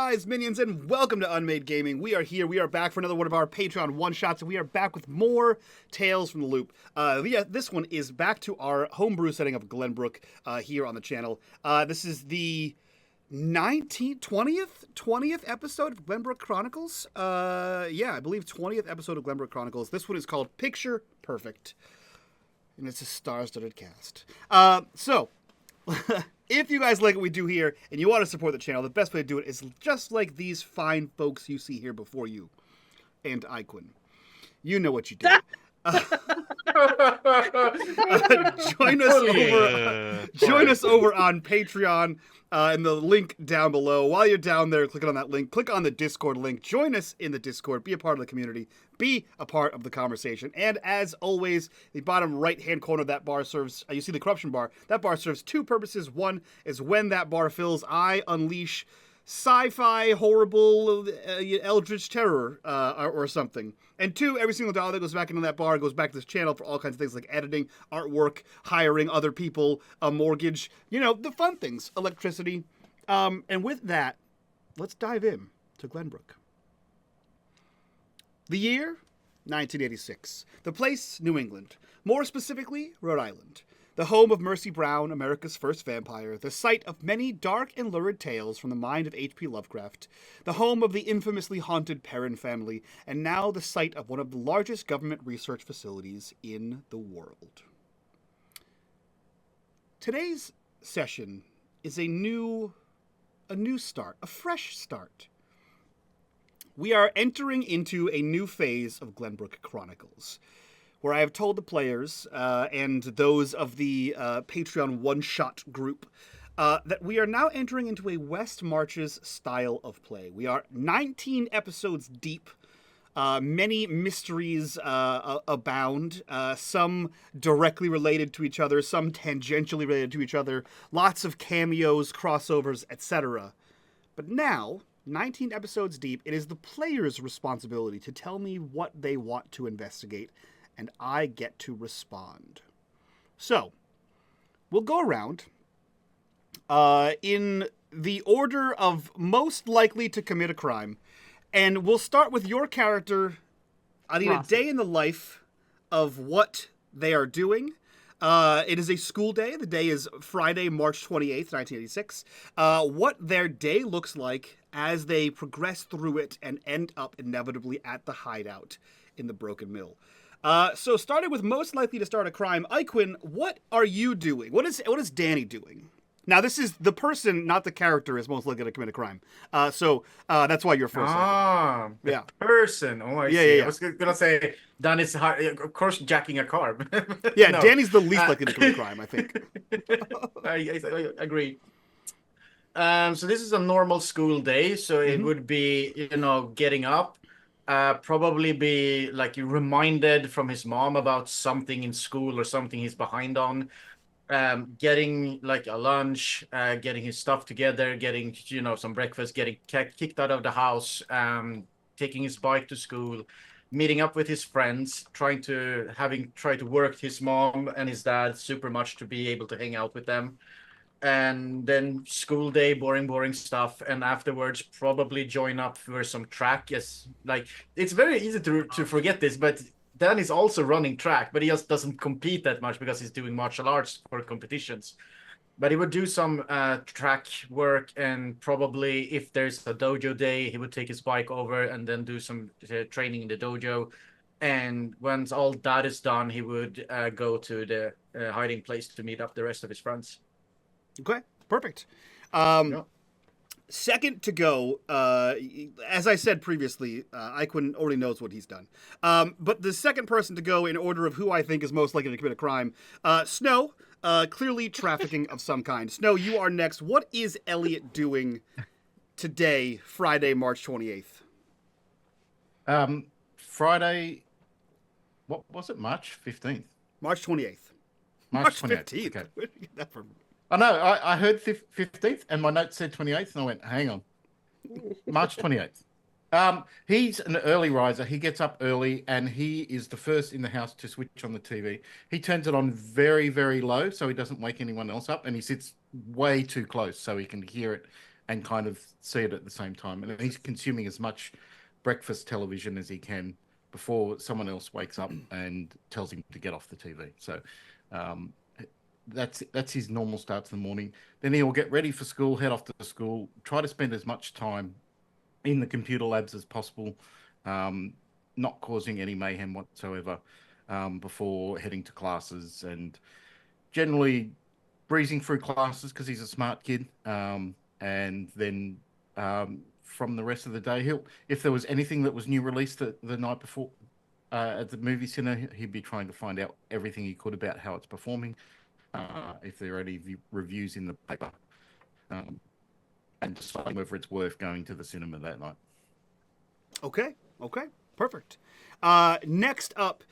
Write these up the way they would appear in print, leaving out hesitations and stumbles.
guys, minions, and welcome to unMadeGaming. We are here. We are back for another one of our Patreon one-shots, and we are back with more Tales from the Loop. This one is back to our homebrew setting of Glenbrook here on the channel. This is the 20th episode of Glenbrook Chronicles. I believe 20th episode of Glenbrook Chronicles. This one is called Picture Perfect, and it's a star-studded cast. If you guys like what we do here and you want to support the channel, the best way to do it is just like these fine folks you see here before you. And Iquin. You know what you do. Join us over on Patreon in the link down below. While you're down there clicking on that link, click on the Discord link. Join us in the Discord. Be a part of the community. Be a part of the conversation. And as always, the bottom right-hand corner of that bar serves, you see the corruption bar. That bar serves two purposes. One is when that bar fills, I unleash sci-fi, horrible, eldritch terror or something. And two, every single dollar that goes back into that bar goes back to this channel for all kinds of things like editing, artwork, hiring other people, a mortgage, the fun things, electricity. And with that, let's dive in to Glenbrook. The year, 1986. The place, New England. More specifically, Rhode Island. The home of Mercy Brown, America's first vampire, the site of many dark and lurid tales from the mind of HP Lovecraft, the home of the infamously haunted Perron Family, and now the site of one of the largest government research facilities in the world. Today's session is a new start, a fresh start. We are entering into a new phase of Glenbrook Chronicles, where I have told the players and those of the Patreon one-shot group that we are now entering into a West Marches style of play. We are 19 episodes deep. Many mysteries abound, some directly related to each other, some tangentially related to each other, lots of cameos, crossovers, etc. But now, 19 episodes deep, it is the player's responsibility to tell me what they want to investigate, and I get to respond. So, we'll go around in the order of most likely to commit a crime, and we'll start with your character. I need a day in the life of what they are doing. It is a school day. The day is Friday, March 28th, 1986. What their day looks like as they progress through it and end up inevitably at the hideout in the Broken Mill. So starting with most likely to start a crime, Iquin, what are you doing? What is Danny doing? Now, this is the person, not the character, is most likely to commit a crime. So that's why you're first. The person. Oh, I see. Yeah. I was gonna say Danny's, of course, jacking a car. Yeah, No. Danny's the least likely to commit a crime, I think. I agree. So this is a normal school day, so it would be, getting up, probably be like reminded from his mom about something in school or something he's behind on, getting like a lunch, getting his stuff together, getting, some breakfast, getting kicked out of the house, taking his bike to school, meeting up with his friends, try to work his mom and his dad super much to be able to hang out with them. And then school day, boring stuff. And afterwards, probably join up for some track. Yes, like it's very easy to forget this, but Dan is also running track, but he just doesn't compete that much because he's doing martial arts for competitions. But he would do some track work, and probably if there's a dojo day, he would take his bike over and then do some training in the dojo. And once all that is done, he would go to the hiding place to meet up the rest of his friends. Okay, perfect. Second to go, as I said previously, Iquin already knows what he's done. But the second person to go in order of who I think is most likely to commit a crime, Snow, clearly trafficking of some kind. Snow, you are next. What is Elliot doing today, Friday, March 28th? Friday, what was it, March 15th? March 28th. March 15th. Okay. Where did you get that from? I know, I heard 15th, and my note said 28th, and I went, hang on. March 28th. He's an early riser. He gets up early, and he is the first in the house to switch on the TV. He turns it on very, very low so he doesn't wake anyone else up, and he sits way too close so he can hear it and kind of see it at the same time. And he's consuming as much breakfast television as he can before someone else wakes up and tells him to get off the TV. So that's his normal start to the morning. Then he'll get ready for school, head off to school, try to spend as much time in the computer labs as possible, not causing any mayhem whatsoever before heading to classes, and generally breezing through classes because he's a smart kid. And then from the rest of the day, if there was anything that was new released the night before at the movie cinema, he'd be trying to find out everything he could about how it's performing, if there are any reviews in the paper, and deciding whether it's worth going to the cinema that night. Okay, perfect. Next up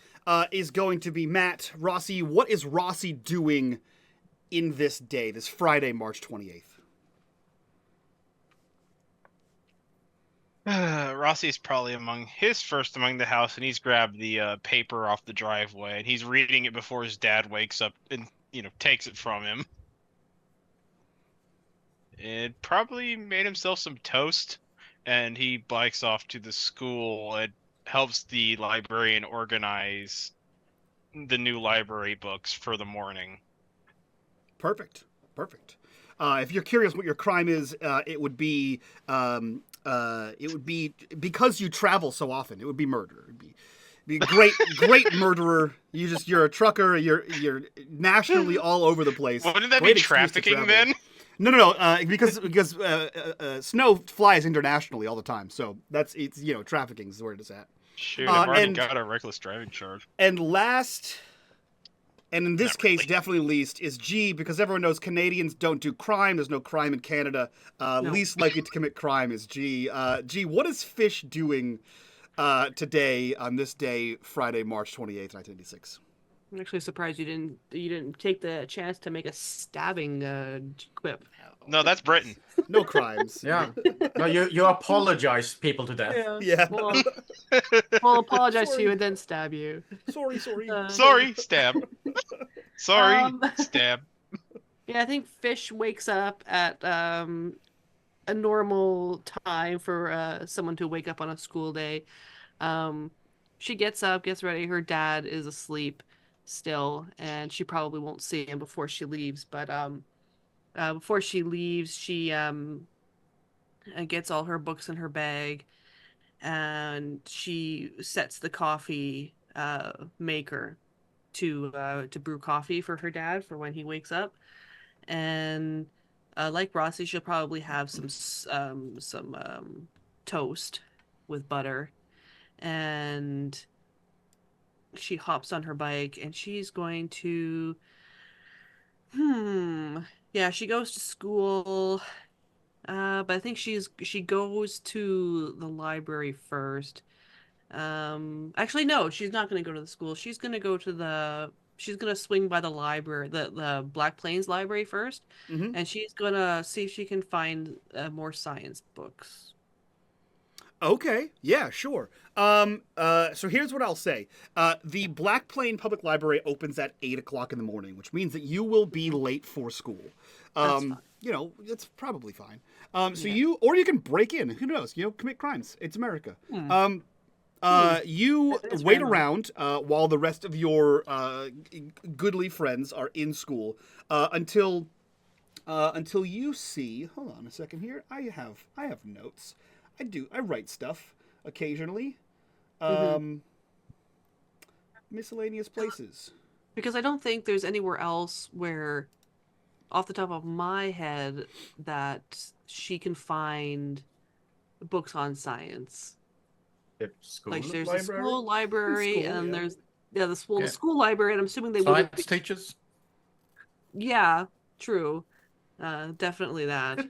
is going to be Matt. Rossy, what is Rossy doing in this day, this Friday, March 28th? Rossi's probably first among the house, and he's grabbed the paper off the driveway, and he's reading it before his dad wakes up and takes it from him. It probably made himself some toast, and he bikes off to the school and helps the librarian organize the new library books for the morning. Perfect. If you're curious what your crime is, it would be because you travel so often. It would be murder. It'd be great murderer. You're a trucker. You're nationally all over the place. Wouldn't that be trafficking then? No. Because snow flies internationally all the time. So it's trafficking is where it is at. Shoot, I've already got a reckless driving charge. And last, and in this case, definitely least, is G, because everyone knows Canadians don't do crime. There's no crime in Canada. No. Least likely to commit crime is G. G, what is Fish doing today on this day, Friday, March 28th, 1986? I'm actually surprised you didn't take the chance to make a stabbing quip. No, that's Britain. No crimes. Yeah. No, you apologize people to death. Yeah. Well, I'll apologize to you and then stab you. Sorry. Sorry, stab. Sorry, stab. Yeah, I think Fish wakes up at a normal time for someone to wake up on a school day. She gets up, gets ready. Her dad is asleep still, and she probably won't see him before she leaves. But before she leaves, she gets all her books in her bag, and she sets the coffee maker to brew coffee for her dad for when he wakes up. And like Rossy, she'll probably have some toast with butter, and she hops on her bike and she's going to she goes to school, but I think she goes to the library first. Actually no, she's not going to go to the school. She's going to swing by the library, the Black Plains library first, and she's going to see if she can find more science books. Okay, yeah, sure. So here's what I'll say. The Black Plain Public Library opens at 8 o'clock in the morning, which means that you will be late for school. That's fine. It's probably fine. So you can break in. Who knows? Commit crimes. It's America. You wait around while the rest of your goodly friends are in school until you see. Hold on a second here. I have notes. I write stuff occasionally. Miscellaneous places. Because I don't think there's anywhere else where, off the top of my head, that she can find books on science. School there's library? a school library, School, and yeah. there's the school library, and I'm assuming they would. Science teachers? Yeah, true. Definitely that.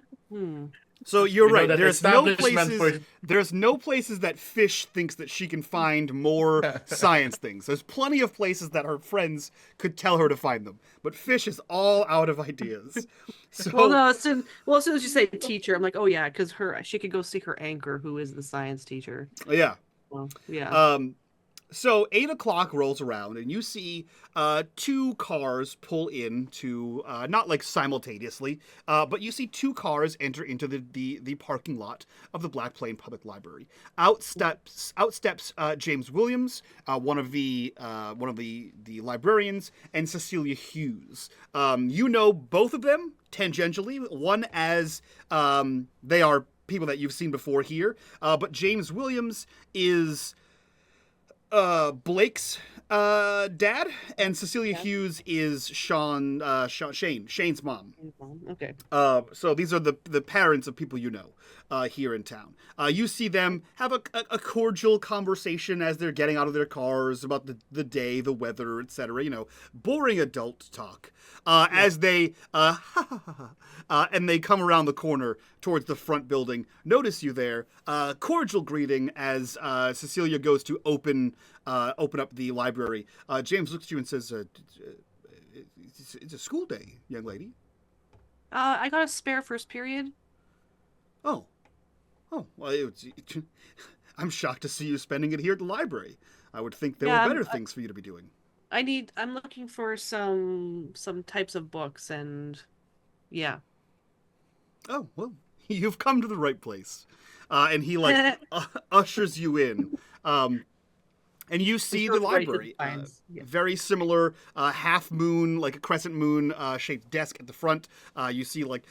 So you're right. There's no places that Fish thinks that she can find more science things. There's plenty of places that her friends could tell her to find them, but Fish is all out of ideas. So, well, no. As soon as you say teacher, I'm like, oh yeah, because she could go see her anchor, who is the science teacher. Yeah. Well, yeah. So 8 o'clock rolls around, and you see two cars pull in to not like simultaneously, but you see two cars enter into the parking lot of the Black Plain Public Library. Out steps James Williams, one of the librarians, and Cecilia Hughes. You know both of them tangentially. One as they are people that you've seen before here, but James Williams is Blake's dad, and Cecilia Hughes is Shane's mom. Okay. So these are the parents of people you know here in town. You see them have a cordial conversation as they're getting out of their cars about the day, the weather, etc. You know, boring adult talk. As they and they come around the corner towards the front building, notice you there. Cordial greeting as Cecilia goes to open up the library. James looks at you and says, "It's a school day, young lady." I got a spare first period. Oh, well, I'm shocked to see you spending it here at the library. I would think there were better things for you to be doing. I'm looking for some types of books, and yeah. Oh, well, you've come to the right place. And he ushers you in. And you see the library. Very similar half moon, like a crescent moon shaped desk at the front. You see like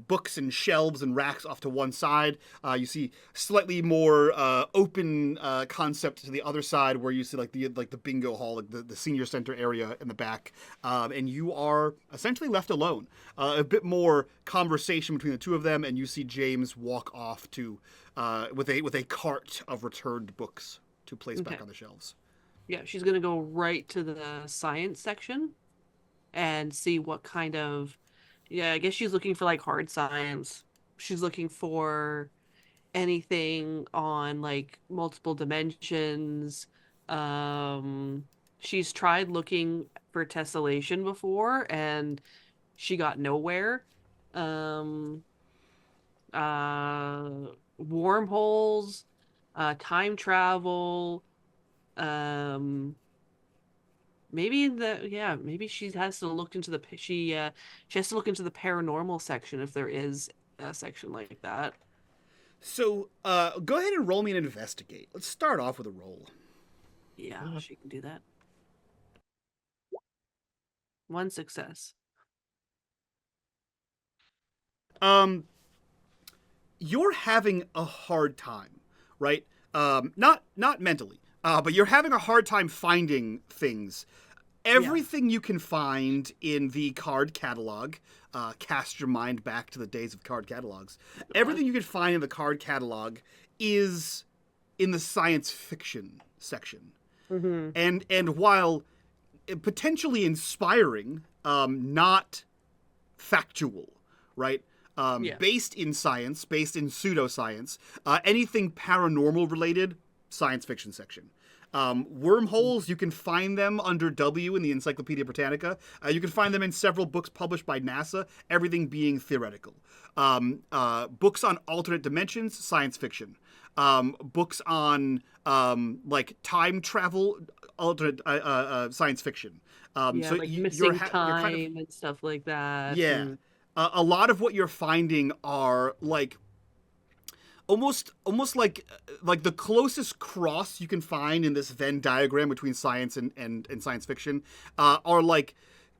books and shelves and racks off to one side. You see slightly more open concept to the other side, where you see like the bingo hall, like the senior center area in the back. And you are essentially left alone. A bit more conversation between the two of them, and you see James walk off to with a cart of returned books to place back on the shelves. Yeah, she's gonna go right to the science section and see what kind of, I guess she's looking for like hard science. She's looking for anything on like multiple dimensions. She's tried looking for tessellation before and she got nowhere. Wormholes, time travel, maybe she has to look into she has to look into the paranormal section if there is a section like that. So go ahead and roll me an investigate. Let's start off with a roll. Yeah, she can do that. 1 success. You're having a hard time, right? Not mentally, but you're having a hard time finding things. Everything you can find in the card catalog, cast your mind back to the days of card catalogs. Everything you can find in the card catalog is in the science fiction section. Mm-hmm. And while potentially inspiring, not factual, right? Based in science, based in pseudoscience, anything paranormal related, science fiction section. Wormholes, you can find them under W in the Encyclopedia Britannica. You can find them in several books published by NASA, everything being theoretical. Books on alternate dimensions, science fiction. Books on like time travel, alternate science fiction. So like missing time and stuff like that. Yeah. And... a lot of what you're finding are like almost like the closest cross you can find in this Venn diagram between science and science fiction are like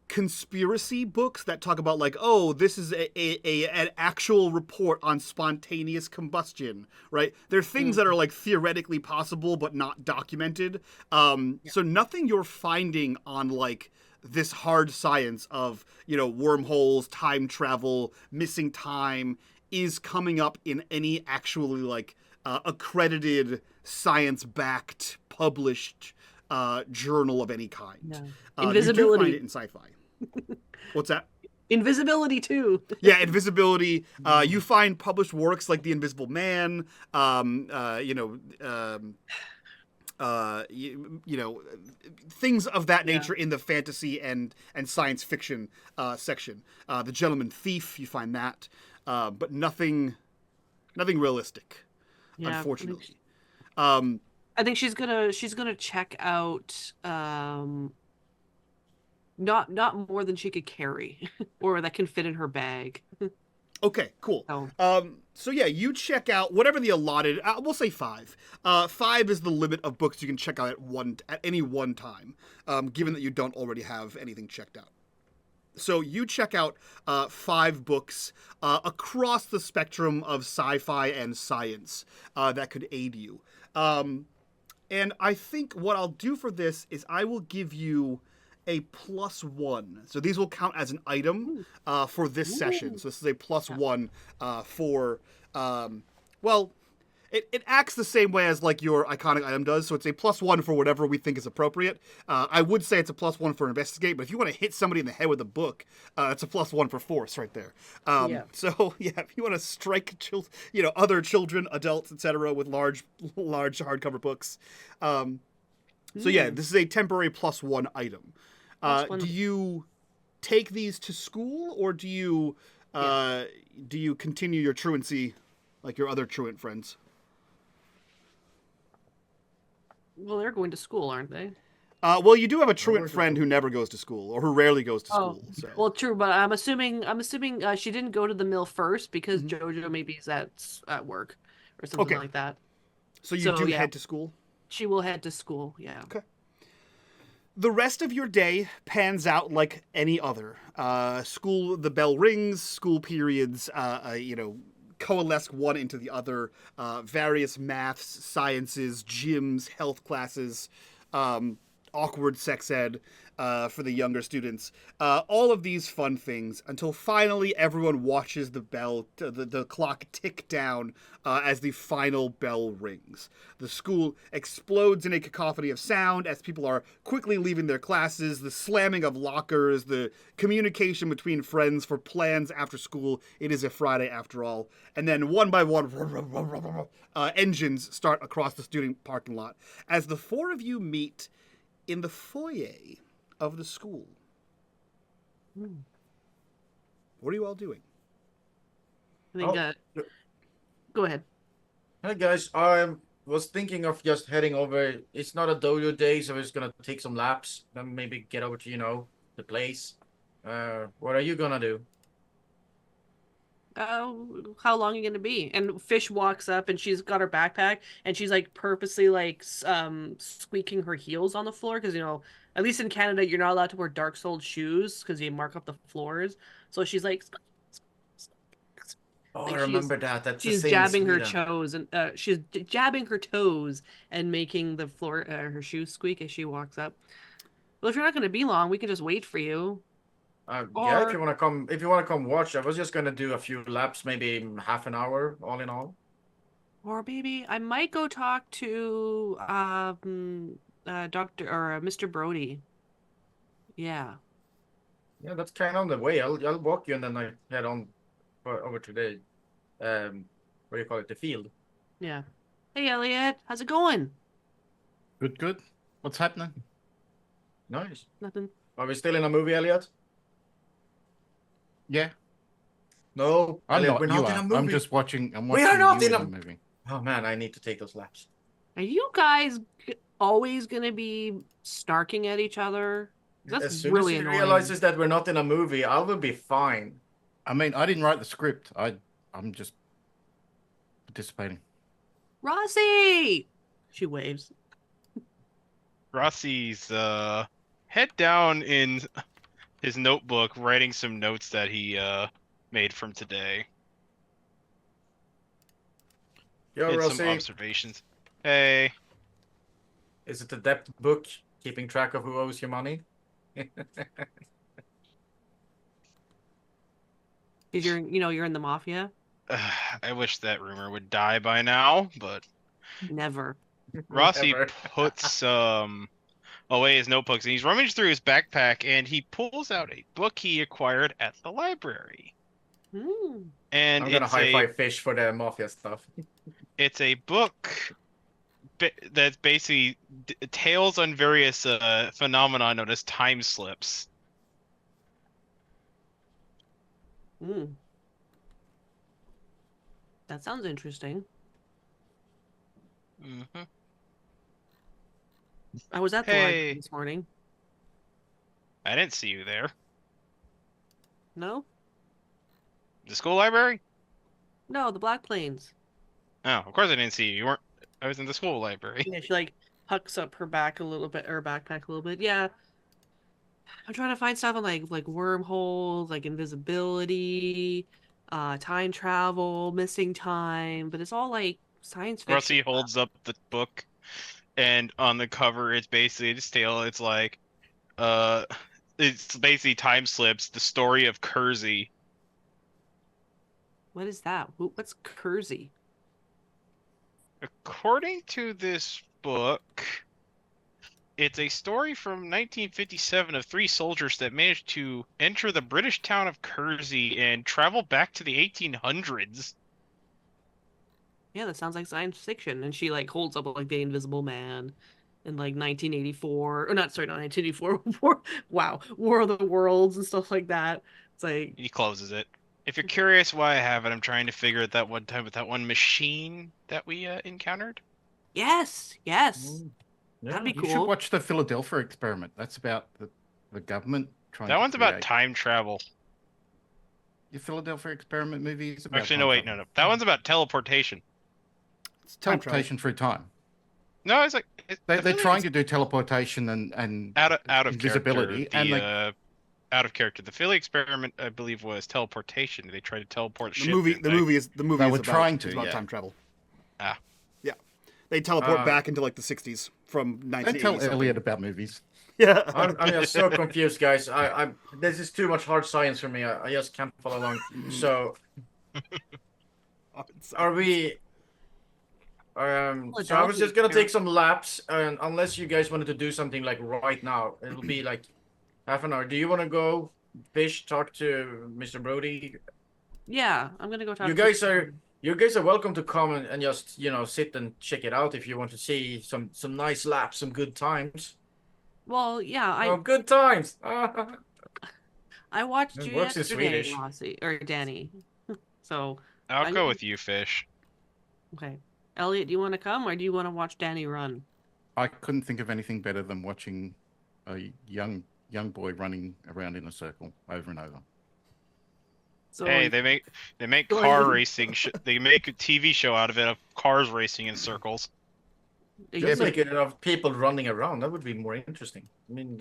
conspiracy books that talk about like, oh, this is an actual report on spontaneous combustion, right? There are things that are like theoretically possible but not documented. So nothing you're finding on like this hard science of, you know, wormholes, time travel, missing time is coming up in any actually like accredited, science-backed, published journal of any kind. No. Invisibility. You do find it in sci-fi. What's that? Invisibility too. Yeah, invisibility. You find published works like The Invisible Man. You know, things of that nature in the fantasy and science fiction section. The Gentleman Thief, you find that, but nothing realistic, unfortunately. I I think she's gonna check out not more than she could carry or that can fit in her bag. Okay, cool. So So yeah, you check out whatever the allotted. We'll say 5. 5 is the limit of books you can check out at any one time, given that you don't already have anything checked out. So you check out 5 books across the spectrum of sci-fi and science that could aid you. And I think what I'll do for this is I will give you a +1. So these will count as an item for this session. So this is a +1 for, well, it acts the same way as like your iconic item does. So it's a +1 for whatever we think is appropriate. I would say it's a +1 for investigate, but if you want to hit somebody in the head with a book, it's a +1 for force right there. So yeah, if you want to strike other children, adults, etc., with large hardcover books. So yeah, this is a temporary +1 item. Do you take these to school, or do you continue your truancy like your other truant friends? well, they're going to school, aren't they? Well, you do have a truant friend who never goes to school, or who rarely goes to school. So. Well, true, but I'm assuming she didn't go to the mill first because JoJo maybe is at work or something like that. So you do head to school? She will head to school, yeah. Okay. The rest of your day pans out like any other. School, the bell rings, school periods, coalesce one into the other. Various maths, sciences, gyms, health classes, awkward sex ed for the younger students. All of these fun things until finally everyone watches the bell, the clock tick down as the final bell rings. The school explodes in a cacophony of sound as people are quickly leaving their classes, the slamming of lockers, the communication between friends for plans after school. It is a Friday after all. And then one by one, engines start across the student parking lot as the 4 of you meet in the foyer of the school. What are you all doing? I think, go ahead. Hi guys, I was thinking of just heading over. It's not a dojo day, so we're just gonna take some laps, then maybe get over to the place. What are you gonna do? How long are you gonna be? And Fish walks up and she's got her backpack and she's like purposely like squeaking her heels on the floor because at least in Canada you're not allowed to wear dark soled shoes because you mark up the floors. So she's like, Oh, like I remember that. That's the she's same in jabbing her Sweden. toes and she's jabbing her toes and making the floor her shoes squeak as she walks up. Well, if you're not gonna be long, we can just wait for you. Yeah, if you wanna come watch. I was just gonna do a few laps, maybe half an hour, all in all. Or maybe I might go talk to Dr. or Mr. Brody. Yeah. Yeah, that's kind of on the way. I'll walk you and then I head on over to the what do you call it, the field. Yeah. Hey Elliot, how's it going? Good. What's happening? Nice. Nothing. Are we still in a movie, Elliot? Yeah. No, I'm Elliot, not. we're You not are. in a movie. I'm just watching. We are not you in a movie. Oh man, I need to take those laps. Are you guys always gonna be snarking at each other? That's As soon really as he annoying. realizes that we're not in a movie, I will be fine. I mean, I didn't write the script. I'm just participating. Rossy! She waves. Rossy's head down in his notebook, writing some notes that he made from today. Yo, Did some Rossy, observations. Hey, is it the debt book keeping track of who owes you money? Because you're in the mafia? I wish that rumor would die by now, but Never. Rossy Never. puts away his notebooks and he's rummaged through his backpack and he pulls out a book he acquired at the library. And I'm gonna it's high five Fish for the mafia stuff. it's a book that's basically tales on various phenomena known as time slips. That sounds interesting. Mm-hmm. I was at the library Hey, this morning. I didn't see you there. No? The school library? No, the Black Plains. Oh, of course I didn't see you. You weren't. I was in the school library. Yeah, she like hucks up her back a little bit, or backpack a little bit. Yeah, I'm trying to find stuff on like wormholes, like invisibility, time travel, missing time, but it's all like science fiction Rossy stuff. holds up the book, and on the cover, it's basically a tale. It's like, uh, it's basically time slips. The story of Kersey. What is that? What's Kersey? According to this book, it's a story from 1957 of three soldiers that managed to enter the British town of Kersey and travel back to the 1800s. Yeah, that sounds like science fiction. And she like holds up like the Invisible Man in like 1984, or not, sorry, not 1984. Wow, War of the Worlds and stuff like that. It's like, He closes it. If you're curious why I have it, I'm trying to figure it that one time with that one machine that we encountered. yes, yes, Yeah. that'd be You should cool. watch the Philadelphia experiment. That's about the government trying That to one's about create- time travel. Your Philadelphia experiment movie is about Actually, time no, wait, travel. no. That one's about teleportation. It's time travel. Teleportation through time. No, it's like They're trying to do teleportation and out of invisibility, character. and The out of character. The Philly experiment, I believe, was teleportation. They tried to teleport The shit. movie. didn't The they? movie is the movie. They is were about, trying to, is about yeah. time travel. Ah. Yeah, they teleport Ah. back into like the 60s from don't 1980. tell something. Elliot about movies. Yeah. I'm just so confused, guys. This is too much hard science for me. I just can't follow along. So are we? So I was just gonna take some laps, and unless you guys wanted to do something like right now, it'll be like half an hour. Do you want to go fish? Talk to Mr. Brody. Yeah, I'm gonna go talk. You guys are welcome to come and just sit and check it out if you want to see some nice laps, some good times. Well, yeah, Oh, good times. I watched It you works in yesterday, Swedish. Rossy or Danny. So I'll I go know- with you, Fish. okay, Elliot, do you want to come or do you want to watch Danny run? I couldn't think of anything better than watching a young boy running around in a circle over and over. So Hey, they make Go car ahead. racing. They make a TV show out of it of cars racing in circles. Just make it of people running around. That would be more interesting. I mean,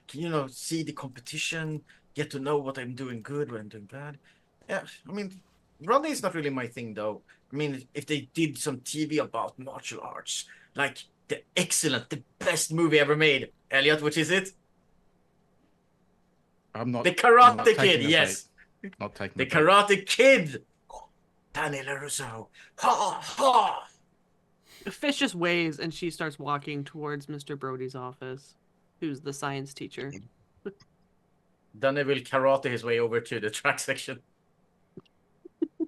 can see the competition, get to know what I'm doing good, what I'm doing bad. Yeah, I mean, running is not really my thing, though. I mean, if they did some TV about martial arts, like the best movie ever made. Elliot, which is it? I'm not. The I'm not Karate taking Kid, the yes. bait. Not taking The the bait. Karate Kid. Danny LaRusso. Ha ha. Fish just waves and she starts walking towards Mr. Brody's office, who's the science teacher. Danny will karate his way over to the track section.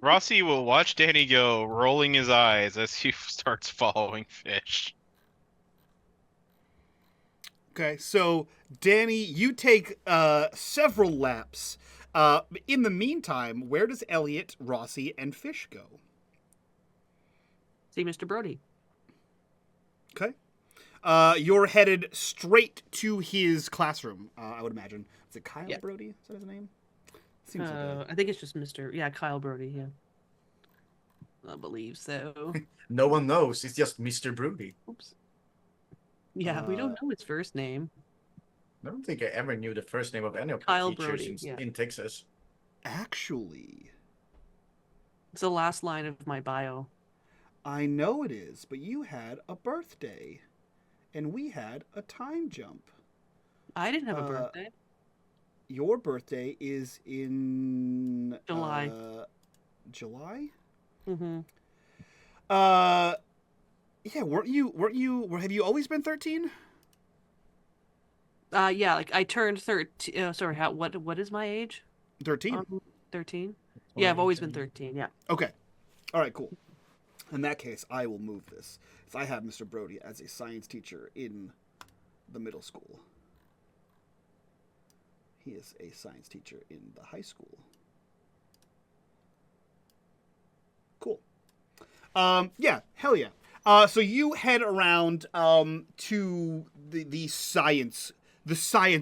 Rossy will watch Danny go, rolling his eyes as he starts following Fish. Okay, so Danny, you take several laps. In the meantime, where does Elliot, Rossy, and Fish go? See Mr. Brody. Okay. You're headed straight to his classroom, I would imagine. Is it Kyle Yeah. Brody? Is that his name? Seems like a... I think it's just Kyle Brody, yeah. I believe so. No one knows. It's just Mr. Brody. Oops. Yeah, we don't know his first name. I don't think I ever knew the first name of any of the Kyle teachers Brody, yeah. in Texas. Actually, It's the last line of my bio. I know it is, but you had a birthday, and we had a time jump. I didn't have a birthday. Your birthday is in July. July? Mm-hmm. Yeah, have you always been 13? Yeah, like I turned 13. Sorry, what is my age? 13. 13? Yeah, I've always been 13, yeah. Okay. All right, cool. In that case, I will move this. So I have Mr. Brody as a science teacher in the middle school. He is a science teacher in the high school. Cool. Yeah, hell yeah. So you head around to the science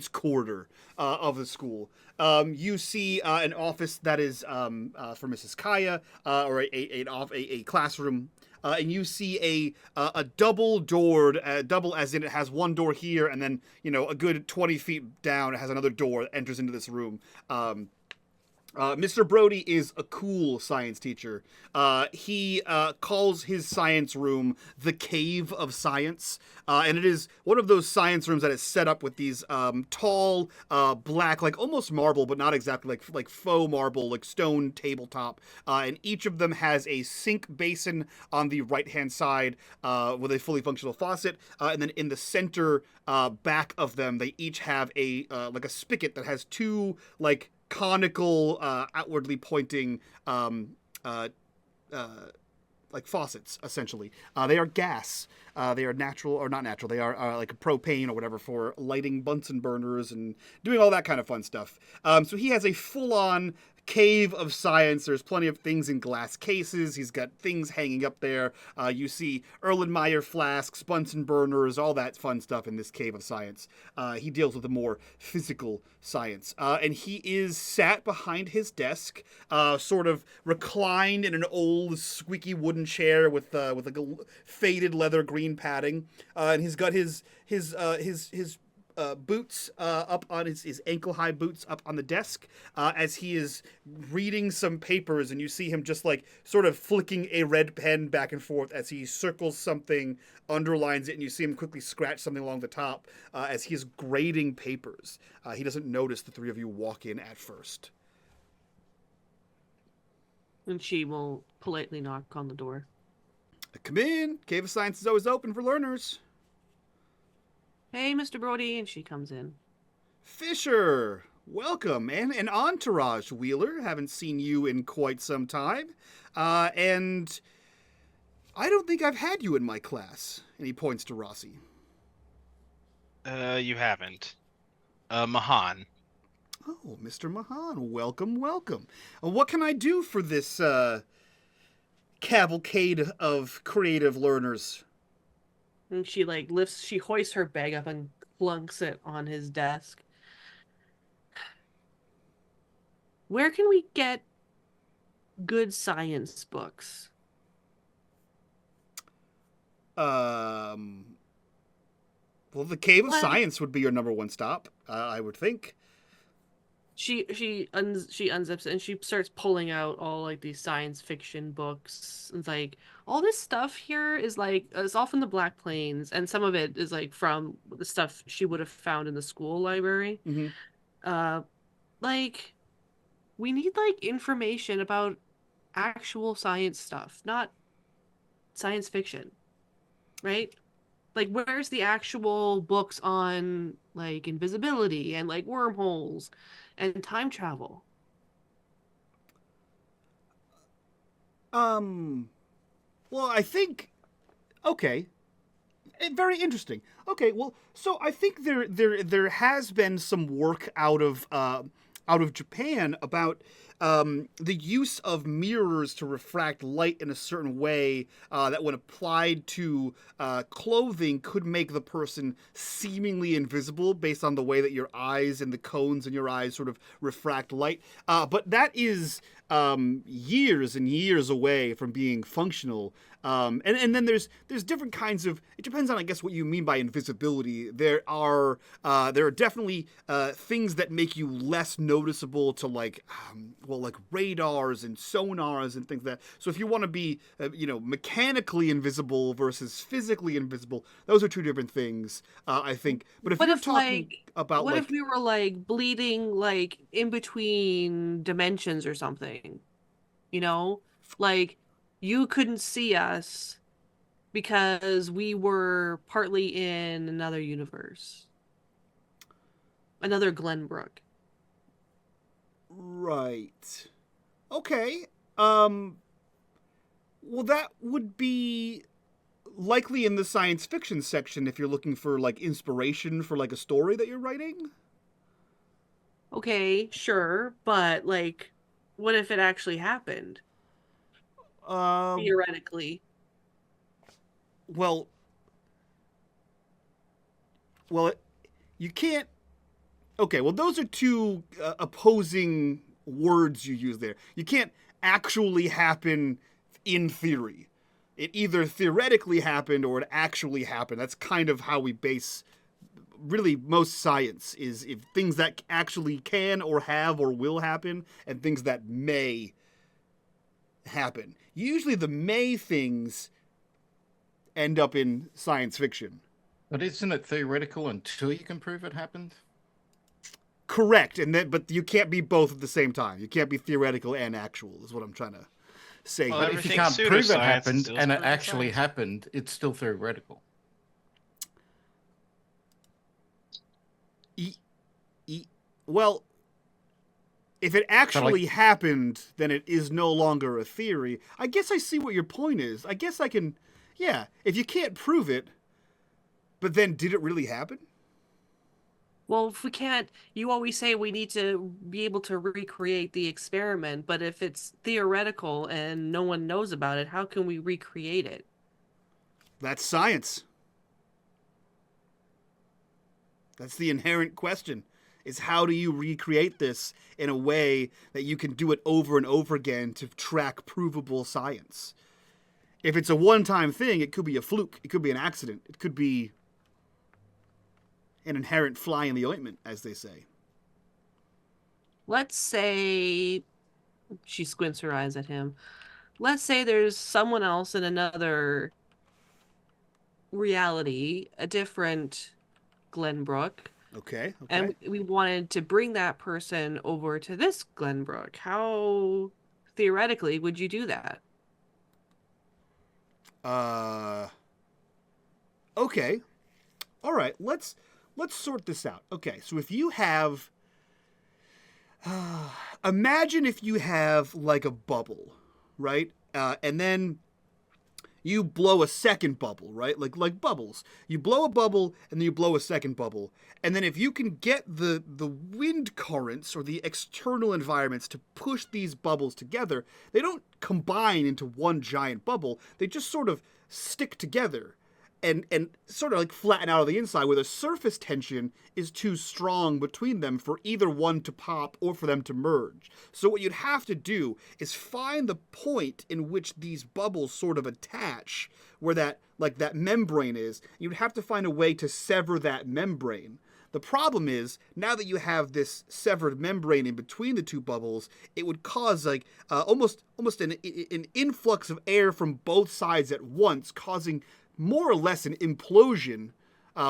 quarter of the school. You see an office that is for Mrs. Kaya, or a classroom. And you see a double doored, double as in it has one door here, and then a good 20 feet down it has another door that enters into this room. Mr. Brody is a cool science teacher. He calls his science room the Cave of Science. And it is one of those science rooms that is set up with these tall, black, like almost marble, but not exactly like faux marble, like stone tabletop. And each of them has a sink basin on the right-hand side with a fully functional faucet. And then in the center back of them, they each have a like a spigot that has two like conical, outwardly pointing, like faucets, essentially. They are gas. They are natural, or not natural. They are like propane or whatever for lighting Bunsen burners and doing all that kind of fun stuff. So he has a full-on cave of science. There's plenty of things in glass cases. He's got things hanging up there. You see Erlenmeyer flasks, Bunsen burners, all that fun stuff in this cave of science. He deals with the more physical science. And he is sat behind his desk, sort of reclined in an old squeaky wooden chair with like a faded leather green padding. And he's got his boots up on his ankle-high boots up on the desk as he is reading some papers, and you see him just like sort of flicking a red pen back and forth as he circles something, underlines it, and you see him quickly scratch something along the top as he is grading papers. He doesn't notice the three of you walk in at first. And she will politely knock on the door. Come in. Cave of Science is always open for learners. Hey, Mr. Brody, and she comes in. Fisher, welcome, and an entourage, Wheeler. Haven't seen you in quite some time. And I don't think I've had you in my class. And he points to Rossy. You haven't. Mahan. Oh, Mr. Mahan, welcome, welcome. What can I do for this cavalcade of creative learners? And she she hoists her bag up and clunks it on his desk. Where can we get good science books? Well, the Cave of Science would be your number one stop, I would think. She unzips it and she starts pulling out all like these science fiction books. It's like all this stuff here is like it's all from the Black Plains, and some of it is like from the stuff she would have found in the school library. Mm-hmm. Like we need like information about actual science stuff, not science fiction, right? Like where's the actual books on like invisibility and like wormholes and time travel? Well, I think, okay, very interesting. Okay, well, so I think there has been some work out of Japan about the use of mirrors to refract light in a certain way that, when applied to clothing, could make the person seemingly invisible based on the way that your eyes and the cones in your eyes sort of refract light. But that is years and years away from being functional. And then there's different kinds of, it depends on, I guess, what you mean by invisibility. There are definitely things that make you less noticeable to like radars and sonars and things like that. So if you want to be mechanically invisible versus physically invisible, those are two different things, I think. But if you're talking about what if we were like bleeding like in between dimensions or something, like you couldn't see us because we were partly in another universe, another Glenbrook. Right. Okay. Well, that would be likely in the science fiction section if you're looking for like inspiration for like a story that you're writing. Okay, sure, but like, what if it actually happened? Theoretically. well, you can't. Okay, well, those are two opposing words you use there. You can't actually happen in theory. It either theoretically happened or it actually happened. That's kind of how we base really most science, is if things that actually can or have or will happen and things that may happen. Usually the may things end up in science fiction. But isn't it theoretical until you can prove it happened? Correct, but you can't be both at the same time. You can't be theoretical and actual, is what I'm trying to say. Well, But if you everything's can't prove it pseudoscience, happened still and it proven actually science. happened, it's still theoretical. Well, if it actually happened, then it is no longer a theory. I guess I see what your point is. I guess I can, yeah, if you can't prove it, but then did it really happen? Well, if we can't, you always say we need to be able to recreate the experiment, but if it's theoretical and no one knows about it, how can we recreate it? That's science. That's the inherent question, is how do you recreate this in a way that you can do it over and over again to track provable science? If it's a one-time thing, it could be a fluke. It could be an accident. It could be an inherent fly in the ointment, as they say. Let's say, she squints her eyes at him. Let's say there's someone else in another reality, a different Glenbrook, Okay. and we wanted to bring that person over to this Glenbrook. How theoretically would you do that? Okay. All right. Let's sort this out. Okay. So if you have, imagine if you have like a bubble, right? And then you blow a second bubble, right? Like bubbles. You blow a bubble and then you blow a second bubble. And then if you can get the wind currents or the external environments to push these bubbles together, they don't combine into one giant bubble. They just sort of stick together and sort of like flatten out on the inside, where the surface tension is too strong between them for either one to pop or for them to merge. So what you'd have to do is find the point in which these bubbles sort of attach, where that membrane is. You'd have to find a way to sever that membrane. The problem is, now that you have this severed membrane in between the two bubbles, it would cause like almost an influx of air from both sides at once, causing more or less an implosion,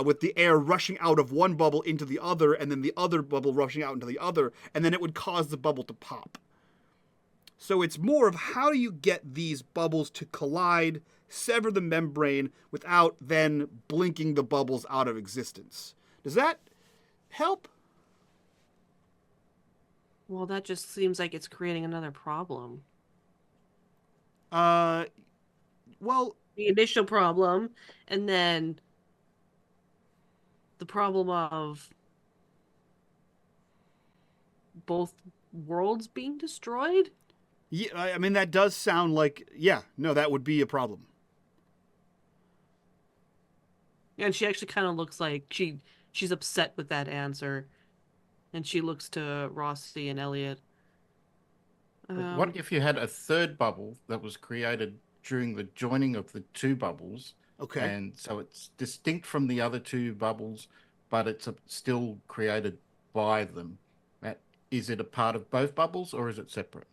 with the air rushing out of one bubble into the other, and then the other bubble rushing out into the other, and then it would cause the bubble to pop. So it's more of how do you get these bubbles to collide, sever the membrane, without then blinking the bubbles out of existence. Does that help? Well, that just seems like it's creating another problem. Well, The initial problem, and then the problem of both worlds being destroyed. yeah, I mean, that does sound like, yeah, no, that would be a problem. And she actually kind of looks like she's upset with that answer, and she looks to Rossy and Elliot. What if you had a third bubble that was created during the joining of the two bubbles? Okay. And so it's distinct from the other two bubbles, but it's still created by them. Is it a part of both bubbles or is it separate?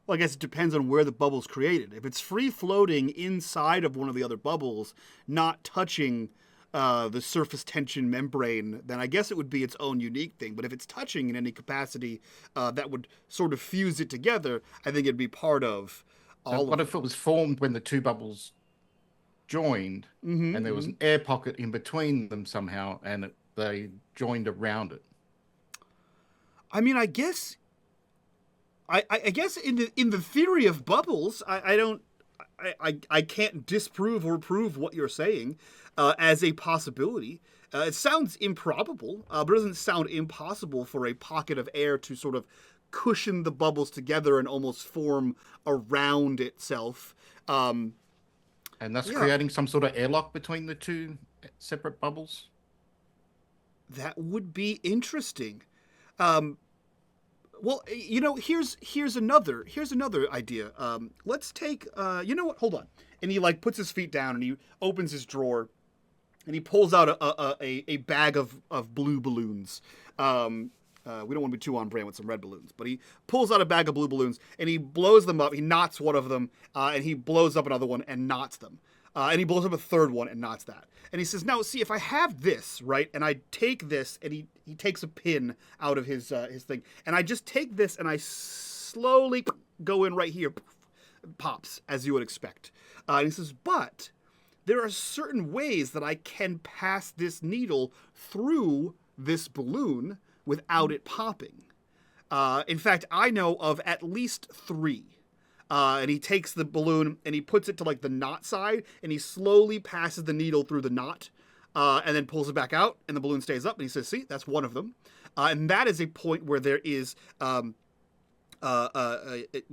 Well, I guess it depends on where the bubble's created. If it's free floating inside of one of the other bubbles, not touching the surface tension membrane, then I guess it would be its own unique thing. But if it's touching in any capacity that would sort of fuse it together, I think it'd be part of all What of if it was formed when the two bubbles joined, and there was an air pocket in between them somehow, and they joined around it? I mean, I guess in the theory of bubbles, I can't disprove or prove what you're saying as a possibility. It sounds improbable, but it doesn't sound impossible for a pocket of air to sort of cushion the bubbles together and almost form around itself. And that's Yeah. creating some sort of airlock between the two separate bubbles. That would be interesting. Well, here's another idea. Let's take you know what? Hold on. And he like puts his feet down and he opens his drawer and he pulls out a bag of blue balloons. We don't want to be too on brand with some red balloons, but he pulls out a bag of blue balloons and he blows them up. He knots one of them, and he blows up another one and knots them. And he blows up a third one and knots that. And he says, now, see, if I have this, right, and I take this, and he takes a pin out of his thing, and I just take this and I slowly go in right here, pops, as you would expect. And he says, but there are certain ways that I can pass this needle through this balloon without it popping. In fact, I know of at least 3. And he takes the balloon and he puts it to like the knot side and he slowly passes the needle through the knot and then pulls it back out and the balloon stays up. And he says, see, that's one of them. And that is a point where there is a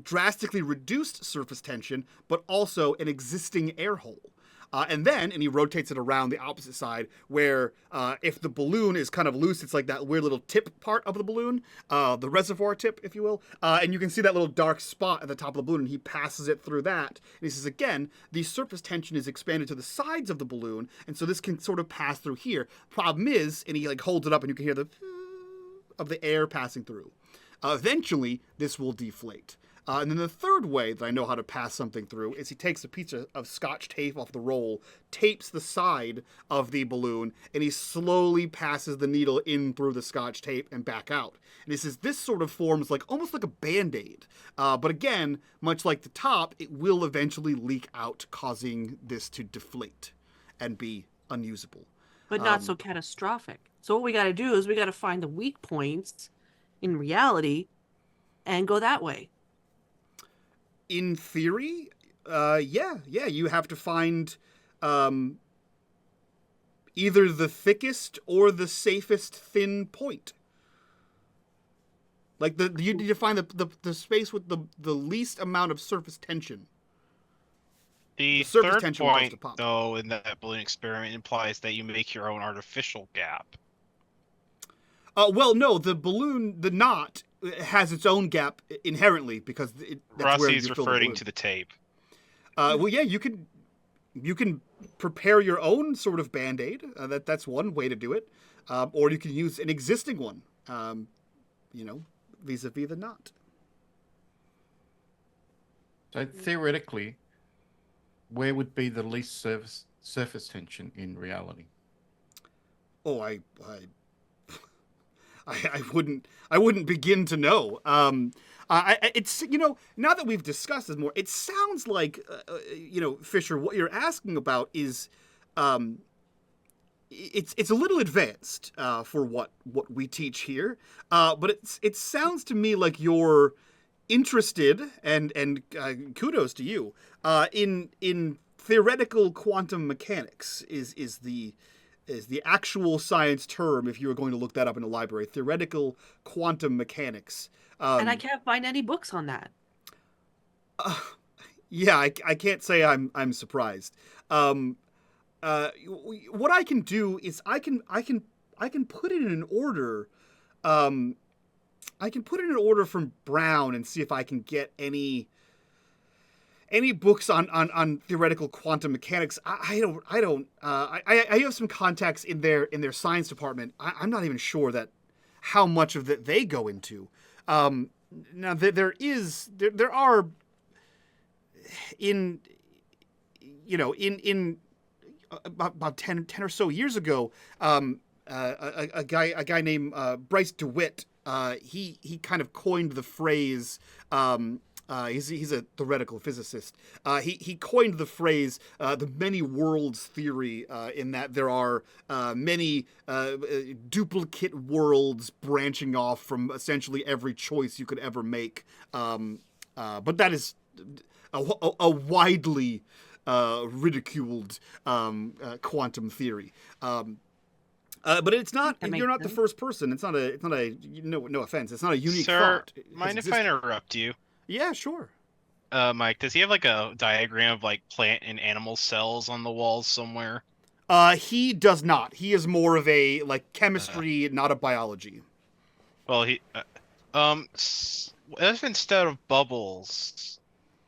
drastically reduced surface tension, but also an existing air hole. And he rotates it around the opposite side where if the balloon is kind of loose, it's like that weird little tip part of the balloon, the reservoir tip, if you will. And you can see that little dark spot at the top of the balloon, and he passes it through that. And he says, again, the surface tension is expanded to the sides of the balloon, and so this can sort of pass through here. Problem is, and he like holds it up, and you can hear the of the air passing through. Eventually, this will deflate. And then the third way that I know how to pass something through is he takes a piece of Scotch tape off the roll, tapes the side of the balloon, and he slowly passes the needle in through the Scotch tape and back out. And he says this sort of forms like almost like a Band-Aid. But again, much like the top, it will eventually leak out, causing this to deflate and be unusable. But not so catastrophic. So what we got to do is we got to find the weak points in reality and go that way. In theory, you have to find either the thickest or the safest thin point. Like you need to find the space with the least amount of surface tension. The surface third tension wants point, to pop. though, in that balloon experiment implies that you make your own artificial gap. Well, no, the balloon, the knot has its own gap inherently because that's where you Rossy's fill the referring balloon. to the tape. Well, yeah, you can prepare your own sort of Band-Aid. That's one way to do it, or you can use an existing one. Vis-a-vis the knot. So theoretically, where would be the least surface tension in reality? Oh, I wouldn't begin to know. It's now that we've discussed this more, it sounds like Fisher, what you're asking about is it's a little advanced for what we teach here, but it sounds to me like you're interested and kudos to you in theoretical quantum mechanics is the actual science term if you were going to look that up in a library. Theoretical quantum mechanics. And I can't find any books on that. Yeah, I can't say I'm surprised. What I can do is I can put it in an order. I can put it in an order from Brown and see if I can get any books on theoretical quantum mechanics. I have some contacts in their science department. I'm not even sure that how much of that they go into. Now there are in about 10 or so years ago, a guy named Bryce DeWitt, he kind of coined the phrase. He's a theoretical physicist. He coined the phrase the many worlds theory, in that there are many duplicate worlds branching off from essentially every choice you could ever make. But that is a widely ridiculed quantum theory. But it's not. You're not the first person. It's not a. No offense. It's not a unique Sir, thought. mind if I interrupt you? Yeah, sure. Mike, does he have like a diagram of like plant and animal cells on the walls somewhere? He does not. He is more of a like Uh, chemistry, not a biology. well, if instead of bubbles,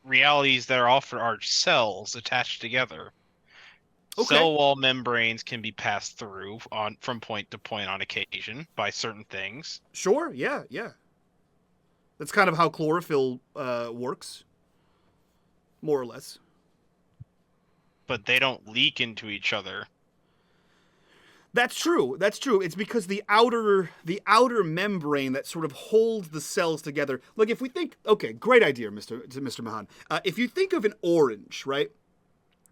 realities that are often are cells attached together. Okay. Cell wall membranes can be passed through on from point to point on occasion by certain things, Sure. Yeah. Yeah. That's kind of how chlorophyll works, more or less. but they don't leak into each other. That's true. That's true. It's because the outer membrane that sort of holds the cells together. Like if we think, okay, great idea, Mr. Mahan. If you think of an orange, right?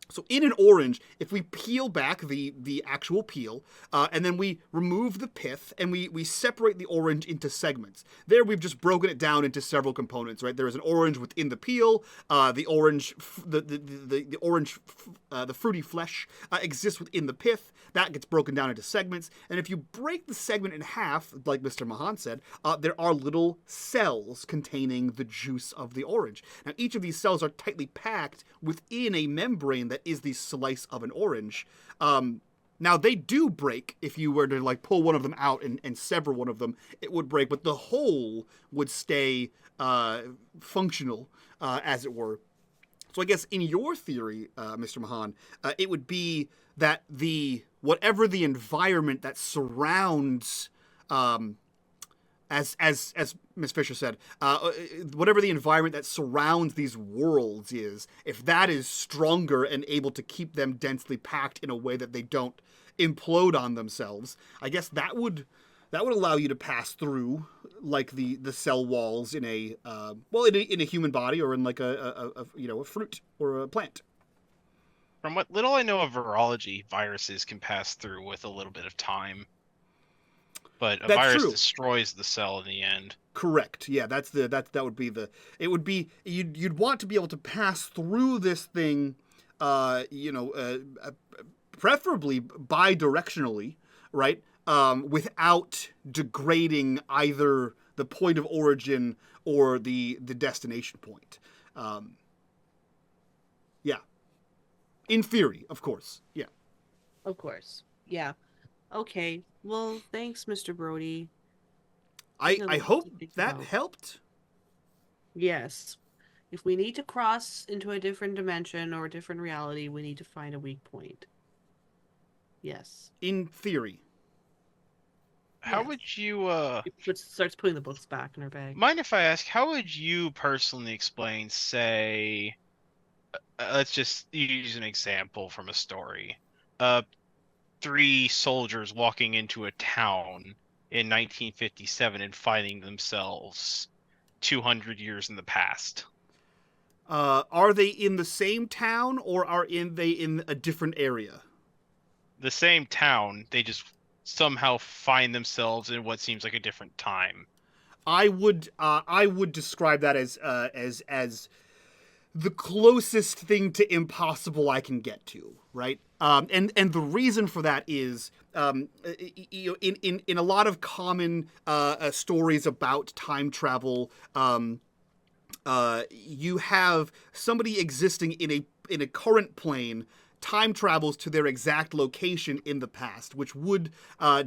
So in an orange, if we peel back the actual peel, and then we remove the pith, and we separate the orange into segments. There we've just broken it down into several components, right? There is an orange within the peel. The orange, the orange, the fruity flesh exists within the pith. That gets broken down into segments. And if you break the segment in half, like Mr. Mahan said, there are little cells containing the juice of the orange. Now each of these cells are tightly packed within a membrane that is the slice of an orange. Now they do break if you were to like pull one of them out and sever one of them, it would break, but the whole would stay functional, as it were. So I guess in your theory, Mr. Mahan, it would be that whatever the environment that surrounds, as Ms. Fisher said, whatever the environment that surrounds these worlds is, if that is stronger and able to keep them densely packed in a way that they don't implode on themselves, I guess that would allow you to pass through like the cell walls in a in a human body, or in like a fruit or a plant. From what little I know of virology, viruses can pass through with a little bit of time, but a That's virus true. destroys the cell in the end. Correct. Yeah, that would be it would be you'd want to be able to pass through this thing, preferably bidirectionally, right? Without degrading either the point of origin or the destination point. Yeah, in theory, of course. Yeah. Of course. Yeah. Okay. Well, thanks, Mr. Brody. I hope To think that about. helped. Yes. If we need to cross into a different dimension or a different reality, we need to find a weak point. Yes. In theory. How Yes. would you Starts putting the books back in her bag. mind if I ask, how would you personally explain, say, let's just use an example from a story. Three soldiers walking into a town in 1957 and finding themselves 200 years in the past. Are they in the same town, or are they in a different area? The same town, they just somehow find themselves in what seems like a different time. I would describe that as the closest thing to impossible I can get to, right? And the reason for that is, in a lot of common stories about time travel, you have somebody existing in a current plane time travels to their exact location in the past, which would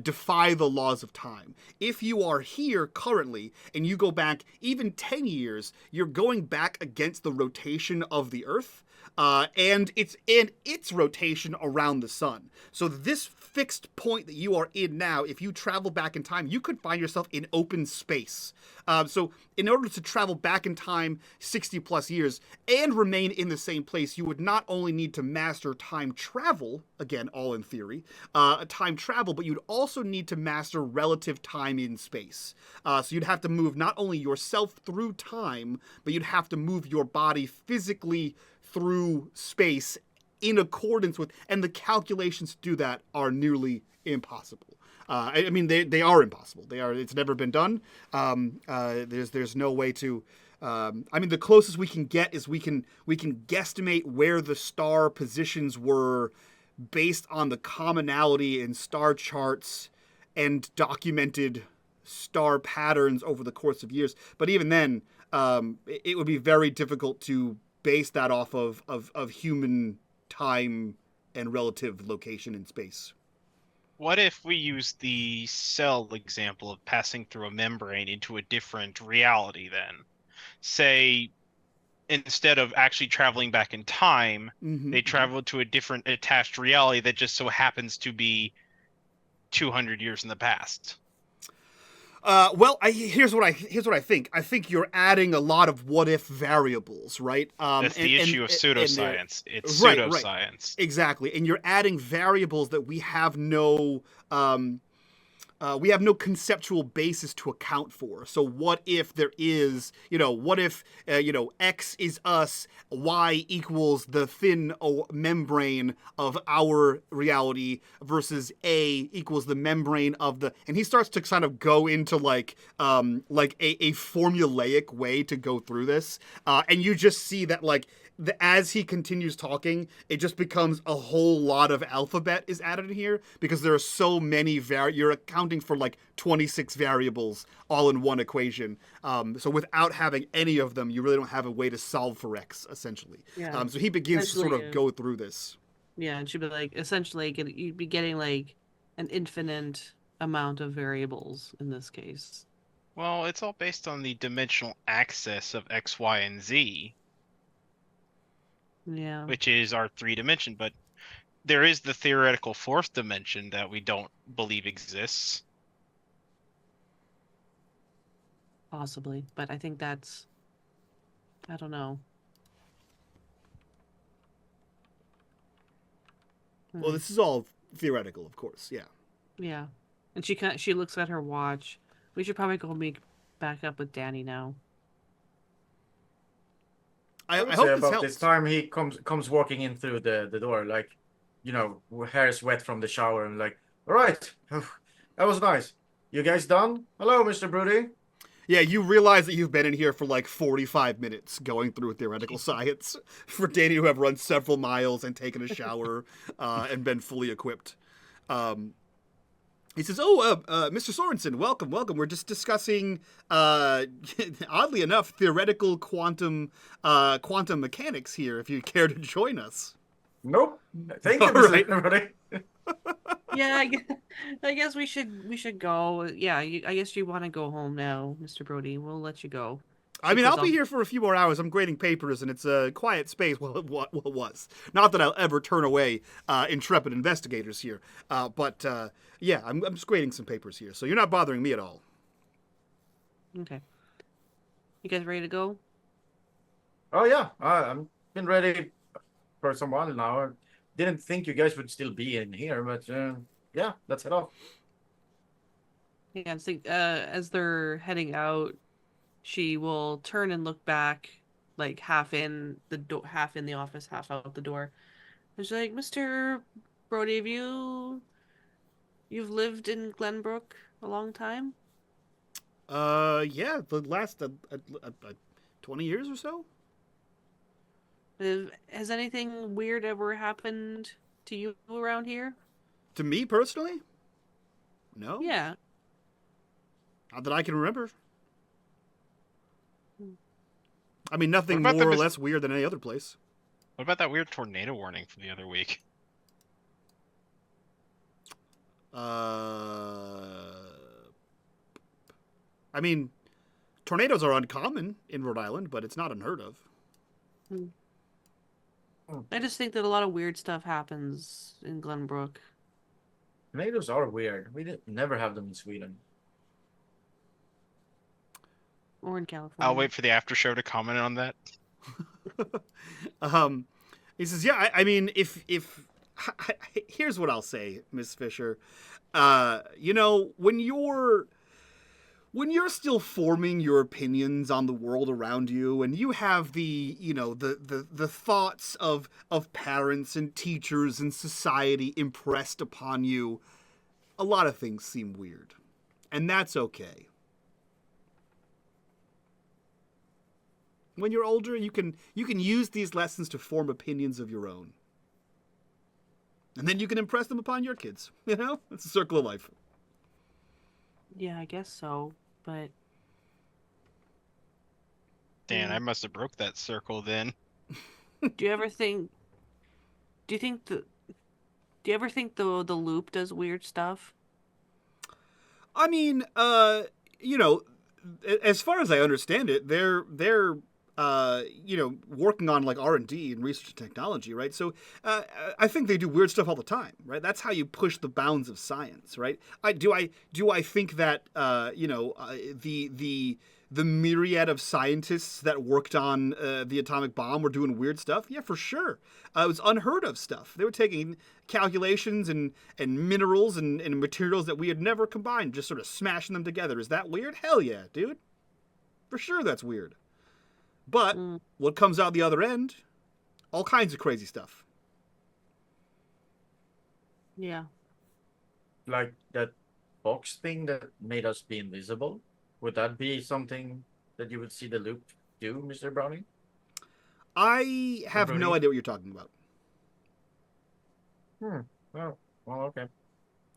defy the laws of time. If you are here currently and you go back even 10 years, you're going back against the rotation of the Earth, and its rotation around the sun. So this fixed point that you are in now, if you travel back in time, you could find yourself in open space. So in order to travel back in time 60 plus years and remain in the same place, you would not only need to master time travel, again, all in theory, time travel, but you'd also need to master relative time in space. So you'd have to move not only yourself through time, but you'd have to move your body physically through space in accordance with, and the calculations to do that are nearly impossible. I mean, they are impossible. They are. It's never been done. There's no way to. I mean, the closest we can get is we can guesstimate where the star positions were based on the commonality in star charts and documented star patterns over the course of years. But even then, it would be very difficult to base that off of human time and relative location in space. What if we use the cell example of passing through a membrane into a different reality then? Say, instead of actually traveling back in time, they travel to a different attached reality that just so happens to be 200 years in the past. Well, here's what I think. I think you're adding a lot of what if variables, right? That's the issue of pseudoscience. It's right, pseudoscience. Right. Exactly, and you're adding variables that we have no conceptual basis to account for. So what if there is, what if, X is us, Y equals the thin membrane of our reality versus A equals the membrane of the, and he starts to kind of go into like a formulaic way to go through this. And you just see that as he continues talking, it just becomes a whole lot of alphabet is added in here because there are so many you're accounting for 26 variables all in one equation. So without having any of them, you really don't have a way to solve for X, essentially. Yeah. So he begins to sort of go through this. Yeah, it should be essentially you'd be getting an infinite amount of variables in this case. Well, it's all based on the dimensional axis of X, Y, and Z. Yeah. Which is our 3-dimension, but there is the theoretical 4th dimension that we don't believe exists. Possibly, but I think that's, I don't know. Well, this is all theoretical, of course. Yeah. Yeah, and she looks at her watch. We should probably go meet back up with Danny now. I hope this about helps. This time he comes walking in through the door, hair is wet from the shower, and all right, that was nice. You guys done? Hello, Mr. Broody. Yeah, you realize that you've been in here for 45 minutes going through theoretical science for Danny to have run several miles and taken a shower and been fully equipped. He says, Mr. Sorensen, welcome. We're just discussing, oddly enough, theoretical quantum mechanics here, if you care to join us. Nope. Thank you, Mr. Everybody. Yeah, I guess we should go. Yeah, I guess you want to go home now, Mr. Brody. We'll let you go. I mean, I'll be here for a few more hours. I'm grading papers, and it's a quiet space. Well, it was. Not that I'll ever turn away intrepid investigators here. But yeah, I'm just grading some papers here, so you're not bothering me at all. Okay. You guys ready to go? Oh, yeah. I've been ready for some while now. I didn't think you guys would still be in here, but yeah, let's head off. Yeah, so, as they're heading out, she will turn and look back, half in the office, half out the door. And she's like, Mr. Brody, you've lived in Glenbrook a long time? Yeah, the last 20 years or so. Has anything weird ever happened to you around here? To me personally? No. Yeah. Not that I can remember. I mean, nothing more or less weird than any other place. What about that weird tornado warning from the other week? I mean, tornadoes are uncommon in Rhode Island, but it's not unheard of. I just think that a lot of weird stuff happens in Glenbrook. Tornadoes are weird. We never have them in Sweden. Or in California. I'll wait for the after show to comment on that. He says, yeah, I mean, if here's what I'll say, Miss Fisher. When you're still forming your opinions on the world around you, and you have the thoughts of parents and teachers and society impressed upon you, a lot of things seem weird. And that's okay. When you're older, you can use these lessons to form opinions of your own. And then you can impress them upon your kids. It's a circle of life. Yeah, I guess so. But Dan, I must have broke that circle then. do you ever think? Do you think the? Do you ever think the loop does weird stuff? I mean, as far as I understand it, they're working on like R&D and research and technology, right? So I think they do weird stuff all the time, right? That's how you push the bounds of science, right? I think that the myriad of scientists that worked on the atomic bomb were doing weird stuff? Yeah, for sure. It was unheard of stuff. They were taking calculations and minerals and materials that we had never combined, just sort of smashing them together. Is that weird? Hell yeah, dude. For sure that's weird. But what comes out the other end? All kinds of crazy stuff. Yeah. Like that box thing that made us be invisible. Would that be something that you would see the loop do, Mr. Browning? I have no idea what you're talking about. Well, okay.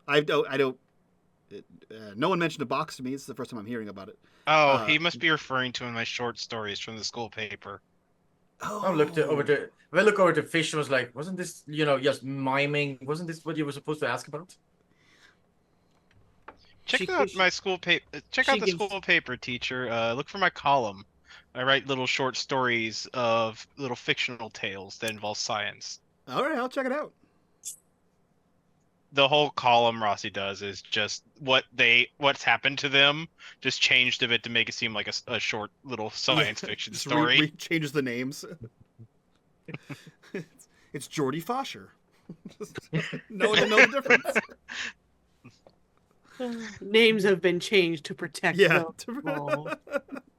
I don't. No one mentioned a box to me. This is the first time I'm hearing about it. Oh, he must be referring to one of my short stories from the school paper. I looked over to. If I look over to Fish, and was like, wasn't this, just miming? Wasn't this what you were supposed to ask about? Check out my school paper. Check out the school paper, teacher. Look for my column. I write little short stories of little fictional tales that involve science. All right, I'll check it out. The whole column Rossy does is just what's happened to them, just changed a bit to make it seem like a short little science fiction story. Changes the names. It's Geordie Fosher. No one to know the difference. Names have been changed to protect Yeah.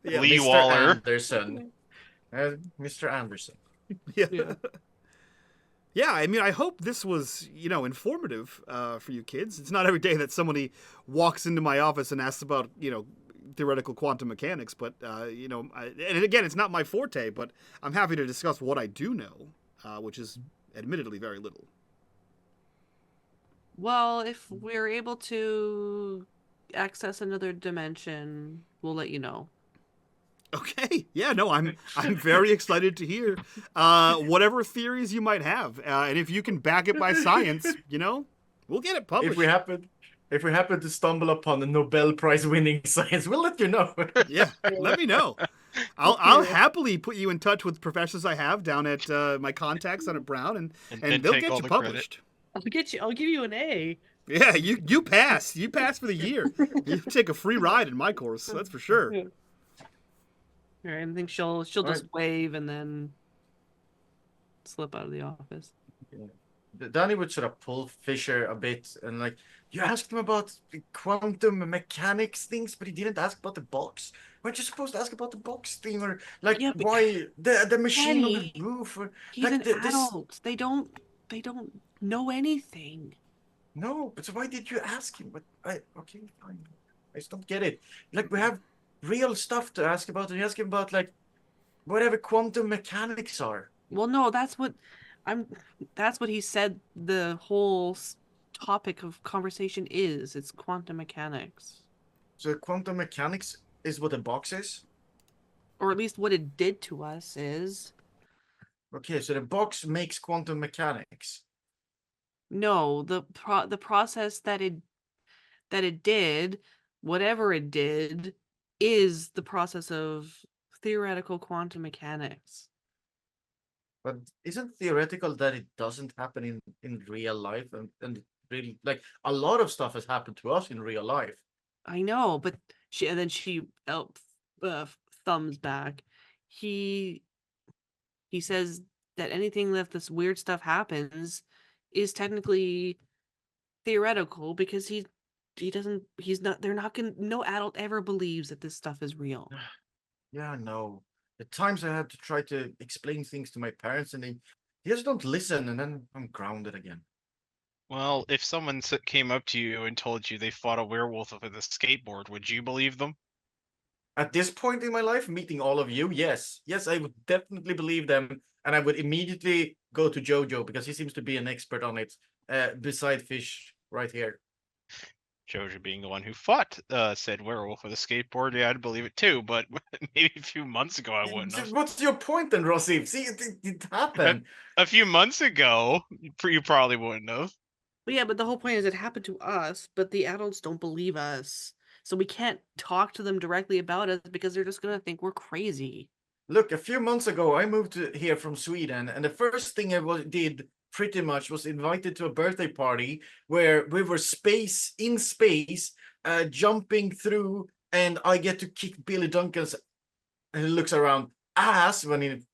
Yeah. Lee Mr. Waller. Anderson. Mr. Anderson. Yeah. Yeah, I mean, I hope this was, informative for you kids. It's not every day that somebody walks into my office and asks about, theoretical quantum mechanics. But, and again, it's not my forte, but I'm happy to discuss what I do know, which is admittedly very little. Well, if we're able to access another dimension, we'll let you know. Okay. Yeah, no, I'm very excited to hear whatever theories you might have. And if you can back it by science, we'll get it published. If we happen to stumble upon a Nobel Prize winning science, we'll let you know. Yeah, let me know. I'll happily put you in touch with professors I have down at my contacts down at Brown, and they'll get you published. I'll give you an A. Yeah, you pass. You pass for the year. You take a free ride in my course. That's for sure. Yeah. All right, I think she'll just wave and then slip out of the office. Yeah. Danny would sort of pull Fisher a bit and like, you asked him about the quantum mechanics things, but he didn't ask about the box. Weren't you supposed to ask about the box thing, or like why the machine on the roof? Or, he's an adult. They don't know anything. No, but so why did you ask him? But okay, fine. I just don't get it. Like, we have real stuff to ask about, and you ask him about like whatever quantum mechanics are. Well, no, that's what he said the whole topic of conversation is. It's quantum mechanics. So quantum mechanics is what a box is? Or at least what it did to us is. Okay, so the box makes quantum mechanics. No, the process that it did, whatever it did, is the process of theoretical quantum mechanics. But isn't theoretical that it doesn't happen in real life, and really, like, a lot of stuff has happened to us in real life. I know, but she thumbs back. He says that anything that this weird stuff happens is technically theoretical because no adult ever believes that this stuff is real. Yeah, I know. The times I had to try to explain things to my parents and they just don't listen, and then I'm grounded again. Well, if someone came up to you and told you they fought a werewolf with a skateboard, would you believe them? At this point in my life, meeting all of you, yes. Yes, I would definitely believe them, and I would immediately go to Jojo because he seems to be an expert on it, beside Fish right here. Joja being the one who fought said werewolf with a skateboard, yeah, I'd believe it too. But maybe a few months ago, I wouldn't have. What's your point then, Rossy? See, it happened. A few months ago, you probably wouldn't have. But yeah, but the whole point is it happened to us, but the adults don't believe us. So we can't talk to them directly about it because they're just gonna think we're crazy. Look, a few months ago, I moved here from Sweden, and the first thing I did pretty much was invited to a birthday party where we were in space, jumping through, and I get to kick Billy Duncan's, and he looks around, ass when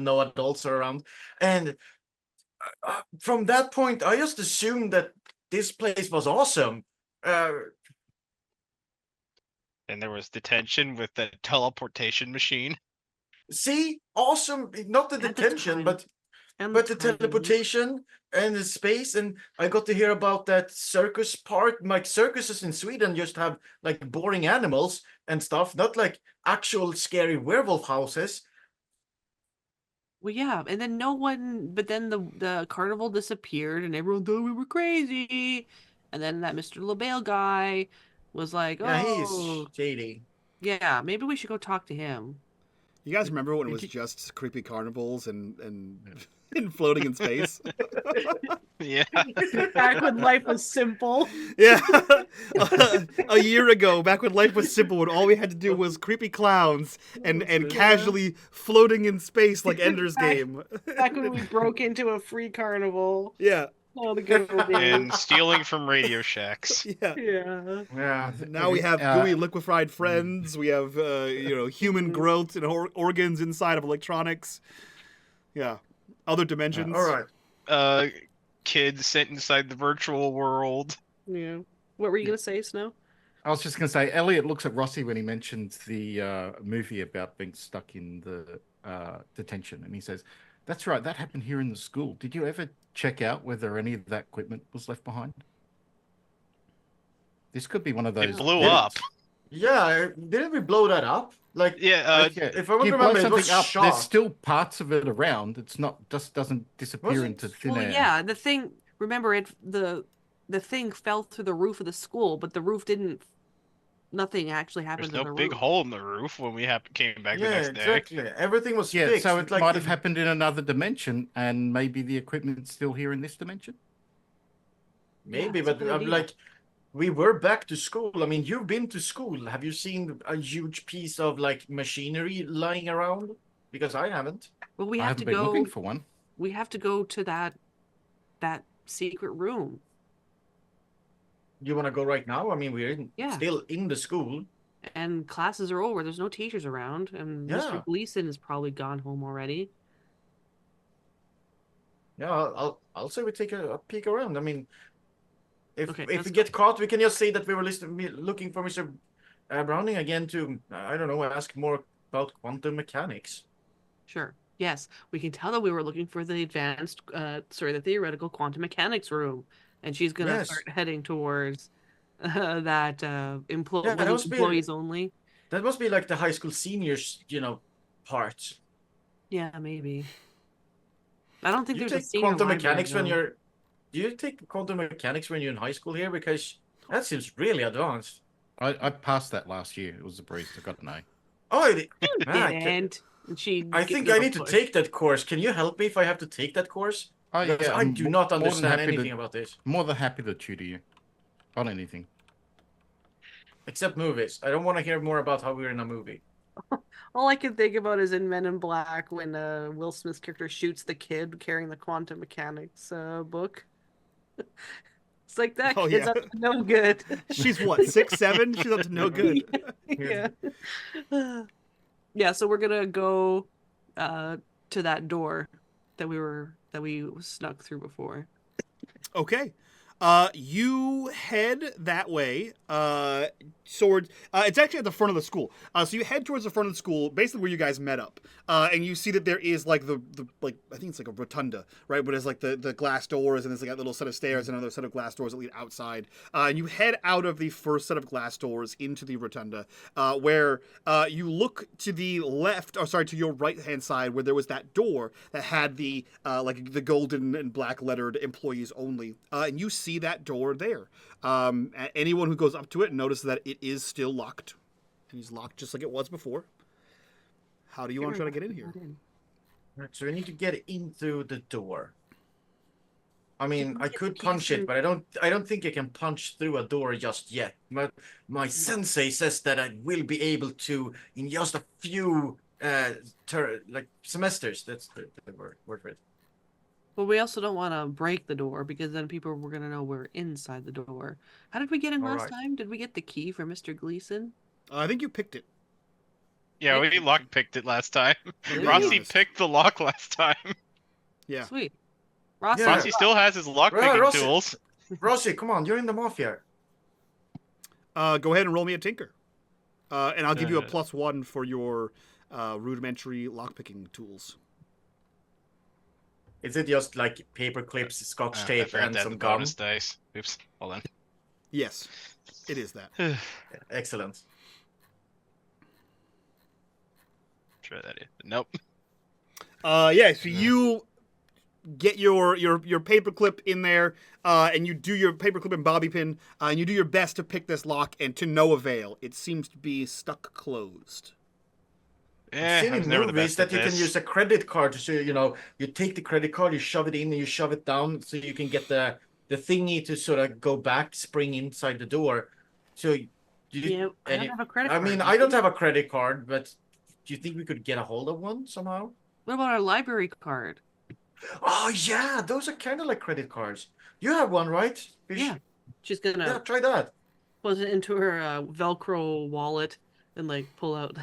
no adults are around, and from that point, I just assumed that this place was awesome. And there was detention with the teleportation machine. See, awesome! Not the At the detention, time. but the teleportation and the space, and I got to hear about that circus part. Like circuses in Sweden just have like boring animals and stuff, not like actual scary werewolf houses. Well, yeah, and then but then the carnival disappeared, and everyone thought we were crazy. And then that Mr. LaBelle guy was like, Yeah, "Oh, he's shady. yeah, maybe we should go talk to him." You guys remember when it was just creepy carnivals and and floating in space? Yeah. Back when life was simple. Yeah. A year ago, back when life was simple, when all we had to do was creepy clowns and casually floating in space like Ender's Game. Back when we broke into a free carnival. Yeah. Oh, the good old days. And stealing from Radio Shacks. Yeah. Yeah. Yeah. Now we have gooey liquefied friends. We have human growth and organs inside of electronics. Yeah. Other dimensions. All right. Kids sent inside the virtual world. Yeah. What were you gonna say, Snow? I was just going to say, Elliot looks at Rossy when he mentions the movie about being stuck in the detention, and he says, "That's right, that happened here in the school. Did you ever check out whether any of that equipment was left behind? This could be one of those." It blew up. Yeah, didn't we blow that up? Like, Yeah, if I You remember, blow it was something up, shot. there's still parts of it around. It's not just doesn't disappear Was it? into thin Well, air. yeah, the thing. Remember, the thing fell through the roof of the school, but the roof didn't. Nothing actually happened there's to no the big roof. hole in the roof when we came back the Yeah, next day. exactly. Everything was Yeah, fixed. so It's it like might have happened in another dimension, and maybe the equipment's still here in this dimension. Maybe, Yeah, that's a but good I'm idea. like, we were back to school. I mean, you've been to school. Have you seen a huge piece of like machinery lying around? Because I haven't. Well, we I have to haven't been go. looking for one. We have to go to that secret room. You want to go right now? I mean, Yeah. still in the school. And classes are over. There's no teachers around, and Yeah. Mr. Gleason is probably gone home already. Yeah, I'll say we take a peek around. I mean, if Okay, if let's we go. get caught, we can just say that we were looking for Mr. Browning again to, I don't know, ask more about quantum mechanics. Sure. Yes, we can tell that we were looking for the the theoretical quantum mechanics room, and she's gonna Yes. start heading towards that Yeah, that must be- employees only. That must be like the high school seniors, part. Yeah, maybe. I don't think You there's a take senior quantum library, mechanics when though. you're. Do you take quantum mechanics when you're in high school here? Because that seems really advanced. I passed that last year. It was a breeze. I got an A. Oh, You man, didn't. And she. I gives think us I a need to push. take that course. Can you help me if I have to take that course? Oh, Because yeah, I I'm do not more than understand happy to- anything about this. More than happy to tutor you on anything. Except movies. I don't want to hear more about how we're in a movie. All I can think about is in Men in Black when Will Smith's character shoots the kid carrying the quantum mechanics book. It's like that Oh, kid's yeah. up to no good. She's what, 6'7"? She's up to no good. Yeah. Yeah, so we're gonna go to that door that we snuck through before. Okay. You head that way, towards, it's actually at the front of the school. So you head towards the front of the school, basically where you guys met up. And you see that there is like the I think it's like a rotunda, right? But it's like the glass doors, and there's like a little set of stairs and another set of glass doors that lead outside. And you head out of the first set of glass doors into the rotunda, where you look to the left, or sorry, to your right hand side, where there was that door that had the like the golden and black lettered employees only. And you see see that door there. Anyone who goes up to it notices that it is still locked. It is locked just like it was before. How do you want to try to get in here? Right, so we need to get in through the door. I mean, I could punch it, but I don't think I can punch through a door just yet. But my sensei says that I will be able to in just a few semesters. That's the word for it. But we also don't want to break the door because then people were going to know we're inside the door. How did we get in last time? Did we get the key from Mr. Gleason? I think you picked it. Yeah, we lock picked it last time. Really? Rossy picked the lock last time. Yeah. Sweet. Rossy, Yeah. Rossy still has his lock picking Rossy. tools. Rossy, come on, you're in the mafia. Go ahead and roll me a tinker. And I'll give you a +1 for your rudimentary lockpicking tools. Is it just like paper clips, scotch tape, and some gum? bonus dice. Oops, hold on. Yes, it is that. Excellent. Try that in. Nope. Yeah, so you get your paperclip in there, and you do your paperclip and bobby pin, and you do your best to pick this lock, and to no avail. It seems to be stuck closed. I've seen I was in never the movies best at that you can this. use a credit card. So, you take the credit card, you shove it in, and you shove it down so you can get the thingy to sort of go back, spring inside the door. So, I don't have a credit card. I mean, I don't have a credit card, but do you think we could get a hold of one somehow? What about our library card? Oh, yeah, those are kind of like credit cards. You have one, right? Yeah. She's going Yeah, to try that. put it into her Velcro wallet and pull out.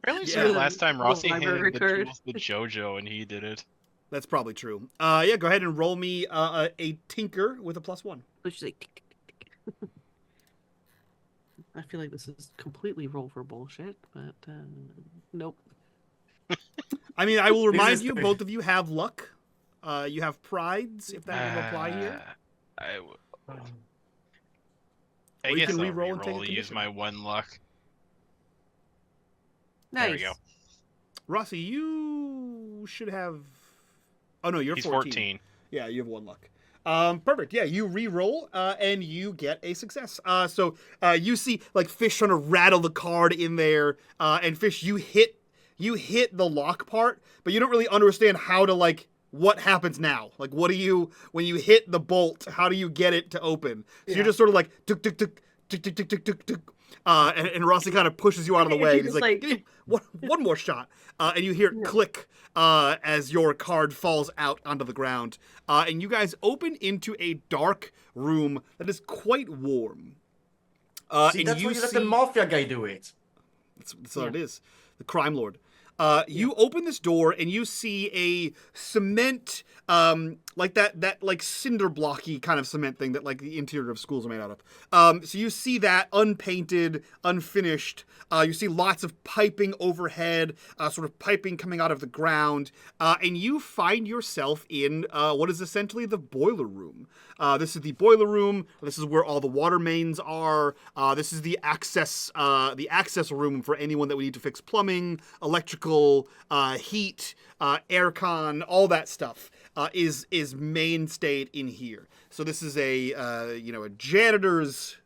Really? Yeah. So last time Rossy library handed the card. tools to JoJo and he did it. That's probably true. Yeah, go ahead and roll me a tinker with a +1. So she's like, tick, tick, tick. I feel like this is completely roll for bullshit, but nope. I mean, I will remind is you, the- both of you have luck. You have prides, if that will apply here. I Or you guess can I'll re-roll and take a re-roll to use condition. my one luck. Nice. There we go. Rossy, you should have... Oh, no, you're He's 14. Yeah, you have 1 luck. Perfect. Yeah, you re-roll, and you get a success. So you see, Fish trying to rattle the card in there, and Fish, you hit the lock part, but you don't really understand how to, what happens now. What do you, when you hit the bolt, how do you get it to open? So you're just sort of tuk, tuk, tuk, tuk, tuk, tuk, tuk, tuk, tuk. And Rossy kind of pushes you out of the way. And he's like, "Give me one more shot." And you hear it click as your card falls out onto the ground. And you guys open into a dark room that is quite warm. See, and that's you why you let the mafia guy do it. That's what it is. The crime lord. You open this door and you see a cement, that cinder blocky kind of cement thing that the interior of schools are made out of. So you see that unpainted, unfinished. You see lots of piping overhead, sort of piping coming out of the ground, and you find yourself in what is essentially the boiler room. This is the boiler room. This is where all the water mains are. This is the access room for anyone that we need to fix plumbing, electrical, heat, aircon, all that stuff is mainstayed in here. So this is a janitor's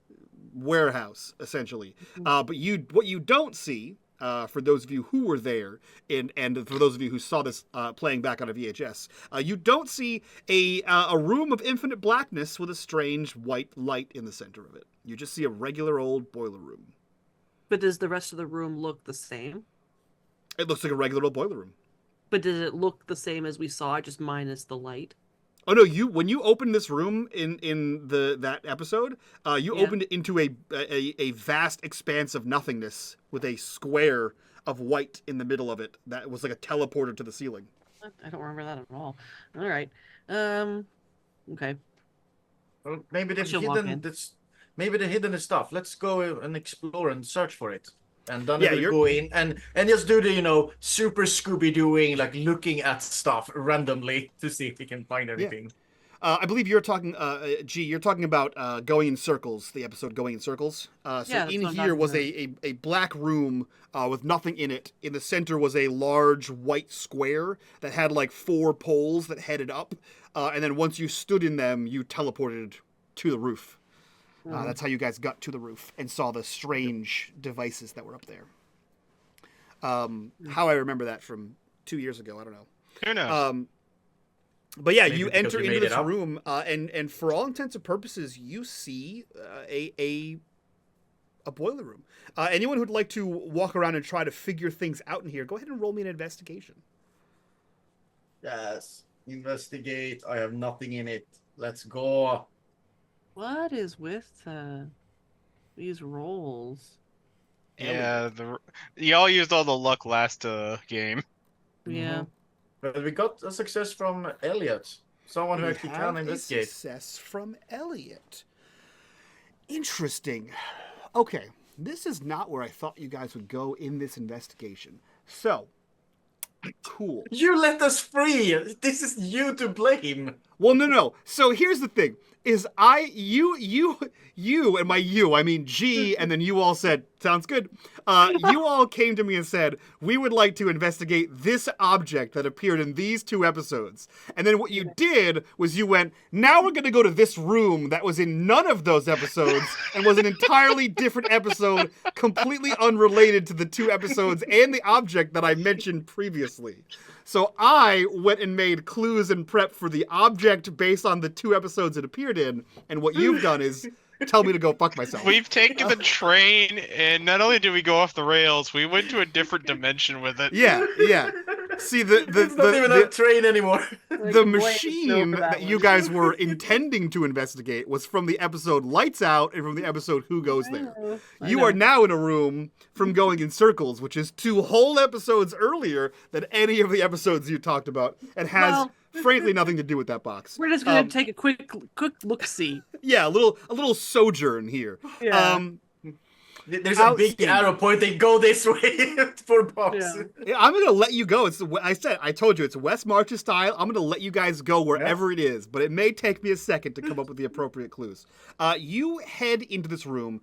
warehouse essentially. But what you don't see, for those of you who were there, and for those of you who saw this playing back on a VHS, you don't see a room of infinite blackness with a strange white light in the center of it. You just see a regular old boiler room. But does the rest of the room look the same? It looks like a regular old boiler room. But does it look the same as we saw, just minus the light? Oh no! When you opened this room in that episode, you opened it into a vast expanse of nothingness with a square of white in the middle of it that was like a teleporter to the ceiling. I don't remember that at all. All right. Okay. Well, maybe the She'll walk in. hidden stuff. Let's go and explore and search for it. And then Yeah, we'll go in and just do the super Scooby-Dooing, looking at stuff randomly to see if we can find anything. I believe you're talking, you're talking about Going in Circles, the episode Going in Circles. that's In what I'm here was talking a black room with nothing in it. In the center was a large white square that had 4 poles that headed up. And then once you stood in them, you teleported to the roof. That's how you guys got to the roof and saw the strange devices that were up there. How I remember that from 2 years ago, I don't know. Who knows? But yeah, Maybe you because enter we into made it this up. room, and for all intents and purposes, you see a boiler room. Anyone who'd like to walk around and try to figure things out in here, go ahead and roll me an investigation. Yes. Investigate. I have nothing in it. Let's go. What is with these rolls? Yeah, y'all used all the luck last game. Yeah. But we got a success from Elliot. Someone who We actually have can a investigate. success from Elliot. Interesting. Okay, this is not where I thought you guys would go in this investigation. So, cool. You let us free. This is you to blame. Well, no. So here's the thing: is you, and by you I mean G, and then you all said, "Sounds good." You all came to me and said, "We would like to investigate this object that appeared in these 2 episodes." And then what you did was you went, "Now we're going to go to this room that was in none of those episodes and was an entirely different episode, completely unrelated to the 2 episodes and the object that I mentioned previously." So I went and made clues and prep for the object based on the 2 episodes it appeared in, and what you've done is tell me to go fuck myself. We've taken the train, and not only did we go off the rails, we went to a different dimension with it. Yeah. See, It's not even a train anymore. the machine that you guys were intending to investigate was from the episode Lights Out and from the episode Who Goes There. You are now in a room from Going in Circles, which is 2 whole episodes earlier than any of the episodes you talked about, and has frankly nothing to do with that box. We're just gonna take a quick look-see. Yeah, a little sojourn here. Yeah. There's a big arrow pointing, go this way for box. Yeah. I'm gonna let you go. I told you it's West Marches style. I'm gonna let you guys go wherever it is, but it may take me a second to come up with the appropriate clues. You head into this room,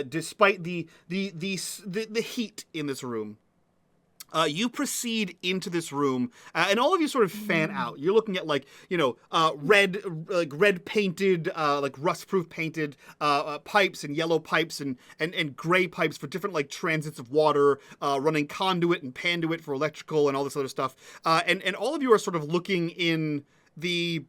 despite the heat in this room. You proceed into this room, and all of you sort of fan out. You're looking at red painted, rust-proof painted pipes and yellow pipes and gray pipes for different transits of water, running conduit and panduit for electrical and all this other stuff. And all of you are sort of looking in the.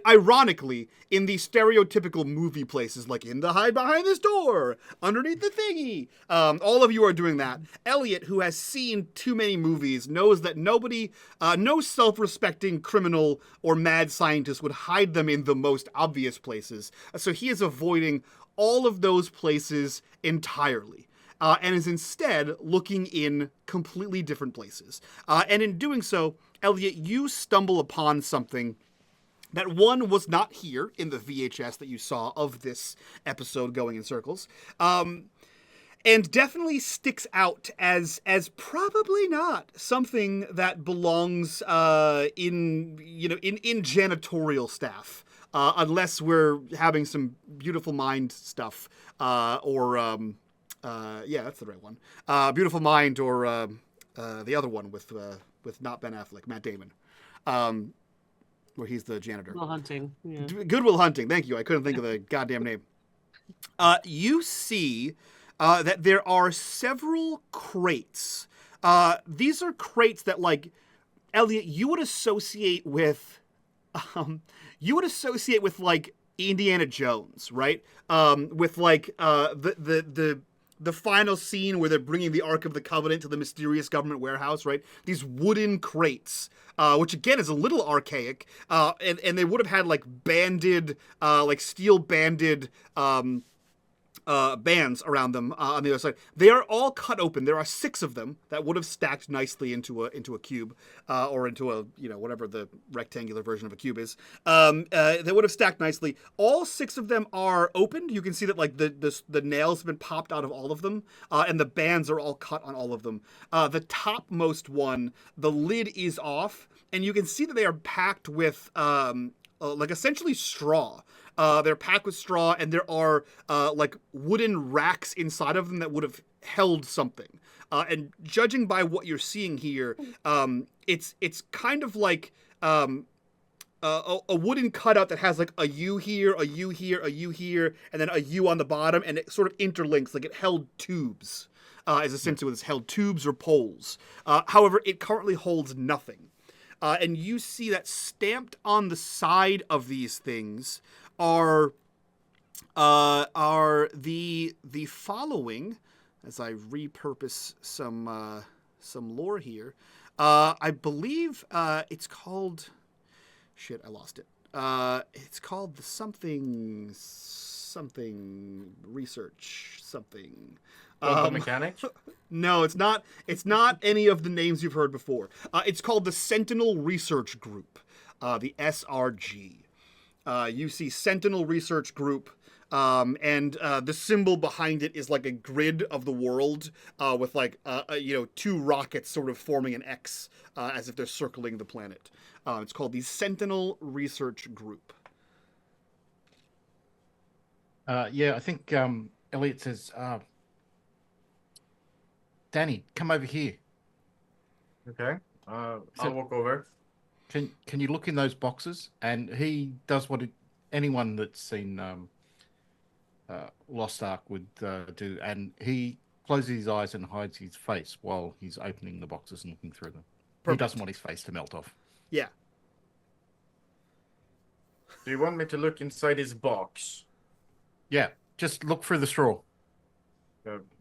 Ironically, in the stereotypical movie places, like in the hide behind this door, underneath the thingy. All of you are doing that. Elliot, who has seen too many movies, knows that no self-respecting criminal or mad scientist would hide them in the most obvious places. So he is avoiding all of those places entirely. And is instead looking in completely different places. And in doing so, Elliot, you stumble upon something that one was not here in the VHS that you saw of this episode Going in Circles, and definitely sticks out as probably not something that belongs in janitorial staff, unless we're having some Beautiful Mind stuff, yeah, that's the right one, Beautiful Mind, or the other one with not Ben Affleck, Matt Damon. Where he's the janitor. Will Hunting. Yeah. Good Will Hunting. Thank you. I couldn't think of the goddamn name. You see that there are several crates. These are crates that, Elliot, you would associate with Indiana Jones, right? With the final scene where they're bringing the Ark of the Covenant to the mysterious government warehouse, right? These wooden crates, which again is a little archaic, and they would have had banded, steel banded bands around them on the other side. They are all cut open. There are 6 of them that would have stacked nicely into a cube, or into a whatever the rectangular version of a cube is. They would have stacked nicely. All 6 of them are opened. You can see that the nails have been popped out of all of them, and the bands are all cut on all of them. The topmost one, the lid is off, and you can see that they are packed with essentially straw. They're packed with straw, and there are wooden racks inside of them that would have held something. And judging by what you're seeing here, it's kind of like a wooden cutout that has like a U here, a U here, a U here, and then a U on the bottom, and it sort of interlinks like it held tubes. Is essentially what it's held, tubes or poles. However, it currently holds nothing. And you see that stamped on the side of these things are the following. As I repurpose some lore here, I believe it's called. Shit, I lost it. It's called the something research something. Mechanic? No, it's not. It's not any of the names you've heard before. It's called the Sentinel Research Group, the SRG. You see Sentinel Research Group, and the symbol behind it is like a grid of the world, with like two rockets sort of forming an X, as if they're circling the planet. It's called the Sentinel Research Group. Yeah, I think Elliot says, Danny, come over here. Okay. I'll walk over. Can you look in those boxes? And he does what anyone that's seen Lost Ark would do, and he closes his eyes and hides his face while he's opening the boxes and looking through them. Perfect. He doesn't want his face to melt off. Yeah. Do you want me to look inside his box? Yeah, just look through the straw.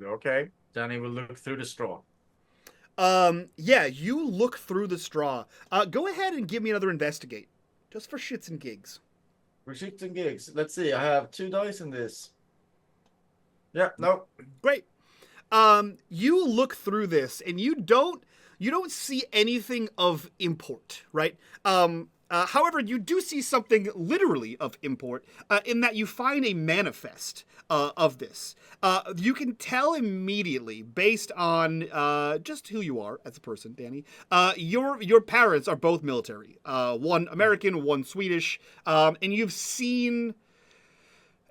Okay. Danny will look through the straw. Yeah, you look through the straw. Go ahead and give me another investigate. Just for shits and gigs. For shits and gigs. Let's see, I have 2 dice in this. Yeah, no. Great. You look through this and you don't see anything of import, right? However, you do see something literally of import, in that you find a manifest of this. You can tell immediately, based on just who you are as a person, Danny. Your parents are both military. One American, one Swedish, and you've seen.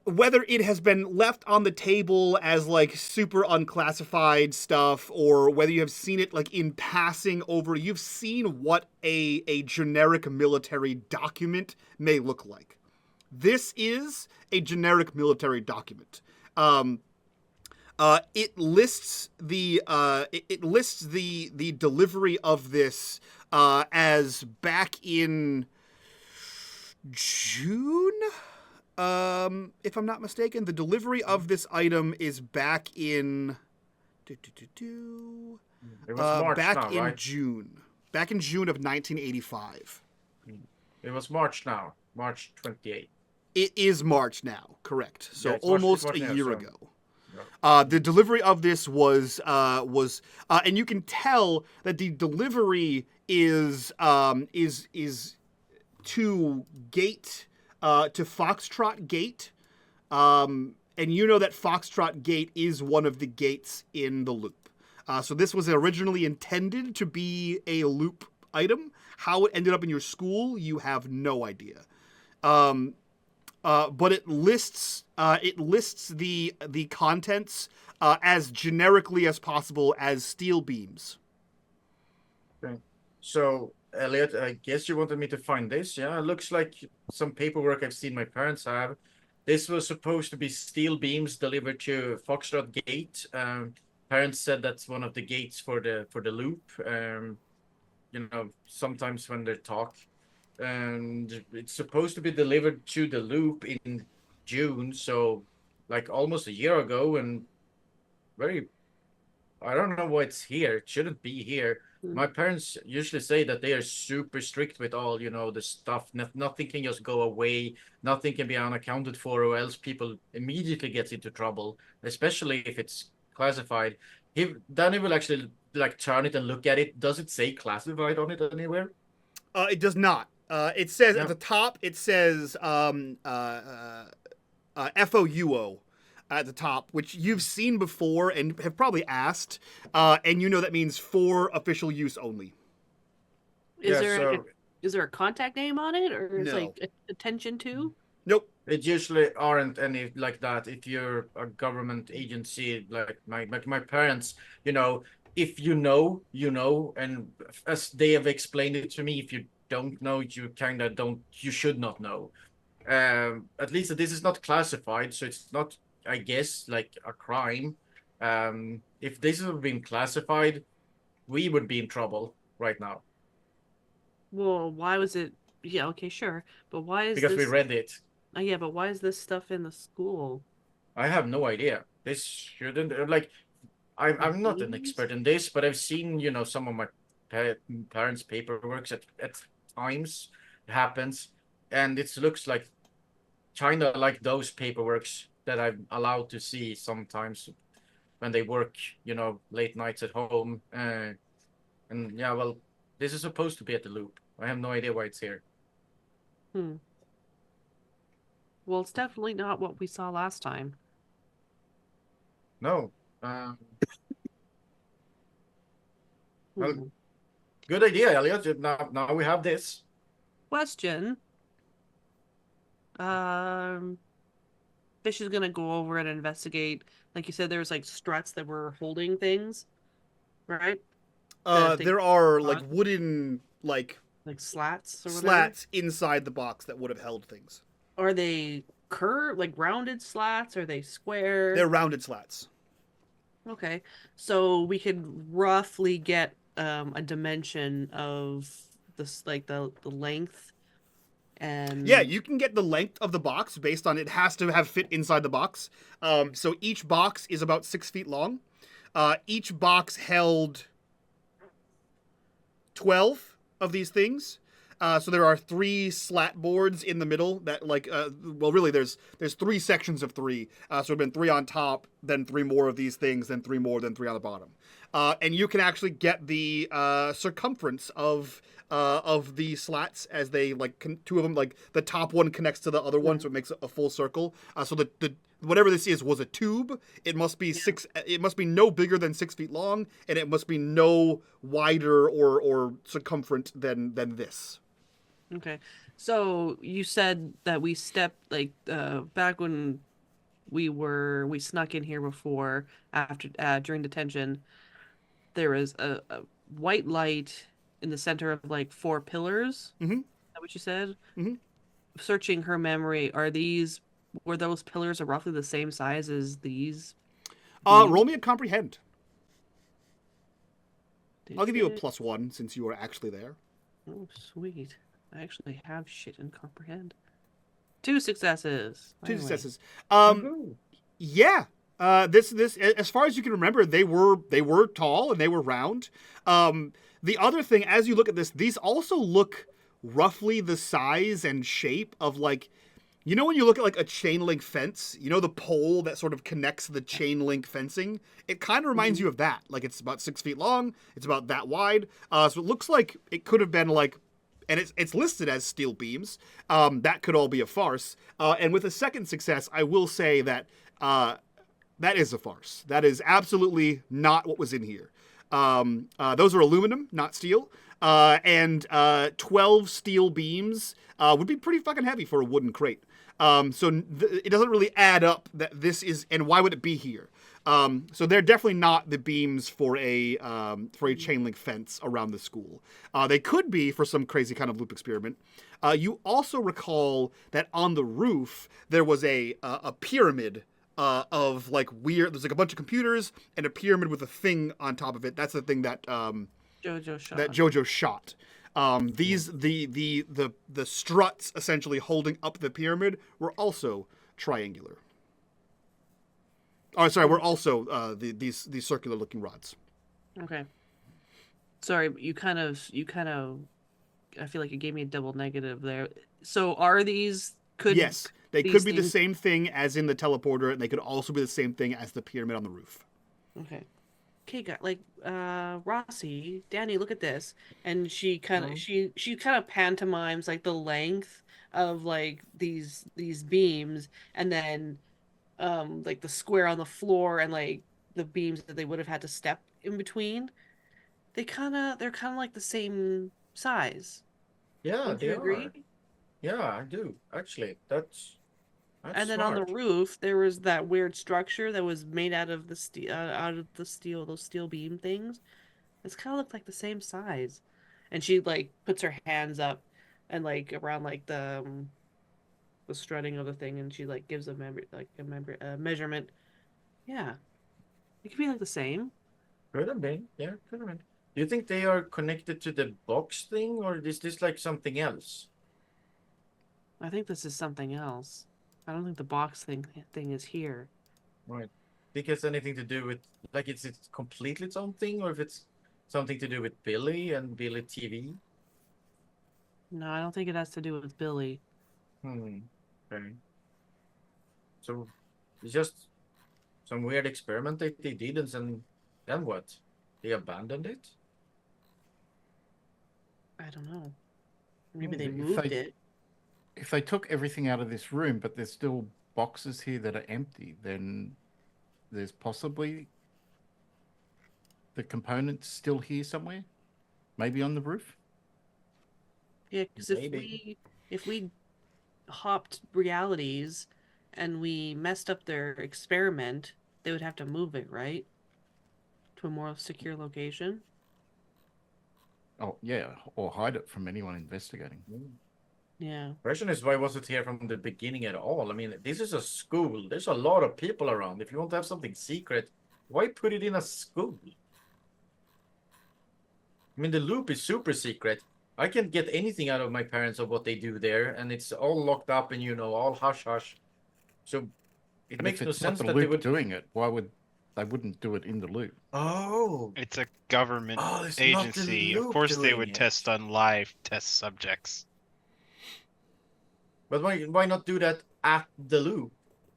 Whether it has been left on the table as like super unclassified stuff, or whether you have seen it like in passing over, you've seen what a generic military document may look like. This is a generic military document. It lists the delivery of this as back in June. If I'm not mistaken, the delivery of this item is back in. It was March back now, in right? June. Back in June of 1985. It was March now. March 28th. It is March now, correct. So Yeah, it's almost March a now, year so- ago. Yeah. The delivery of this was, and you can tell that the delivery is to Gate. To Foxtrot Gate, and you know that Foxtrot Gate is one of the gates in the loop. So this was originally intended to be a loop item. How it ended up in your school, you have no idea. But it lists the contents as generically as possible as steel beams. Okay. So, Elliot, I guess you wanted me to find this, yeah? It looks like some paperwork I've seen my parents have. This was supposed to be steel beams delivered to Foxtrot Gate. Parents said that's one of the gates for the loop. Sometimes when they talk. And it's supposed to be delivered to the loop in June, so like almost a year ago, and I don't know why it's here. It shouldn't be here. My parents usually say that they are super strict with all, the stuff. Nothing can just go away. Nothing can be unaccounted for, or else people immediately gets into trouble, especially if it's classified. Danny will actually like turn it and look at it. Does it say classified on it anywhere? It does not. It says Yeah. at the top, it says FOUO at the top, which you've seen before and have probably asked, and you know that means for official use only. Is there a contact name on it, or is No. like attention to? Nope. It usually aren't any like that. If you're a government agency, like my parents, if you know, and as they have explained it to me, if you don't know, you kind of don't, you should not know. At least this is not classified, so it's not, I guess, like a crime. If this had been classified, we would be in trouble right now Well, why was it? Yeah, okay, sure. But why is because we this? read it. Yeah, but why is this stuff in the school? I have no idea. This shouldn't like. I'm not an Beans? expert in this, but I've seen some of my parents' paperwork at times. It happens, and it looks like kind of like those paperworks that I'm allowed to see sometimes when they work, late nights at home. And yeah, well, this is supposed to be at the loop. I have no idea why it's here. Hmm. Well, it's definitely not what we saw last time. No. Well, Hmm. good idea, Elliot. Now we have this. Question. Fish is gonna go over and investigate. Like you said, there's like struts that were holding things, right? There are like wooden like slats or whatever. slats inside the box that would have held things. Are they curved, like rounded slats? Are they square? They're rounded slats. Okay, so we could roughly get a dimension of this, like the length, and Yeah, you can get the length of the box based on it has to have fit inside the box. So each box is about 6 feet long. Each box held 12 of these things. So there are 3 slat boards in the middle that well, really there's 3 sections of 3. So it would have been 3 on top, then 3 more of these things, then 3 more, then 3 on the bottom. And you can actually get the circumference of the slats as they two of them, like the top one connects to the other one, so it makes a full circle. So the whatever this is was a tube. It must be It must be no bigger than 6 feet long, and it must be no wider or circumferent than this. Okay, so you said that we stepped back when we snuck in here before after during detention. There was a white light in the center of like 4 pillars. Mm-hmm. Is that what you said? Mm-hmm. Searching her memory, were those pillars roughly the same size as these? Roll me a comprehend. I'll give you a it? +1 since you were actually there. Oh, sweet. I actually have shit in comprehend. 2 successes. 2 Finally. successes. Yeah. This as far as you can remember, they were tall and they were round. The other thing, as you look at this, these also look roughly the size and shape of when you look at like a chain link fence, the pole that sort of connects the chain link fencing, it kind of reminds you of that. Like it's about 6 feet long, it's about that wide. So it looks like it could have been and it's listed as steel beams. That could all be a farce. And with a second success, I will say that that is a farce. That is absolutely not what was in here. Those are aluminum, not steel. And 12 steel beams would be pretty fucking heavy for a wooden crate. So it doesn't really add up that this is, and why would it be here? So they're definitely not the beams for a chain link fence around the school. They could be for some crazy kind of loop experiment. You also recall that on the roof there was a pyramid of weird. There's a bunch of computers and a pyramid with a thing on top of it. That's the thing that Jojo shot. The struts essentially holding up the pyramid were also triangular. Oh, sorry, were also these circular looking rods. Okay. Sorry, you kind of I feel like you gave me a double negative there. So are these Yes, they could be the same thing as in the teleporter, and they could also be the same thing as the pyramid on the roof. Okay. Okay, Rossy, Danny, look at this, and she kind of she kind of pantomimes the length of these beams, and then the square on the floor and the beams that they would have had to step in between. They're kind of the same size. Yeah, Do you agree? are. Yeah, I do actually. That's and then on the roof, there was that weird structure that was made out of the steel, those steel beam things. It's kind of looked like the same size. and she like puts her hands up and like around like the strutting of the thing, and she like gives a measurement. Yeah, it could be like the same. Could have been. Yeah, could have been. Do you think they are connected to the box thing, or is this like something else? I think this is something else. I don't think the box thing is here. Right. Think it has anything to do with like it's completely its own thing, or if it's something to do with Billy and Billy TV? No, I don't think it has to do with Billy. Okay. So it's just some weird experiment that they did, and then what? They abandoned it? I don't know. Maybe Well, they if moved they- it. If they took everything out of this room, but there's still boxes here that are empty, then there's possibly the components still here somewhere, maybe on the roof. Yeah, because Maybe. if we hopped realities and we messed up their experiment, they would have to move it, right? To a more secure location. Oh yeah, or hide it from anyone investigating. Yeah. Question is, why was it here from the beginning at all? I mean, this is a school. There's a lot of people around. If you want to have something secret, why put it in a school? I mean, the loop is super secret. I can't get anything out of my parents of what they do there, and it's all locked up and, all hush hush. So it But makes if no it's not sense the that loop they would. doing it, why would they wouldn't do it in the loop? Oh, It's a government it's not the agency. Of loop course, they doing would it. test on live test subjects. But why not do that at the loop,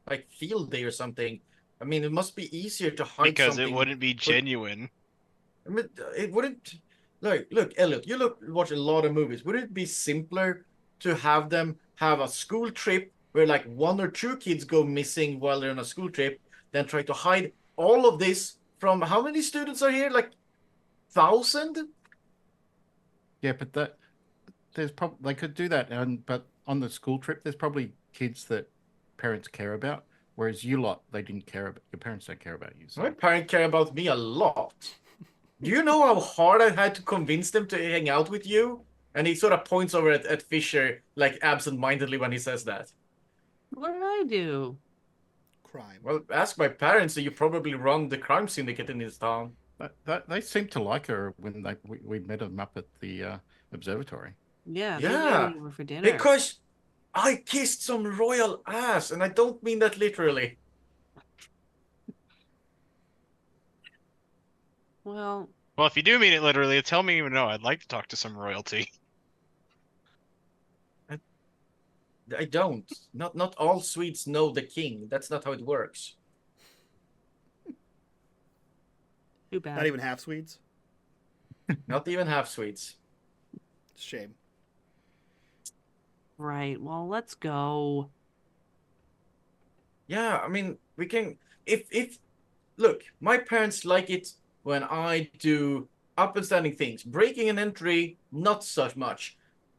like field day or something? I mean, it must be easier to hide Because something. it wouldn't be genuine. I mean, it wouldn't. Look, Elliot. Watch a lot of movies. Wouldn't it be simpler to have them have a school trip where like one or two kids go missing while they're on a school trip, then try to hide all of this from how many students are here? Like 1,000? Yeah, but there's probably they could do that, but on the school trip, there's probably kids that parents care about, whereas you lot they didn't care about. Your parents don't care about you. So My parents care about me a lot. Do you know how hard I had to convince them to hang out with you? And he sort of points over at Fisher, like absent-mindedly when he says that. What did I do? Crime. Well, ask my parents, so you probably run the crime syndicate in this town. they seemed to like her when we met them up at the observatory. Yeah, they Yeah, invited me over for dinner. because I kissed some royal ass, and I don't mean that literally. Well, Well, if you do mean it literally, tell me you know. I'd like to talk to some royalty. I don't. Not all Swedes know the king. That's not how it works. too bad. Not even half Swedes. Not even half Swedes. Shame. Right. Well, let's go. Yeah, I mean, we can. If look, my parents like it when I do up and standing things. Breaking an entry, not so much.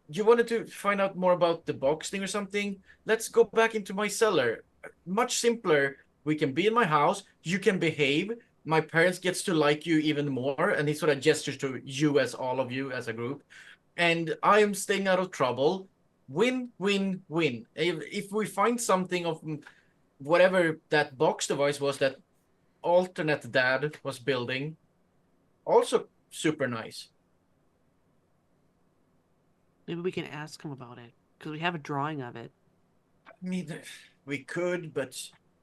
You wanted to find out more about the box thing or something? Let's go back into my cellar. Much simpler. We can be in my house. You can behave. My parents gets to like you even more, and he sort of gestures to you as all of you as a group. And I am staying out of trouble. Win, win, win. If we find something of whatever that box device was that alternate dad was building, also super nice. Maybe we can ask him about it because we have a drawing of it. I mean, we could, but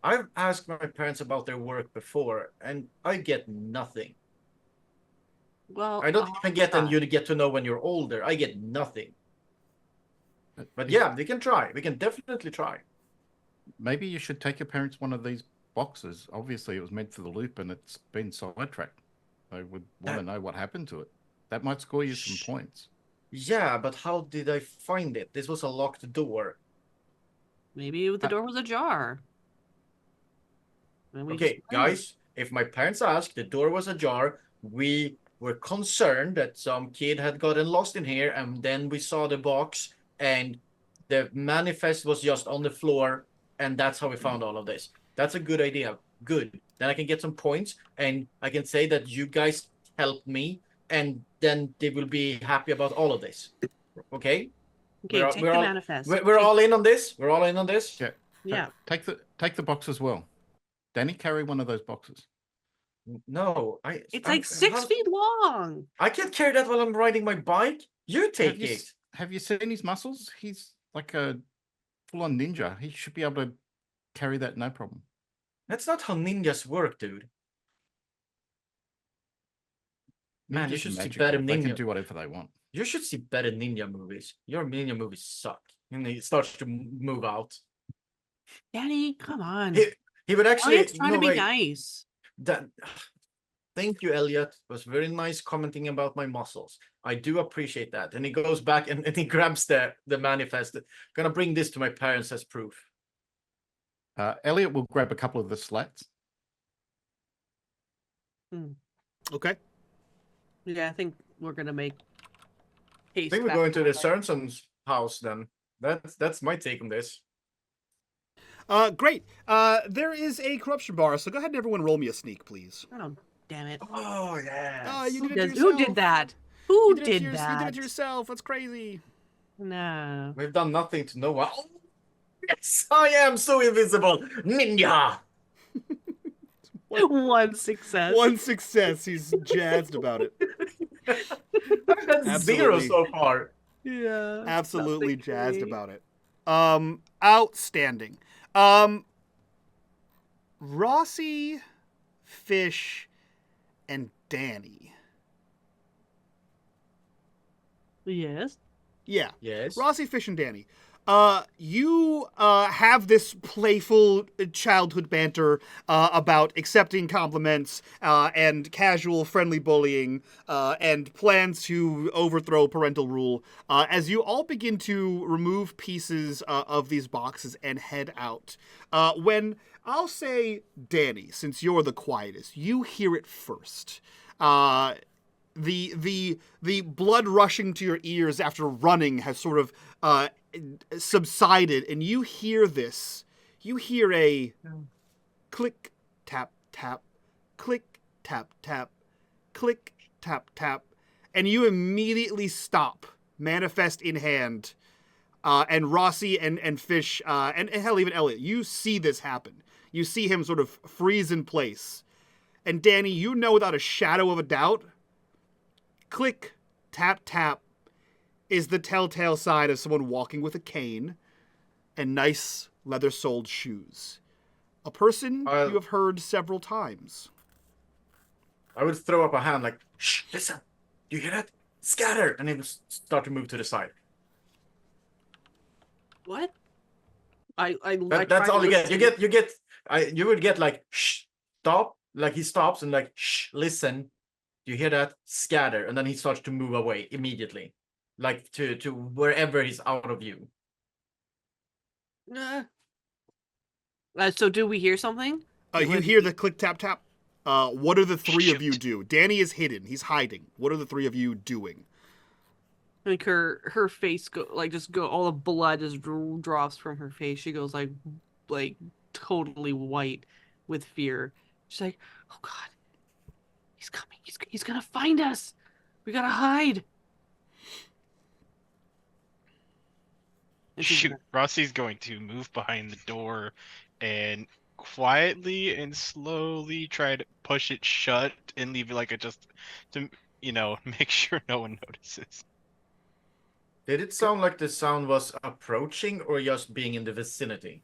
I've asked my parents about their work before, and I get nothing. Well, I don't I'll even get, and try. you get to know when you're older. I get nothing. But yeah, we can try. We can definitely try. Maybe you should take your parents one of these boxes. Obviously, it was meant for the loop, and it's been sidetracked. They would want to know what happened to it. That might score you some points. Yeah, but how did I find it? This was a locked door. Maybe the door was ajar. And we Okay, just went. guys, if my parents asked, the door was ajar. We were concerned that some kid had gotten lost in here, and then we saw the box, and the manifest was just on the floor, and that's how we found all of this. That's a good idea. Good. Then I can get some points, and I can say that you guys helped me and then they will be happy about all of this. Okay? Okay, take the manifest. We're all in on this. We're all in on this. Yeah. Yeah. Take the box as well. Danny, carry one of those boxes. No, It's like 6 feet long. I can't carry that while I'm riding my bike. You take it. Have you seen his muscles? He's like a full-on ninja. He should be able to carry that no problem. That's not how ninjas work, dude. Man, you Ninjas should are see magical. better They can ninja. do whatever they want. You should see better ninja movies. Your ninja movies suck. And it starts to move out. Danny, come on. He would actually. Elliot's trying to be nice. Thank you, Elliot. It was very nice commenting about my muscles. I do appreciate that. And he goes back and he grabs the manifest. Gonna bring this to my parents as proof. Elliot will grab a couple of the slats. Okay. Yeah, I think we're gonna make I think we're going to the Sørenson's house then. That's my take on this. Great. There is a corruption bar, so go ahead and everyone roll me a sneak, please. Oh, damn it. Oh, yeah. You did it to yourself. Who did that? Who did that? You did it to yourself. That's crazy. No. We've done nothing to no one. Oh, yes, I am so invisible. Ninja. One success. One success. He's jazzed about it. I've had 0 so far. Yeah. Absolutely jazzed about it. Outstanding. Rossy, Fish, and Danny. Yes. Yeah. Yes. Rossy, Fish, and Danny. You have this playful childhood banter about accepting compliments and casual friendly bullying and plans to overthrow parental rule as you all begin to remove pieces of these boxes and head out. When I'll say Danny, since you're the quietest, you hear it first. The blood rushing to your ears after running has sort of subsided, and you hear this. You hear a click, tap, tap, click, tap, tap, click, tap, tap, and you immediately stop, manifest in hand. And Rossy and Fish and hell, even Elliot, you see this happen. You see him sort of freeze in place. And Danny, you know without a shadow of a doubt, click, tap, tap, is the telltale sign of someone walking with a cane and nice leather-soled shoes. A person you have heard several times. I would throw up a hand like, shh, listen, you hear that? Scatter! And it would start to move to the side. What? That's all you get. You would get like, shh, stop. Like he stops and like, shh, listen. You hear that? Scatter. And then he starts to move away immediately. Like to wherever he's out of view. So do we hear something? You hear the click, tap, tap. What are the three of you do? Danny is hidden. He's hiding. What are the three of you doing? Like her face all the blood just drops from her face. She goes like totally white with fear. She's like, "Oh God, he's coming. He's gonna find us. We gotta hide." Shoot, Rossy's going to move behind the door and quietly and slowly try to push it shut and leave it like it just to make sure no one notices. Did it sound like the sound was approaching or just being in the vicinity?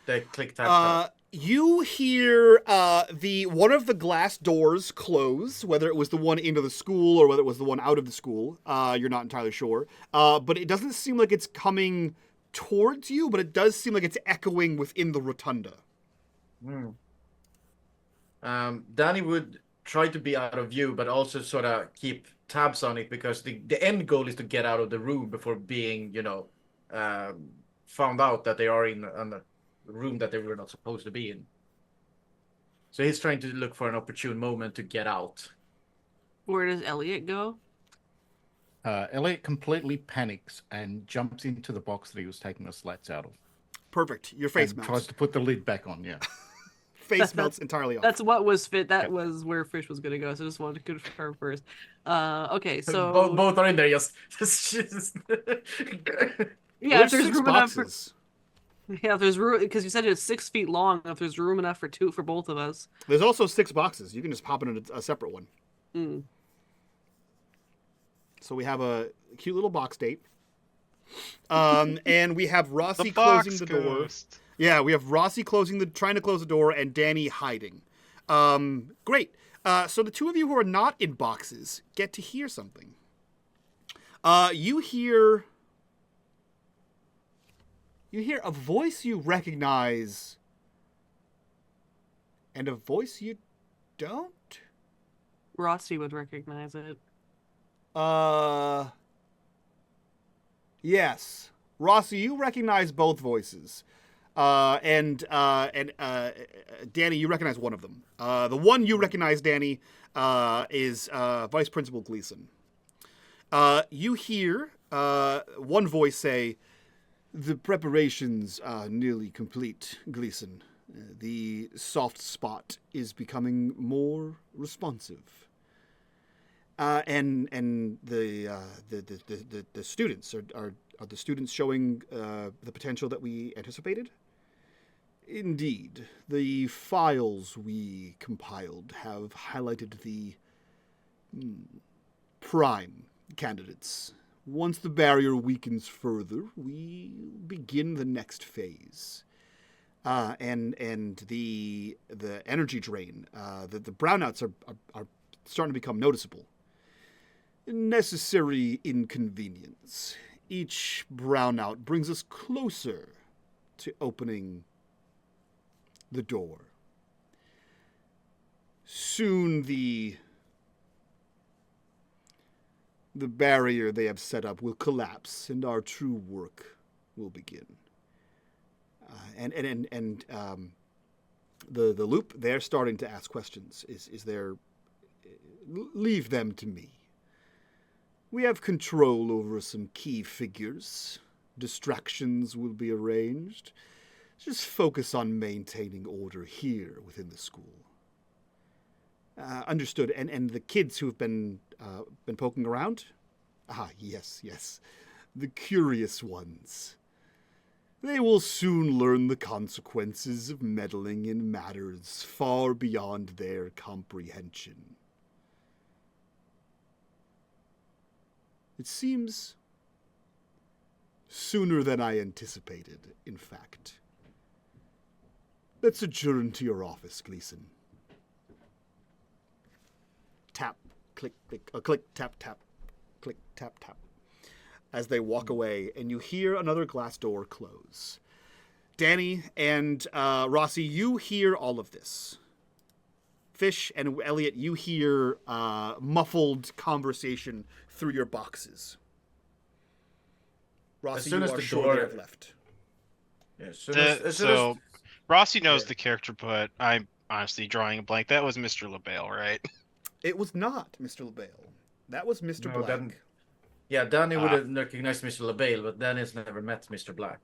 The click tap tap. You hear one of the glass doors close, whether it was the one into the school or whether it was the one out of the school. You're not entirely sure. But it doesn't seem like it's coming towards you, but it does seem like it's echoing within the rotunda. Danny would try to be out of view, but also sort of keep tabs on it because the end goal is to get out of the room before being, found out that they are in a room that they were not supposed to be in. So he's trying to look for an opportune moment to get out. Where does Elliot go? Elliot completely panics and jumps into the box that he was taking the slats out of. Perfect. Your face mounts. Tries to put the lid back on, yeah. face melts entirely off. That's what was fit. That was where Fish was gonna go. So I just wanted to confirm first. Okay, so both are in there. Just yeah, if there's six room enough for boxes. if there's room because you said it's 6 feet long. If there's room enough for both of us. There's also 6 boxes. You can just pop in a separate one. Mm. So we have a cute little box date. And we have Rossy The closing box the door. ghost. Yeah, we have Rossy trying to close the door, and Danny hiding. Great. So the two of you who are not in boxes get to hear something. You hear a voice you recognize, and a voice you don't. Rossy would recognize it. Yes. Rossy, you recognize both voices. And Danny, you recognize one of them. The one you recognize, Danny, is Vice Principal Gleason. You hear one voice say, "The preparations are nearly complete, Gleason. The soft spot is becoming more responsive." And the students are the students showing the potential that we anticipated? Indeed, the files we compiled have highlighted the prime candidates. Once the barrier weakens further, we begin the next phase. And the energy drain, the brownouts are starting to become noticeable. Necessary inconvenience. Each brownout brings us closer to opening the door. Soon the barrier they have set up will collapse, and our true work will begin. The loop, they're starting to ask questions. Is there? Leave them to me. We have control over some key figures. Distractions will be arranged. Just focus on maintaining order here within the school. Understood. And the kids who have been poking around? Yes. The curious ones. They will soon learn the consequences of meddling in matters far beyond their comprehension. It seems sooner than I anticipated, in fact. Let's adjourn to your office, Gleason. Tap, click, click, click, tap, tap, click, tap, tap. As they walk away, and you hear another glass door close. Danny and Rossy, you hear all of this. Fish and Elliot, you hear muffled conversation through your boxes. Rossy, soon you as are the sure door- they have left. Yeah, as soon as So Rossy knows Yeah. the character, but I'm honestly drawing a blank. That was Mr. LaBelle, right? It was not Mr. LaBelle. That was Mr. No, Black. then- Yeah, Danny would have recognized Mr. LaBelle, but Danny's never met Mr. Black.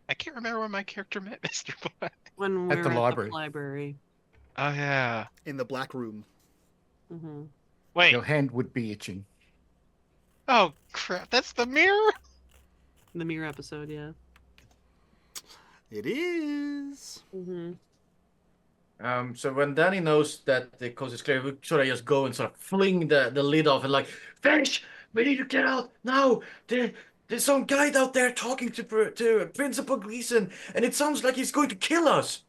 I can't remember when my character met Mr. Black. When we At were the at library. the library. Oh yeah. In the black room. Hmm. Wait. Your hand would be itching. Oh crap! That's the mirror. The mirror episode, yeah. It is. Hmm. So when Danny knows that the coast is clear, we sort of just go and sort of fling the lid off and like, Fish, we need to get out now. There's some guy out there talking to Principal Gleason, and it sounds like he's going to kill us.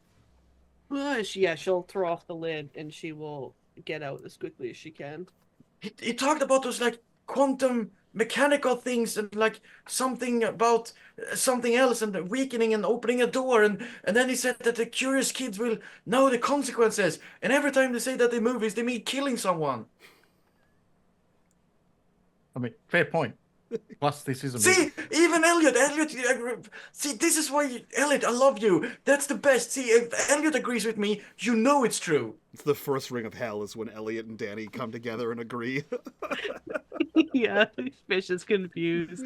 She'll throw off the lid and she will get out as quickly as she can. He talked about those like quantum mechanical things and like something about something else and weakening and opening a door and then he said that the curious kids will know the consequences, and every time they say that in movies they mean killing someone. I mean, fair point. Plus, this is a See, movie. even Elliot, see, this is why, Elliot, I love you. That's the best. See, if Elliot agrees with me, you know it's true. It's the first ring of hell is when Elliot and Danny come together and agree. Yeah, Fish is confused.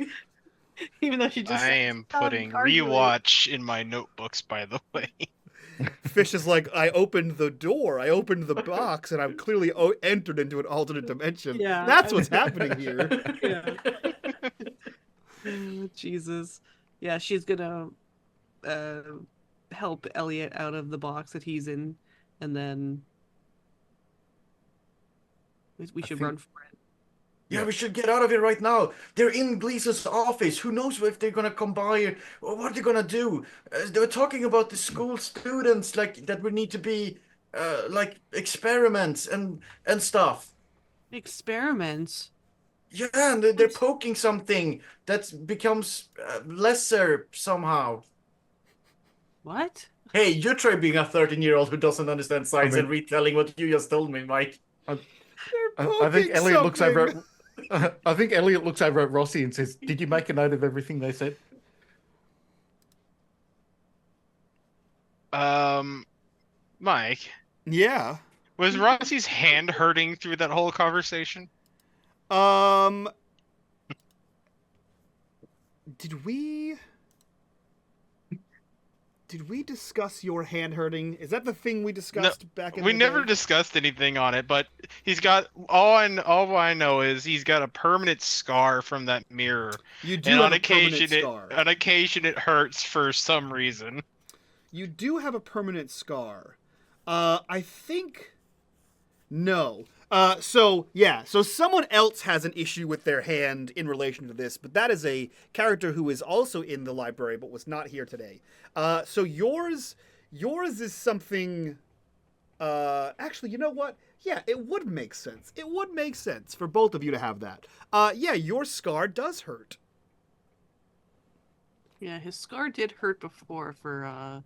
Even though she just I am sounded putting arguing. rewatch in my notebooks, by the way. Fish is like, I opened the door, I opened the box, and I've clearly entered into an alternate dimension. Yeah, That's what's happening here. Yeah. Jesus. Yeah, she's gonna help Elliot out of the box that he's in, and then we should run for it. Yeah, we should get out of here right now. They're in Gleason's office. Who knows if they're gonna come by or what they're gonna do? They were talking about the school students, like that we need to be, like experiments and stuff. Experiments. Yeah, and they're poking something that becomes lesser somehow. What? Hey, you try being a 13-year-old who doesn't understand science and retelling what you just told me, Mike. I think Elliot looks over. I think Elliot looks over at Rossy and says, "Did you make a note of everything they said?" Mike, Yeah. was Rossy's hand hurting through that whole conversation? Did we discuss your hand hurting? Is that the thing we discussed back in We the never day? discussed anything on it, but he's got all I know is he's got a permanent scar from that mirror. You do And have on a permanent occasion scar. on occasion it hurts for some reason. You do have a permanent scar. I think no. So someone else has an issue with their hand in relation to this, but that is a character who is also in the library but was not here today. So yours is something. Actually, you know what? Yeah, it would make sense. It would make sense for both of you to have that. Yeah, your scar does hurt. Yeah, his scar did hurt before for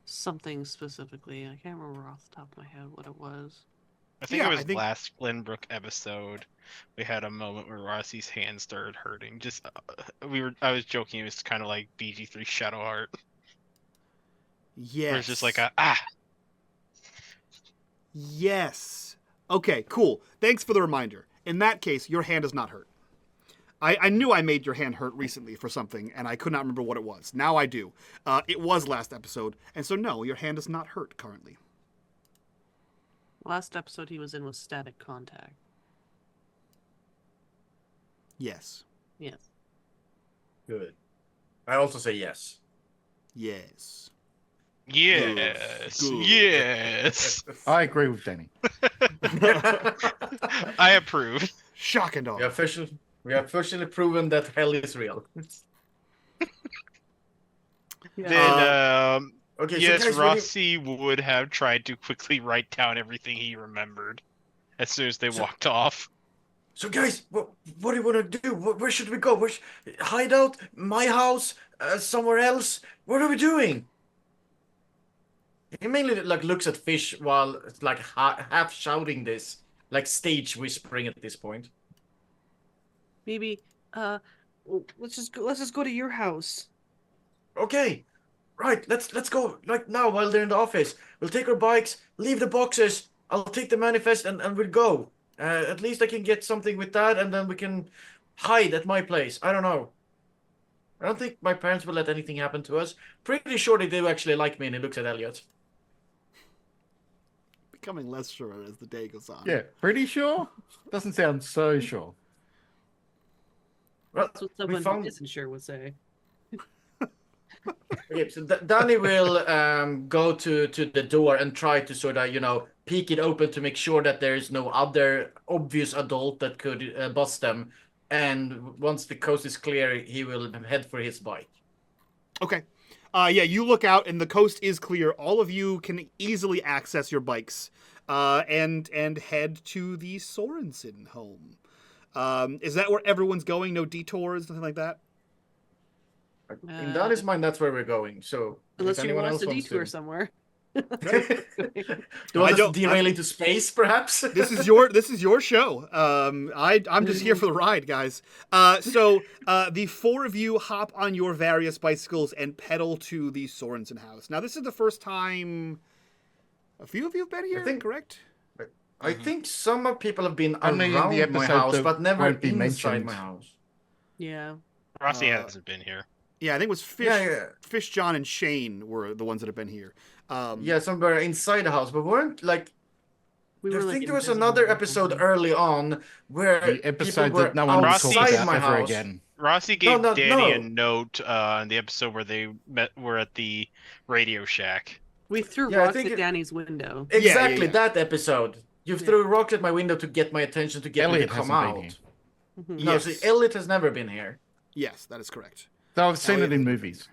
something specifically. I can't remember off the top of my head what it was. I think Yeah, it was last Glenbrook episode. We had a moment where Rossy's hand started hurting. Just I was joking. It was kind of like BG3 Shadowheart. Yes. Where it's just like Yes. Okay, cool. Thanks for the reminder. In that case, your hand is not hurt. I knew I made your hand hurt recently for something, and I could not remember what it was. Now I do. It was last episode, and so no, your hand is not hurt currently. Last episode he was in was static contact. Yes. Yes. Good. I also say yes. Yes. yes, Good. yes. I agree with Danny. I approve. Shock and awe. We have officially proven that hell is real. Then, Okay, yes, so guys, Rossy would have tried to quickly write down everything he remembered as soon as they walked off. So guys, what do you want to do? Where should we go? Hide out? My house? Somewhere else? What are we doing? He mainly looks at Fish while half shouting this, like stage whispering at this point. Maybe let's just go to your house. Okay, right. Let's go like now while they're in the office. We'll take our bikes, leave the boxes. I'll take the manifest and we'll go. At least I can get something with that, and then we can hide at my place. I don't know. I don't think my parents will let anything happen to us. Pretty sure they do actually like me, and he looks at Elliot. Becoming less sure as the day goes on. Yeah, pretty sure? Doesn't sound so sure. Well, That's what someone who isn't sure would say. Okay, so Danny will go to the door and try to sort of, peek it open to make sure that there is no other obvious adult that could bust them. And once the coast is clear, he will head for his bike. Okay. Yeah, you look out and the coast is clear. All of you can easily access your bikes and head to the Sorensen home. Is that where everyone's going? No detours, nothing like that? In Danny's mind, that's where we're going. So Unless if you anyone want us else to wants detour somewhere. Do you want us to derail into space, perhaps? This is your show. I'm just here for the ride, guys. So the four of you hop on your various bicycles and pedal to the Sorensen house. Now, this is the first time a few of you have been here, correct? I think some people have been Only in around the my episode house, that but never won't be inside mentioned. my house. Yeah. Rossy hasn't been here. Yeah, I think it was Fish, Yeah. Fish, John, and Shane were the ones that have been here. Yeah, somewhere inside the house, but weren't like. We I were, like, think there was invisible another or episode something. early on where The people episode were that no one will talk Rossy- outside about my ever house. again. Rossi gave Danny a No. note in the episode where they were at the Radio Shack. We threw Yeah, I rocks think at it- Danny's window. Exactly yeah. that episode. You Yeah. threw rocks at my window to get my attention to get Elliot me to come hasn't been out. here. Mhm. No, Yes. so Elliot has never been here. Yes, that is correct. So I've seen Elliot it in has- movies.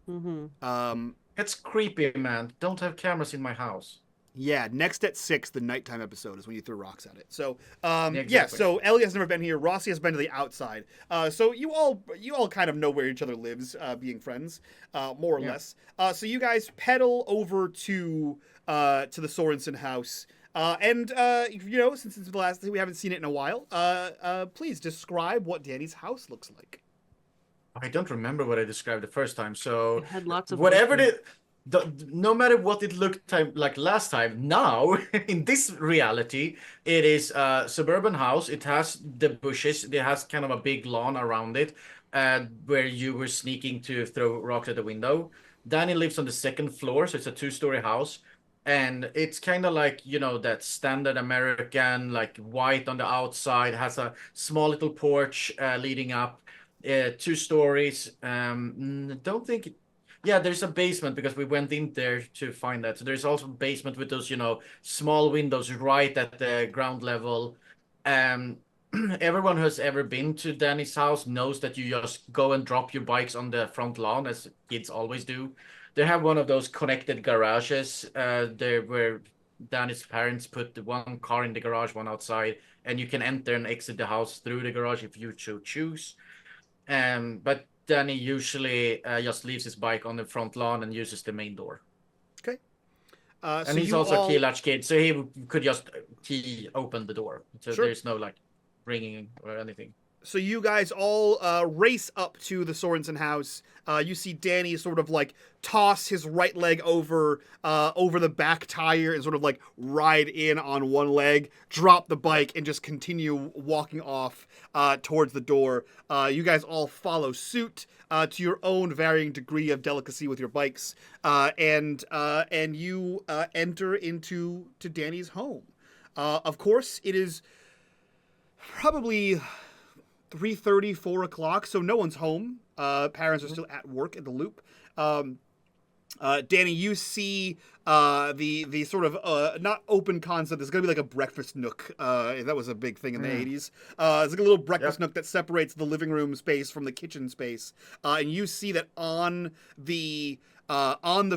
Mhm. It's creepy, man. Don't have cameras in my house. Yeah, next at 6, the nighttime episode is when you threw rocks at it. So, Exactly. so Elliot has never been here. Rossi has been to the outside. So you all kind of know where each other lives, being friends, more or Yeah. less. So you guys pedal over to the Sorensen house. And since it's the last thing, we haven't seen it in a while. Please describe what Danny's house looks like. I don't remember what I described the first time. So It had lots of whatever wood. no matter what it looked like last time, now in this reality, it is a suburban house. It has the bushes. It has kind of a big lawn around it, where you were sneaking to throw rocks at the window. Danny lives on the second floor, so it's a 2-story house. And it's kind of like, that standard American, like white on the outside, has a small little porch leading up, 2 stories. Don't think. Yeah, there's a basement because we went in there to find that. So there's also a basement with those, small windows right at the ground level. Everyone who has ever been to Danny's house knows that you just go and drop your bikes on the front lawn, as kids always do. They have one of those connected garages there where Danny's parents put the one car in the garage, one outside, and you can enter and exit the house through the garage if you choose. But Danny usually just leaves his bike on the front lawn and uses the main door. Okay. And So he's you also all- a key latch kid, so he could just open the door. So Sure. there's no like ringing or anything. So you guys all race up to the Sorensen house. You see Danny sort of like toss his right leg over the back tire and sort of like ride in on one leg, drop the bike, and just continue walking off towards the door. You guys all follow suit to your own varying degree of delicacy with your bikes, and you enter into Danny's home. Of course, it is probably 3:30, 4 o'clock, so no one's home. Parents are still at work at the Loop. Danny, you see the sort of not open concept. There's gonna be like a breakfast nook. That was a big thing in the 80s. There's like a little breakfast nook that separates the living room space from the kitchen space. And you see that on the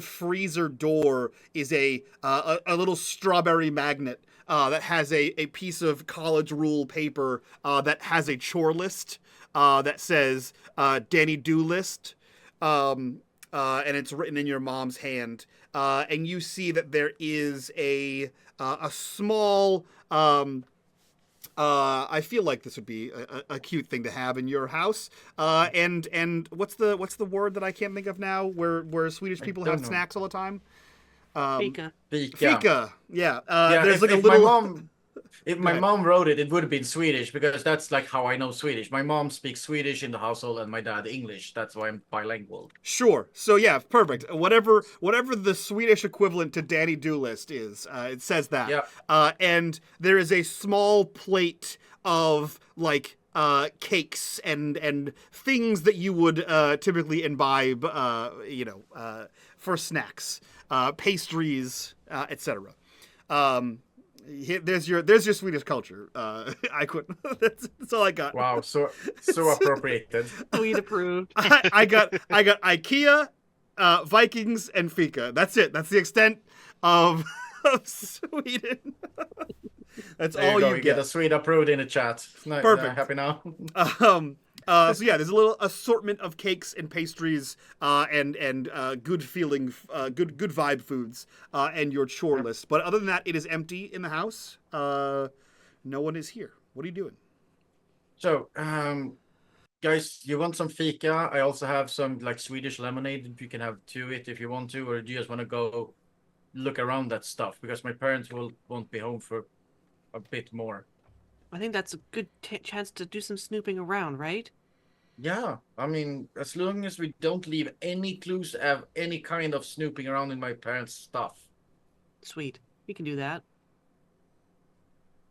freezer door is a little strawberry magnet that has a piece of college rule paper that has a chore list that says Danny Do List. And it's written in your mom's hand. And you see that there is a small. I feel like this would be a cute thing to have in your house. And what's the word that I can't think of now? Where Swedish people have snacks all the time. Fika. Fika. Yeah. Yeah, There's if, like a if little. my ahead. mom wrote it, it would have been Swedish because that's like how I know Swedish. My mom speaks Swedish in the household and my dad English. That's why I'm bilingual. Sure. So yeah, perfect. Whatever the Swedish equivalent to Danny Do List is, it says that. Yeah. And there is a small plate of like cakes and things that you would typically imbibe, for snacks, pastries, etc. There's your Swedish culture. I couldn't. That's all I got. Wow, so appropriated. Weed approved. I got IKEA, Vikings, and Fika. That's it. That's the extent of Sweden. That's There all you go. you You get. get a Swede approved in the chat. No, Perfect. Happy now. So yeah, there's a little assortment of cakes and pastries, and good feeling, good vibe foods, and your chore list. But other than that, it is empty in the house. No one is here. What are you doing? So, guys, you want some fika? I also have some like Swedish lemonade. You can have to it if you want to, or do you just want to go look around that stuff? Because my parents won't be home for a bit more. I think that's a good chance to do some snooping around, right? Yeah, I mean, as long as we don't leave any clues of any kind of snooping around in my parents' stuff. Sweet. We can do that.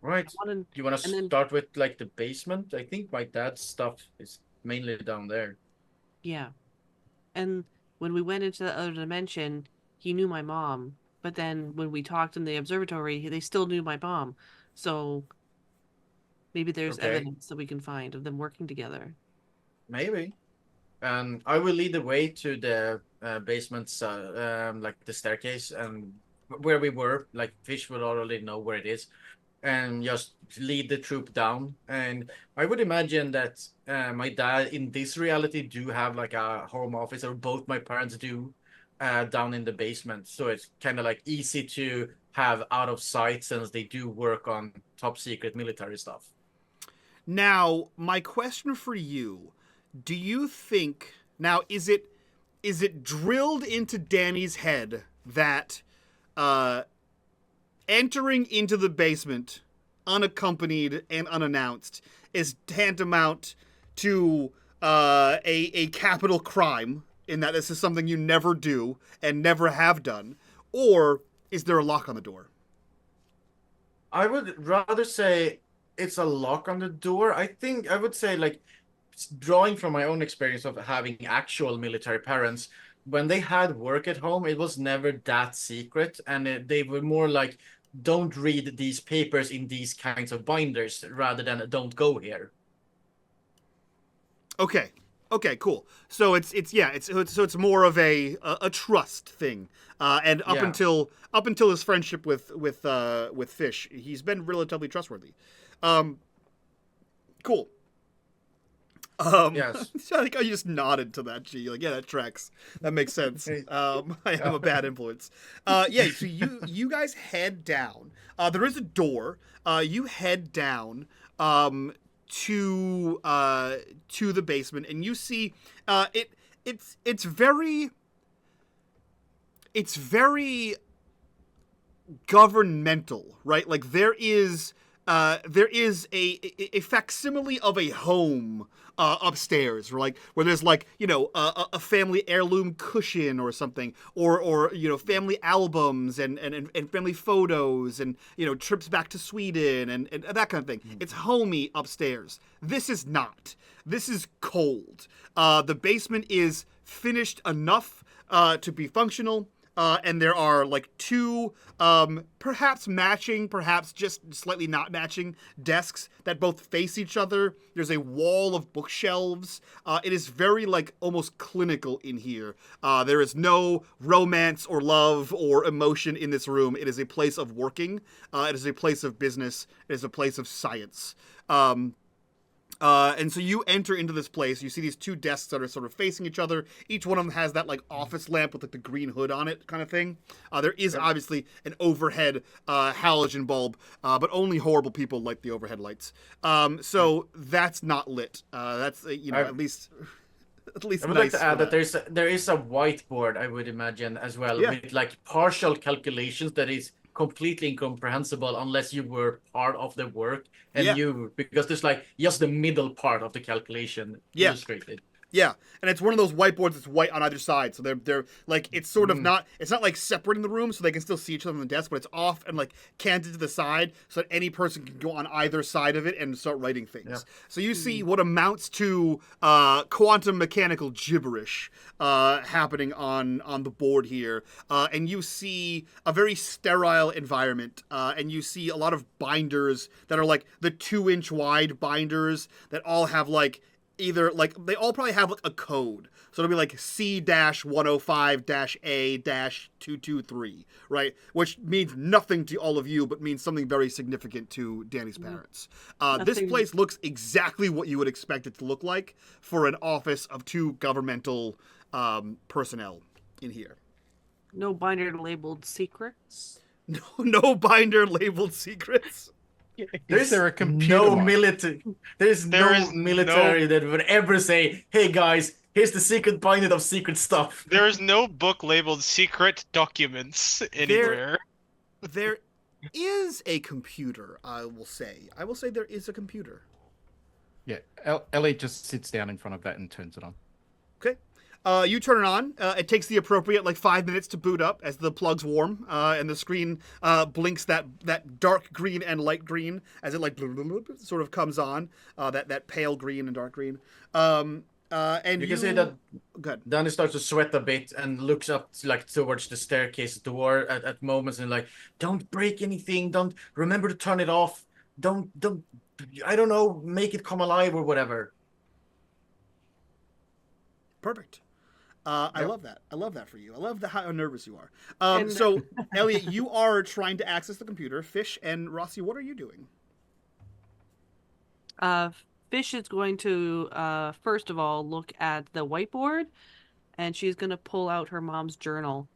Right. I wanted, Do you want to and then start with like the basement? I think my dad's stuff is mainly down there. yeah. And when we went into the other dimension, he knew my mom. But then when we talked in the observatory, they still knew my mom. So maybe there's Okay, evidence that we can find of them working together. maybe. And I will lead the way to the basement's like the staircase and where we were. Like Fish will already know where it is, and just lead the troop down. And I would imagine that my dad in this reality do have like a home office, or both my parents do, down in the basement. So it's kind of like easy to have out of sight since they do work on top secret military stuff. Now, my question for you, do you think now is it drilled into Danny's head that entering into the basement unaccompanied and unannounced is tantamount to a capital crime, in that this is something you never do and never have done? Or is there a lock on the door? I would rather say it's a lock on the door. I think I would say, like, drawing from my own experience of having actual military parents, when they had work at home, it was never that secret, and they were more like, "Don't read these papers in these kinds of binders," rather than "Don't go here." Okay. Okay, cool. So it's more of a trust thing. And Yeah. up until his friendship with Fish, he's been relatively trustworthy. Um, cool. Yes. I think I just nodded to that. G, like, yeah, that tracks. That makes sense. I am a bad influence. Yeah. So you guys head down. There is a door. You head down. To the basement, and you see it's very governmental, right? Like there is a facsimile of a home upstairs, where there's like, a family heirloom cushion or something, or family albums and family photos, and trips back to Sweden and that kind of thing. It's homey upstairs. This is not. This is cold. The basement is finished enough to be functional. And there are like two, perhaps matching, perhaps just slightly not matching desks that both face each other. There's a wall of bookshelves. It is very like almost clinical in here. There is no romance or love or emotion in this room. It is a place of working. It is a place of business. It is a place of science. And so you enter into this place. You see these two desks that are sort of facing each other. Each one of them has that like office lamp with like the green hood on it, kind of thing. There is obviously an overhead halogen bulb, but only horrible people light the overhead lights. So that's not lit. That's at least I would nice like to add for that there is a whiteboard, I would imagine, as well, Yeah. with like partial calculations that is completely incomprehensible unless you were part of the work and Yeah. because there's like just the middle part of the calculation Yeah. illustrated. Yeah, and it's one of those whiteboards that's white on either side, so they're like, it's sort of not, it's not like separating the room so they can still see each other on the desk, but it's off and like canted to the side so that any person can go on either side of it and start writing things. Yeah. So you see what amounts to quantum mechanical gibberish happening on the board here, and you see a very sterile environment, and you see a lot of binders that are like the 2-inch wide binders that all have like either like they all probably have like a code, so it'll be like C-105-A-223, right, which means nothing to all of you but means something very significant to Danny's parents. This Nothing- place looks exactly what you would expect it to look like for an office of two governmental personnel in here. No binder labeled secrets. No binder labeled secrets. Is there a computer no mark? military. There's There no is military that would ever say, "Hey guys, here's the secret binder of secret stuff." There is no book labeled secret documents anywhere. There is a computer, I will say. I will say there is a computer. Yeah, Elliot just sits down in front of that and turns it on. Okay. You turn it on. It takes the appropriate 5 minutes to boot up as the plugs warm, and the screen blinks that dark green and light green as it sort of comes on. That pale green and dark green. And You can see that Good. Danny starts to sweat a bit and looks up towards the staircase door at moments and don't break anything. Don't remember to turn it off. Don't I don't know, make it come alive or whatever. Perfect. I Yep. love that. I love that for you. I love how nervous you are. So, Elliot, you are trying to access the computer. Fish and Rossy, what are you doing? Fish is going to first of all look at the whiteboard, and she's gonna pull out her mom's journal,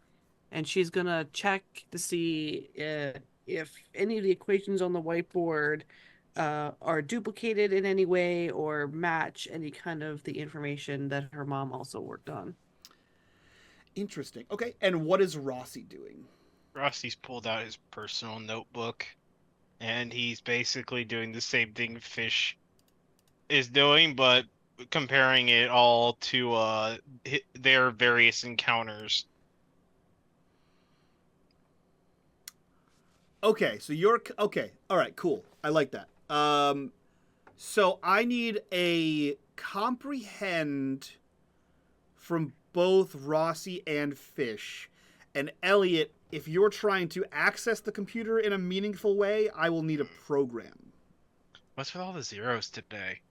and she's gonna check to see if any of the equations on the whiteboard are duplicated in any way or match any kind of the information that her mom also worked on. Interesting. Okay, and what is Rossy doing? Rossy's pulled out his personal notebook, and he's basically doing the same thing Fish is doing, but comparing it all to their various encounters. Okay, so you're okay. All right, cool. I like that. So I need a comprehend from both Rossy and Fish. And Elliot, if you're trying to access the computer in a meaningful way, I will need a program. What's with all the zeros today?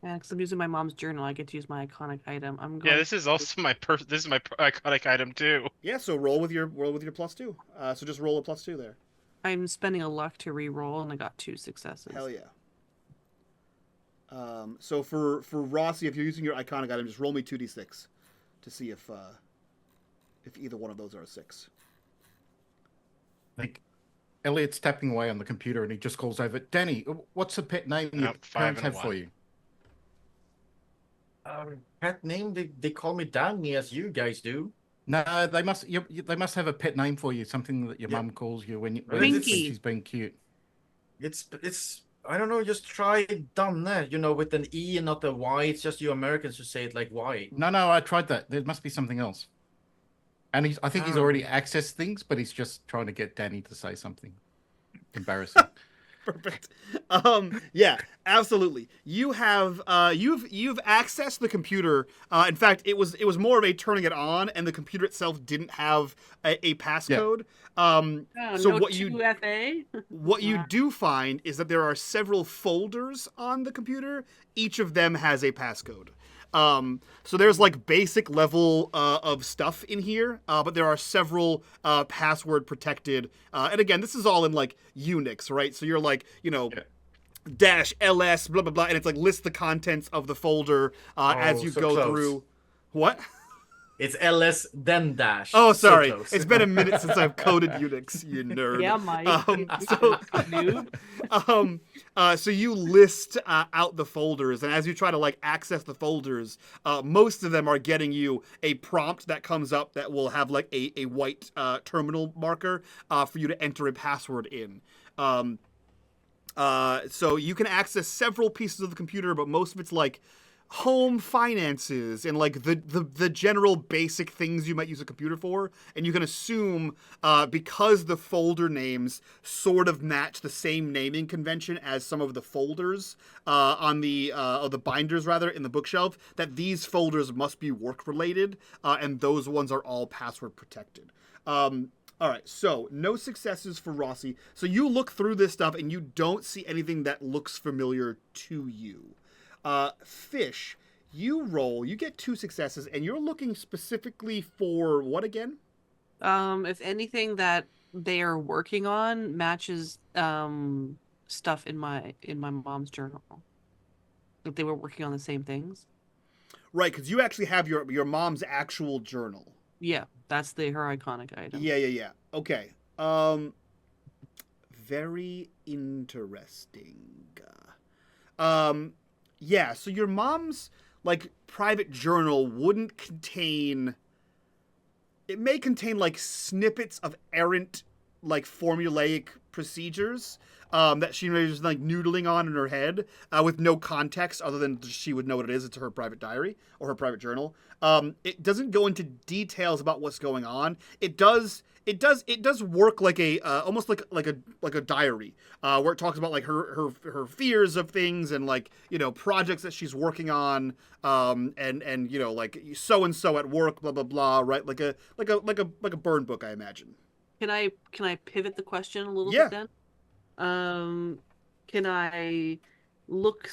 Yeah, because I'm using my mom's journal, I get to use my iconic item. I'm Yeah, going. this is also this is my iconic item too. Yeah, so roll with your +2. So just roll a +2 there. I'm spending a luck to re-roll, and I got 2 successes. Hell yeah. So for Rossy, if you're using your iconic item, just roll me 2d6 to see if either one of those are a 6. Like, Elliot's tapping away on the computer, and he just calls over, Danny, what's the pet name your 5 parents and have 1. for you? Pet name? They call me Danny, as you guys do. No, they must have a pet name for you, something that your mum calls you when Winky. she's being cute. It's I don't know, just try Danne, with an E and not a Y. It's just you Americans who say it like Y. No, I tried that. There must be something else. And I think he's already accessed things, but he's just trying to get Danny to say something embarrassing. Perfect. Yeah, absolutely. You have you've accessed the computer. In fact, it was more of a turning it on, and the computer itself didn't have a passcode. Oh, So no what you 2FA? what you do find is that there are several folders on the computer. Each of them has a passcode. So there's basic level of stuff in here, but there are several password protected. And again, this is all in Unix, right? So you're -ls blah blah blah, and it's list the contents of the folder as you so go close. through. What? It's LS then dash. Oh, So sorry. close. It's been a minute since I've coded Unix, you nerd. Yeah, Mike. So you list out the folders, and as you try to access the folders, most of them are getting you a prompt that comes up that will have a white terminal marker for you to enter a password in. So you can access several pieces of the computer, but most of it's home finances and the general basic things you might use a computer for. And you can assume because the folder names sort of match the same naming convention as some of the folders on the binders rather in the bookshelf, that these folders must be work related, and those ones are all password protected. All right, so no successes for Rossy. So you look through this stuff and you don't see anything that looks familiar to you. Fish, you roll, you get 2 successes, and you're looking specifically for what again? If anything that they are working on matches stuff in my mom's journal. If they were working on the same things. Right, because you actually have your mom's actual journal. Yeah, that's her iconic item. Yeah. Okay. Very interesting. Yeah, so your mom's private journal wouldn't contain. It may contain snippets of errant like formulaic procedures that she was like noodling on in her head with no context other than she would know what it is. It's her private diary or her private journal. It doesn't go into details about what's going on. It does work like a almost like a diary where it talks about like her fears of things and like projects that she's working on and like so and so at work, blah blah blah, right? Like a burn book, I imagine. Can I pivot the question a little Yeah. bit then? Can I look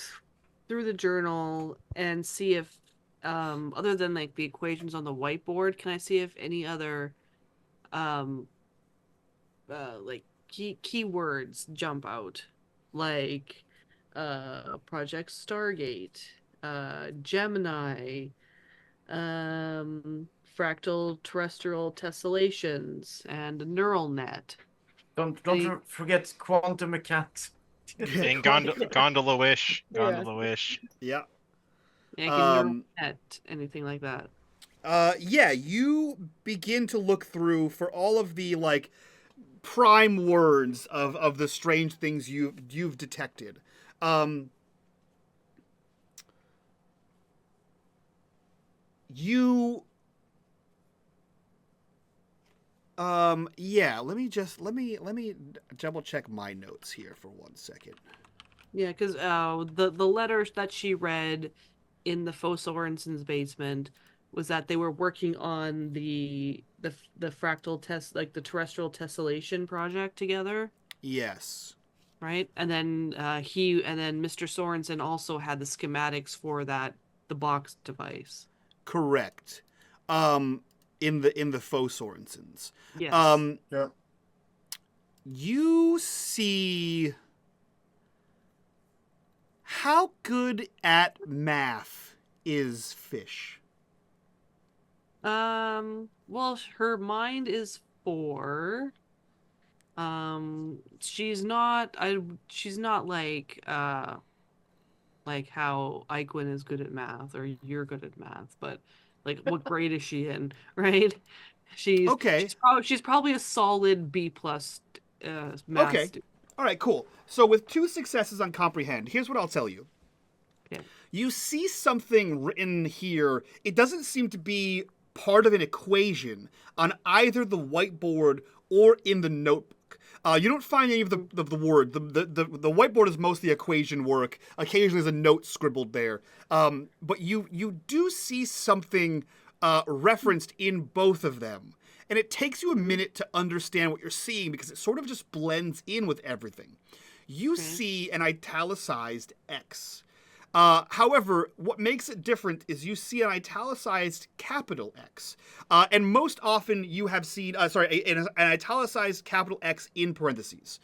through the journal and see if other than like the equations on the whiteboard, can I see if any other like keywords jump out, like Project Stargate, Gemini, fractal terrestrial tessellations, and neural net. Don't forget quantum mechanics. And gondola wish. Yeah. Yeah, neural net, anything like that. Yeah, you begin to look through for all of the like prime words of the strange things you've detected. Yeah, let me double check my notes here for 1 second. Yeah, because the letters that she read in the Faux Sorensen's basement was that they were working on the fractal test, like the terrestrial tessellation project together. Yes. Right, and then Mr. Sorensen also had the schematics for the box device. Correct. In the Faux Sorensens. Yes. Yeah. You see how good at math is Fish? Well, her mind is 4. She's not like how Iquin is good at math or you're good at math, but like what grade is she in, right? She's okay. She's probably a solid B+ math student. All right, cool. So with 2 successes on comprehend, here's what I'll tell you. Okay. You see something written here. It doesn't seem to be part of an equation on either the whiteboard or in the notebook. You don't find any of the word. The whiteboard is mostly equation work. Occasionally there's a note scribbled there. But you do see something referenced in both of them. And it takes you a minute to understand what you're seeing because it sort of just blends in with everything. You see an italicized X. However, what makes it different is you see an italicized capital X. And most often you have seen, an italicized capital X in parentheses.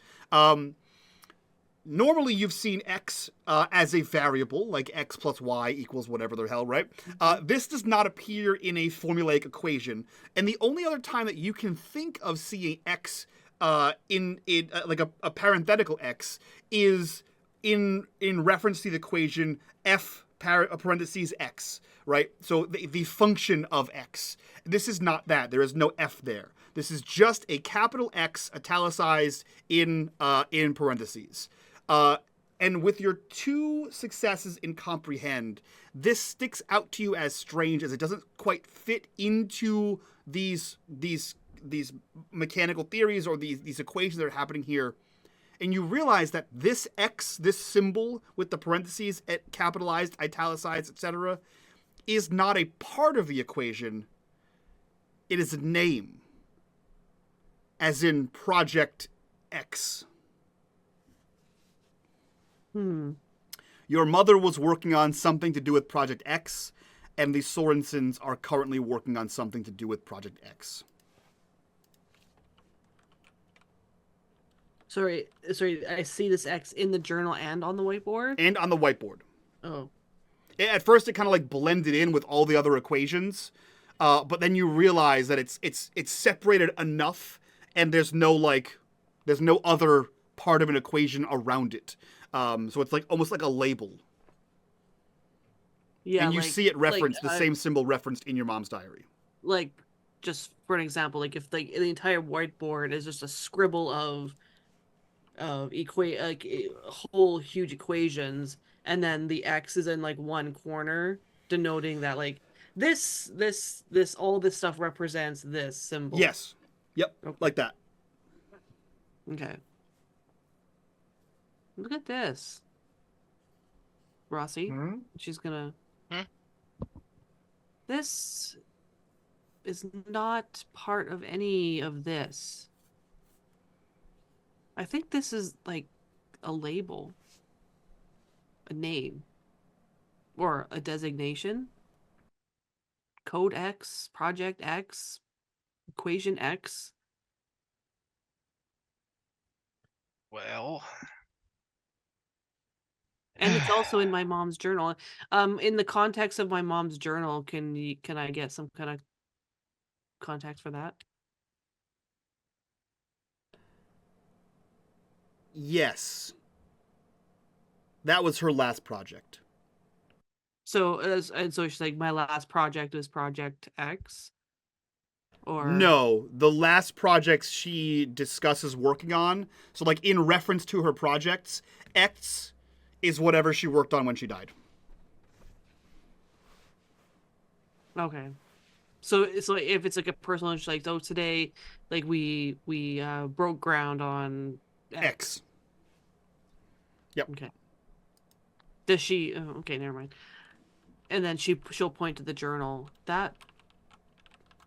Normally you've seen X as a variable, like X plus Y equals whatever the hell, right? This does not appear in a formulaic equation. And the only other time that you can think of seeing X in like a parenthetical X is in reference to the equation f parentheses x, right? So the function of x. This is not that. There is no f there. This is just a capital X italicized in parentheses. And with your 2 successes in comprehend, this sticks out to you as strange as it doesn't quite fit into these mechanical theories or these equations that are happening here. And you realize that this X, this symbol with the parentheses, capitalized, italicized, etc., is not a part of the equation. It is a name, as in Project X. Your mother was working on something to do with Project X, and the Sorensens are currently working on something to do with Project X. Sorry, I see this X in the journal and on the whiteboard? And on the whiteboard. Oh. At first it kind of like blended in with all the other equations, but then you realize that it's separated enough and there's no other part of an equation around it. So it's like almost like a label. Yeah. And you see it referenced, the same symbol referenced in your mom's diary. Like just for an example, like if like the entire whiteboard is just a scribble of whole huge equations, and then the X is in like one corner, denoting that like this all this stuff represents this symbol. Yes. Yep. Okay. Like that. Okay. Look at this. Rossy. Hmm? She's gonna. Hmm? This is not part of any of this. I think this is like a label, a name, or a designation. Code X, Project X, Equation X. Well, And it's also in my mom's journal. In the context of my mom's journal, can I get some kind of context for that? Yes. That was her last project. So so she's like, my last project is Project X, or No, the last projects she discusses working on. So, like, in reference to her projects, X is whatever she worked on when she died. Okay. So if it's like a personal, it's like, oh, today, like we broke ground on X. Yep. Okay. Does she? Oh, okay, never mind. And then she'll point to the journal that.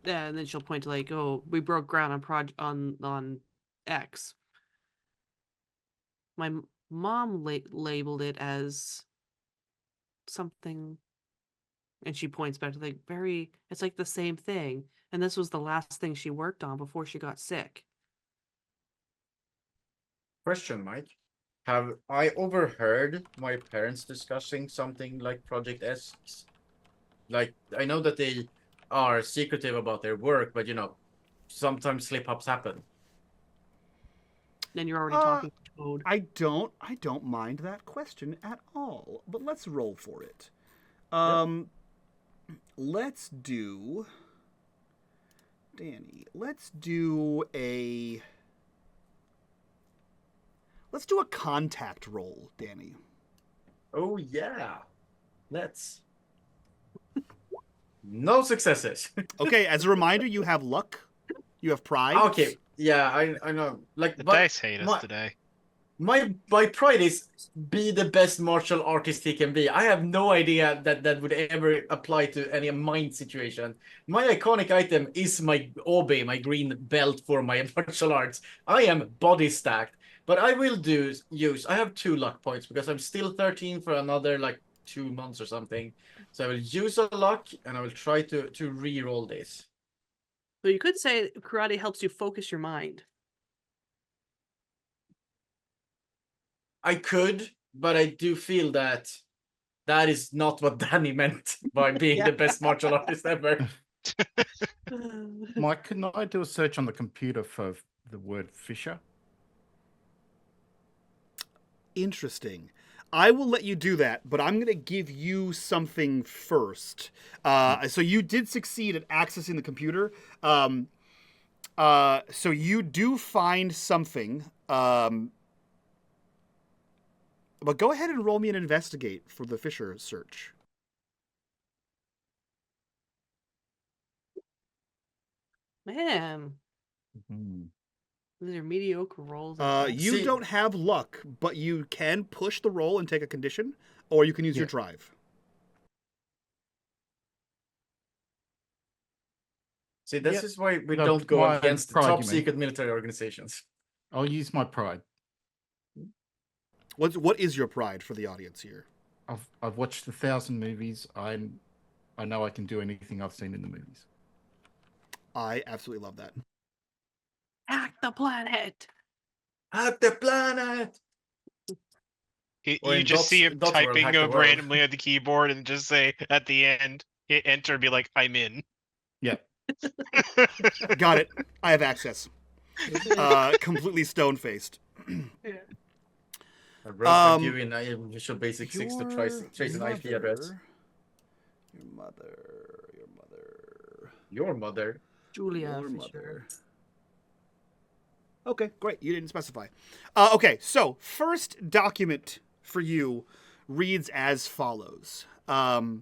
Yeah, and then she'll point to like, oh, we broke ground on X. My mom labeled it as something, and she points back to like it's like the same thing, and this was the last thing she worked on before she got sick. Question, Mike. Have I overheard my parents discussing something like Project S? Like, I know that they are secretive about their work, but sometimes slip-ups happen. Then you're already talking code. I don't mind that question at all. But let's roll for it. Let's do Danny. Let's do a contact roll, Danny. Oh yeah. Let's. No successes. Okay, as a reminder, you have luck. You have pride. Okay. Yeah, I know. Like, the but dice hate us today. my pride is be the best martial artist he can be. I have no idea that would ever apply to any mind situation. My iconic item is my obi, my green belt for my martial arts. I am body stacked, but I will use. I have 2 luck points because I'm still 13 for another like 2 months or something. So I will use a luck and I will try to re-roll this. So you could say karate helps you focus your mind. I could, but I do feel that is not what Danny meant by being the best martial artist ever. Mike, can I do a search on the computer for the word Fisher? Interesting. I will let you do that, but I'm going to give you something first. So you did succeed at accessing the computer. So you do find something. But go ahead and roll me an investigate for the Fisher search. Man, Mm-hmm. these are mediocre rolls. You don't have luck, but you can push the roll and take a condition, or you can use your drive. See, this is why we don't go against top secret military organizations. I'll use my pride. What is your pride for the audience here? I've watched 1,000 movies. I know I can do anything I've seen in the movies. I absolutely love that. Hack the planet. Hack the planet. You just see him typing randomly at the keyboard and just say at the end, hit enter and be like, I'm in. Yep. Got it. I have access. Completely stone-faced. I wrote you in Visual Basic 6 to trace an IP address. Your mother. Julia Your Fisher. mother. Okay, great. You didn't specify. Okay, so first document for you reads as follows. You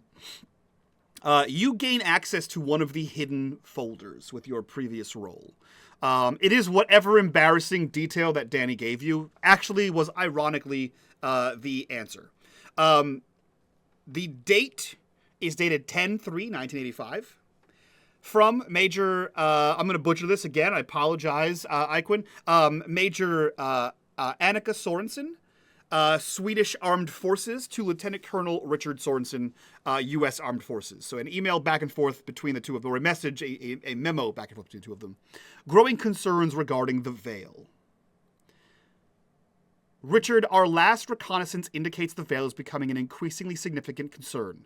gain access to one of the hidden folders with your previous role. It is whatever embarrassing detail that Danny gave you actually was ironically the answer. The date is dated 10/3/1985. From Major, I'm going to butcher this again. I apologize, Eichwin. Major Annika Sorensen, Swedish Armed Forces, to Lieutenant Colonel Richard Sorensen, U.S. Armed Forces. So an email back and forth between the two of them, or a message, a memo back and forth between the two of them. Growing concerns regarding the Veil. Richard, our last reconnaissance indicates the Veil is becoming an increasingly significant concern.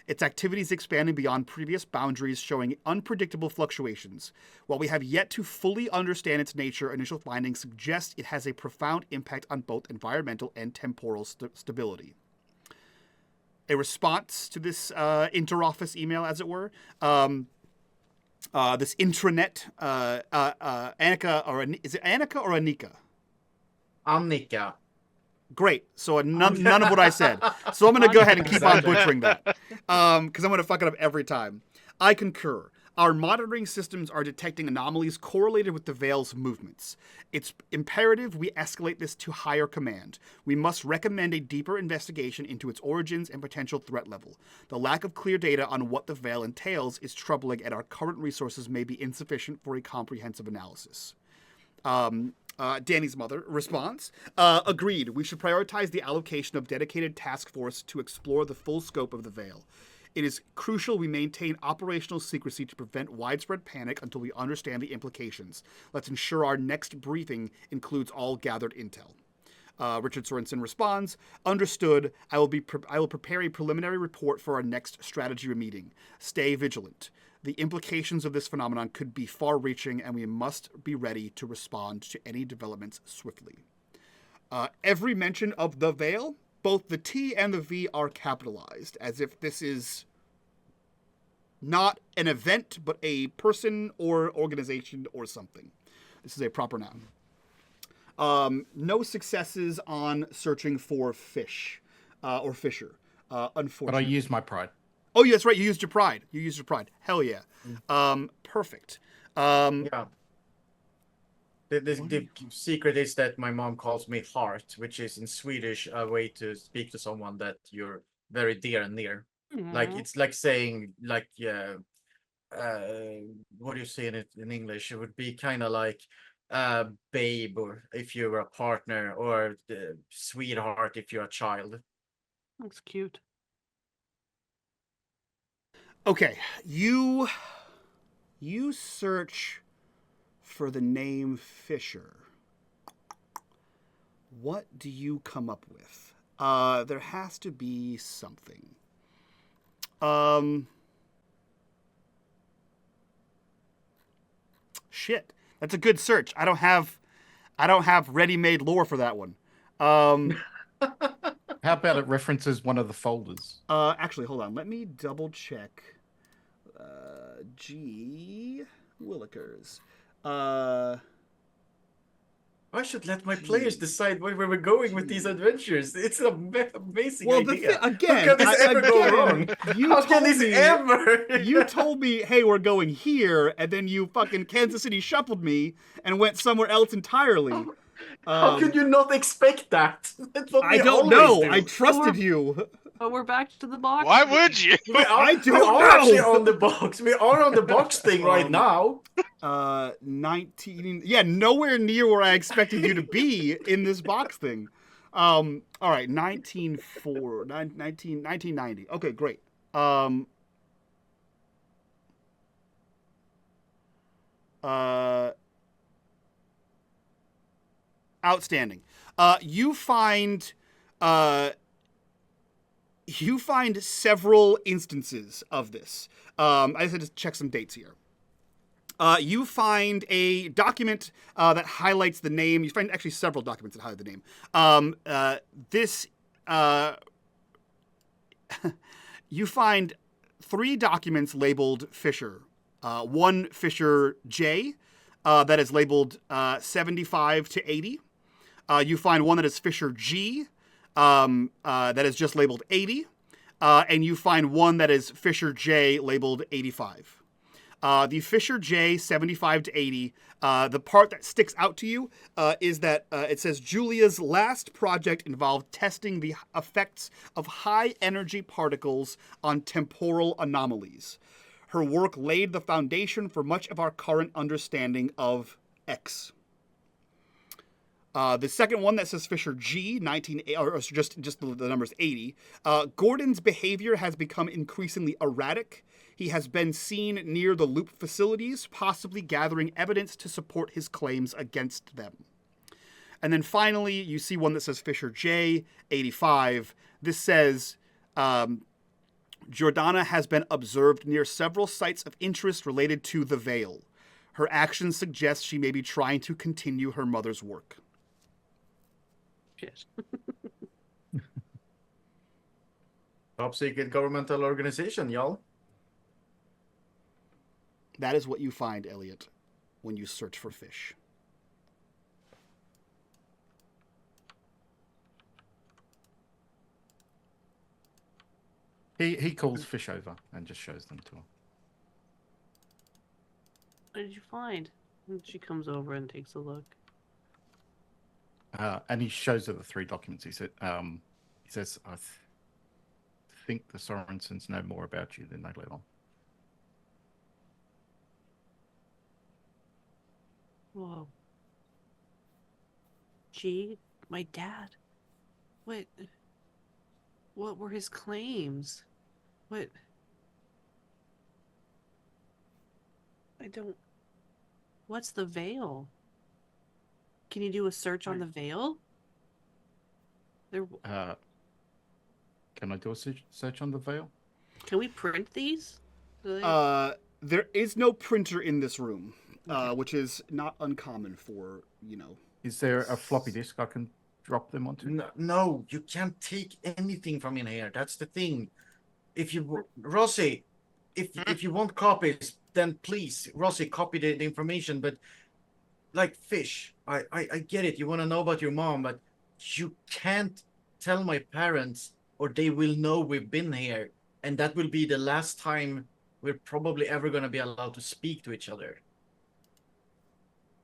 Its activities expanding beyond previous boundaries, showing unpredictable fluctuations. While we have yet to fully understand its nature, initial findings suggest it has a profound impact on both environmental and temporal stability. A response to this interoffice email, as it were, this intranet, Annika, or is it Annika or Anika? Annika. Great. So none of what I said. So I'm going to go ahead and keep on butchering that because I'm going to fuck it up every time. I concur. Our monitoring systems are detecting anomalies correlated with the Veil's movements. It's imperative we escalate this to higher command. We must recommend a deeper investigation into its origins and potential threat level. The lack of clear data on what the Veil entails is troubling, and our current resources may be insufficient for a comprehensive analysis. Danny's mother responds, agreed. We should prioritize the allocation of dedicated task force to explore the full scope of the Veil. It is crucial we maintain operational secrecy to prevent widespread panic until we understand the implications. Let's ensure our next briefing includes all gathered intel. Richard Sorensen responds, understood. I will prepare a preliminary report for our next strategy meeting. Stay vigilant. The implications of this phenomenon could be far-reaching, and we must be ready to respond to any developments swiftly. Every mention of the Veil, both the T and the V are capitalized, as if this is not an event, but a person or organization or something. This is a proper noun. No successes on searching for fish or Fisher, unfortunately. But I used my pride. Oh, yeah, that's right. You used your pride. Hell yeah. Perfect. Yeah. The secret is that my mom calls me heart, which is in Swedish a way to speak to someone that you're very dear and near. Like it's like saying like what do you say in it in English? It would be kind of like babe, or if you're a partner, or sweetheart if you're a child. Looks cute. Okay, you search for the name Fisher. What do you come up with? There has to be something. Shit, that's a good search. I don't have ready-made lore for that one. How about it references one of the folders? Actually, hold on. Let me double check. G. Willikers. I should let my players decide where we're going with these adventures. It's an amazing idea. How can this ever go wrong? How can this ever? You told me, hey, we're going here, and then you fucking Kansas City shuffled me and went somewhere else entirely. How could you not expect that? I don't know. I trusted you. But we're back to the box. Why would you? I don't know. Actually on the box. We are on the box thing right now. 19. Yeah, nowhere near where I expected you to be in this box thing. All right, 1990. Okay, great. Outstanding. You find several instances of this. I just had to check some dates here. You find a document that highlights the name. You find actually several documents that highlight the name. You find 3 documents labeled Fisher One Fisher J that is labeled 75 to 80. You find one that is Fisher G that is just labeled 80. And you find one that is Fisher J labeled 85. The Fisher J 75 to 80, the part that sticks out to you is that it says Julia's last project involved testing the effects of high energy particles on temporal anomalies. Her work laid the foundation for much of our current understanding of X. The second one that says Fisher G, 19, or just the numbers 80. Gordon's behavior has become increasingly erratic. He has been seen near the loop facilities, possibly gathering evidence to support his claims against them. And then finally, you see one that says Fisher J, 85. This says, Jordana has been observed near several sites of interest related to the Veil. Her actions suggest she may be trying to continue her mother's work. Shit. Top secret governmental organization, y'all. That is what you find, Elliot, when you search for fish. He calls fish over and just shows them to him. What did you find? And she comes over and takes a look. And he shows her the 3 documents. He says, I think the Sorensens know more about you than they let on. Whoa. Gee, my dad. What were his claims? What? I don't... What's the Veil? Can you do a search on the Veil? There... Can I do a search on the Veil? Can we print these? There is no printer in this room, Okay. which is not uncommon for, Is there a floppy disk I can drop them onto? No, you can't take anything from in here. That's the thing. If you, Rossy, if you want copies, then please, Rossy, copy the information. But like fish, I get it. You want to know about your mom, but you can't tell my parents, or they will know we've been here, and that will be the last time we're probably ever going to be allowed to speak to each other.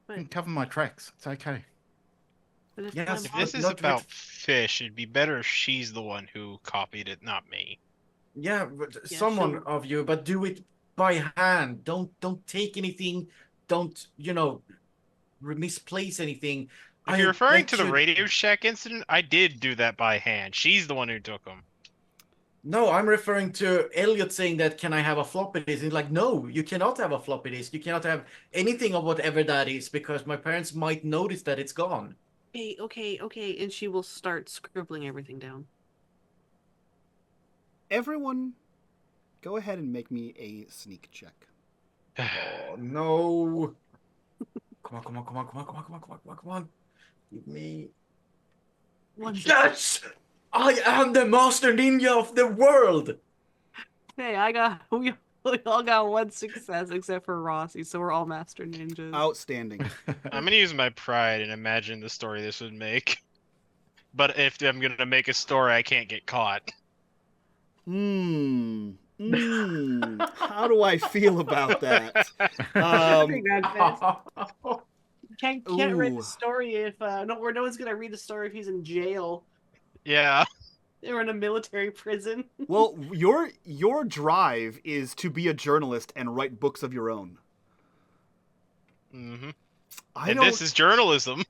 I can cover my tracks. It's okay. But if Yes, my If mom- this is not about with- fish, it'd be better if she's the one who copied it, not me. Yeah, but Yeah, someone sure. of you, but do it by hand. Don't take anything. Don't misplace anything. If you're referring to the you- Radio Shack incident, I did do that by hand. She's the one who took them. No, I'm referring to Elliot saying that, can I have a floppy disk? He's like, no, you cannot have a floppy disk. You cannot have anything of whatever that is, because my parents might notice that it's gone. Okay, and she will start scribbling everything down. Everyone, go ahead and make me a sneak check. Oh, no. Come on. Give me... One. Yes! I am the master ninja of the world! Hey, we all got one success except for Rossy, so we're all master ninjas. Outstanding. I'm gonna use my pride and imagine the story this would make. But if I'm gonna make a story, I can't get caught. How do I feel about that? I think that's it. Can't read Ooh. the story if no one's gonna read the story if he's in jail Yeah. or in a military prison. Well, your drive is to be a journalist and write books of your own. Mm-hmm. I And this is journalism.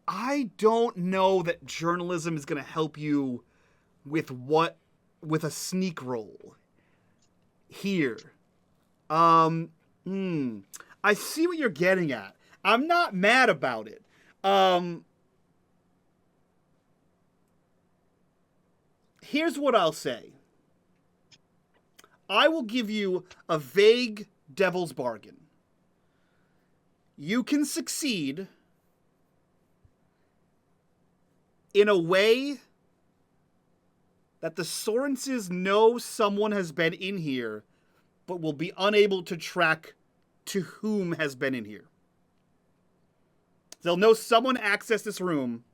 I don't know that journalism is going to help you with a sneak roll here. I see what you're getting at. I'm not mad about it. Here's what I'll say. I will give you a vague devil's bargain. You can succeed in a way that the Sorenses know someone has been in here but will be unable to track to whom has been in here. They'll know someone accessed this room,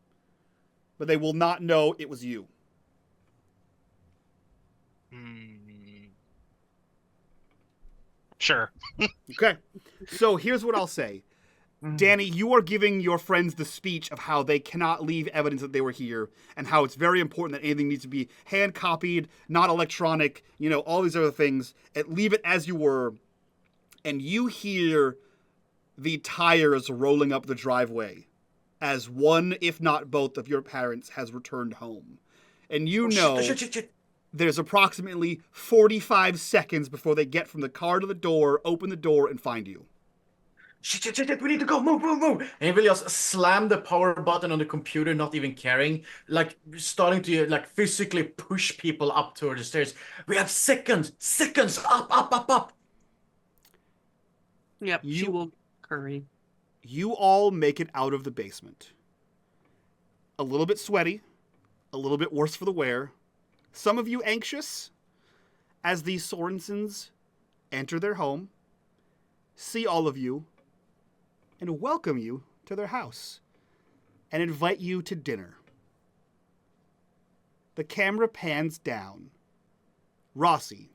but they will not know it was you. Sure. Okay. So here's what I'll say. Danny, you are giving your friends the speech of how they cannot leave evidence that they were here and how it's very important that anything needs to be hand copied, not electronic, all these other things. And leave it as you were. And you hear the tires rolling up the driveway as one, if not both, of your parents has returned home. And shit. There's approximately 45 seconds before they get from the car to the door, open the door, and find you. Shit, we need to go, move. And he will just slam the power button on the computer, not even caring, starting to physically push people up toward the stairs. We have seconds, up. Yep, she will curry. You all make it out of the basement. A little bit sweaty, a little bit worse for the wear. Some of you anxious as the Sorensens enter their home, see all of you, and welcome you to their house, and invite you to dinner. The camera pans down. Rossy,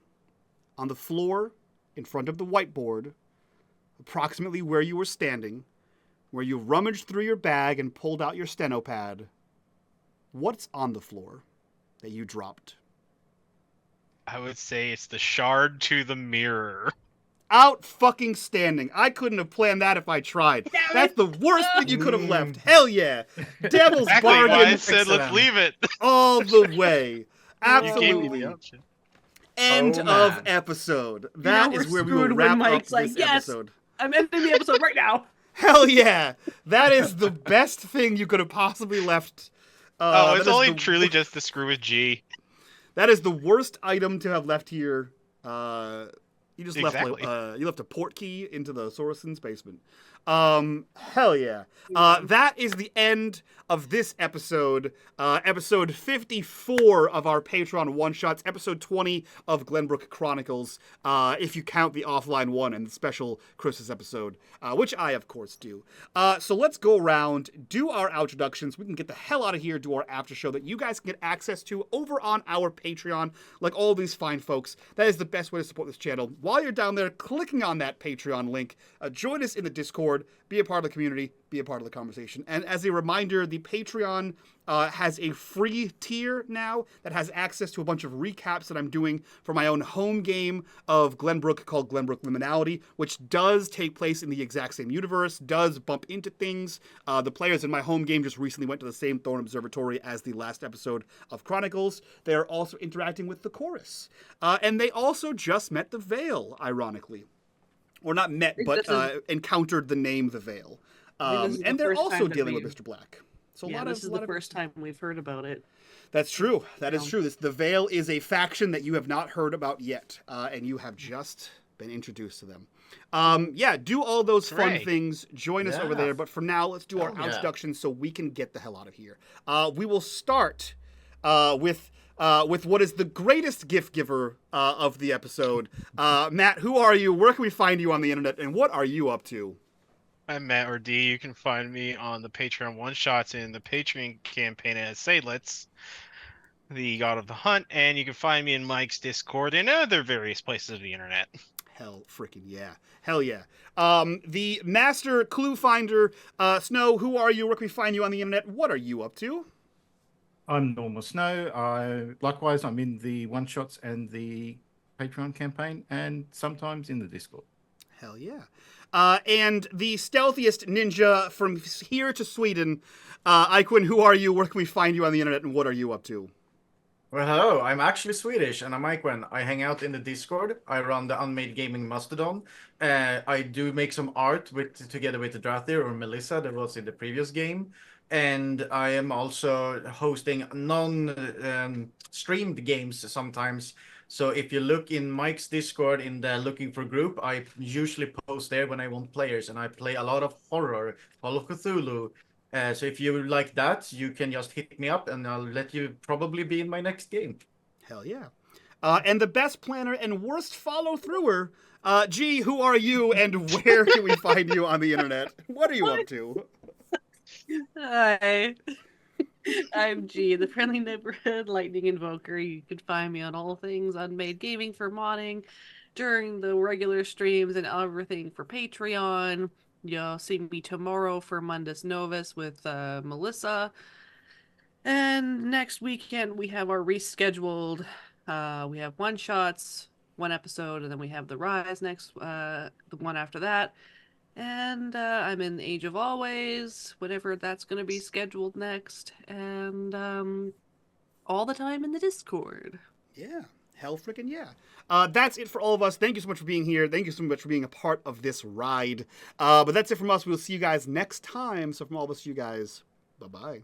on the floor in front of the whiteboard, approximately where you were standing, where you rummaged through your bag and pulled out your steno pad. What's on the floor that you dropped? I would say it's the shard to the mirror. Out fucking standing. I couldn't have planned that if I tried. That's the worst thing you could have left. Hell yeah. Devil's Exactly why I bargain said let's leave it. all the way. You gave me Absolutely. the option. End of episode. That is where we will wrap up this episode. I'm ending the episode right now. Hell yeah. That is the best thing you could have possibly left. It's only truly just to screw with G. That is the worst item to have left here. You just Exactly. left a port key into the Sorensens' basement. Hell yeah. That is the end of this episode. Episode 54 of our Patreon one-shots. Episode 20 of Glenbrook Chronicles, if you count the offline one and the special Christmas episode, which I, of course, do. So let's go around, do our introductions. We can get the hell out of here, do our after show that you guys can get access to over on our Patreon, like all these fine folks. That is the best way to support this channel. While you're down there clicking on that Patreon link, join us in the Discord, be a part of the community, be a part of the conversation. And as a reminder, the Patreon has a free tier now that has access to a bunch of recaps that I'm doing for my own home game of Glenbrook called Glenbrook Liminality, which does take place in the exact same universe, does bump into things. The players in my home game just recently went to the same Thorn Observatory as the last episode of Chronicles. They are also interacting with the chorus. And they also just met the Veil, ironically. Or not met, but encountered the name The Veil. And they're also dealing with Mr. Black. So this is the first time we've heard about it. That's true. That is true. The Veil is a faction that you have not heard about yet, and you have just been introduced to them. Do all those fun things. Join us over there. But for now, let's do our introductions so we can get the hell out of here. We will start with what is the greatest gift giver of the episode. Matt, who are you? Where can we find you on the internet? And what are you up to? I'm Matt or D. You can find me on the Patreon one-shots in the Patreon campaign as Saylets, the God of the Hunt, and you can find me in Mike's Discord and other various places of the internet. Hell freaking yeah. Hell yeah. The Master Clue Finder, Snow, who are you? Where can we find you on the internet? What are you up to? I'm Normal Snow. Likewise, I'm in the one-shots and the Patreon campaign, and sometimes in the Discord. Hell yeah. And the stealthiest ninja from here to Sweden, Iquin, who are you? Where can we find you on the internet, and what are you up to? Well, hello. I'm actually Swedish, and I'm Iquin. I hang out in the Discord. I run the unMadeGaming Mastodon. I do make some art together with Drathir or Melissa that was in the previous game. And I am also hosting non-streamed games sometimes. So if you look in Mike's Discord in the Looking for group, I usually post there when I want players. And I play a lot of horror, Call of Cthulhu. So if you like that, you can just hit me up and I'll let you probably be in my next game. Hell yeah. And the best planner and worst follow-througher. G, who are you and where can we find you on the internet? What are you up to? Hi. I'm G, the friendly neighborhood lightning invoker. You can find me on all things unMadeGaming for modding during the regular streams and everything for Patreon. You'll see me tomorrow for Mundus Novus with Melissa. And next weekend we have our rescheduled. We have one shots, one episode, and then we have the Rise next, the one after that. And I'm in Age of Always, whenever that's going to be scheduled next. And all the time in the Discord. Yeah. Hell frickin' yeah. That's it for all of us. Thank you so much for being here. Thank you so much for being a part of this ride. But that's it from us. We'll see you guys next time. So from all of us, you guys, bye-bye.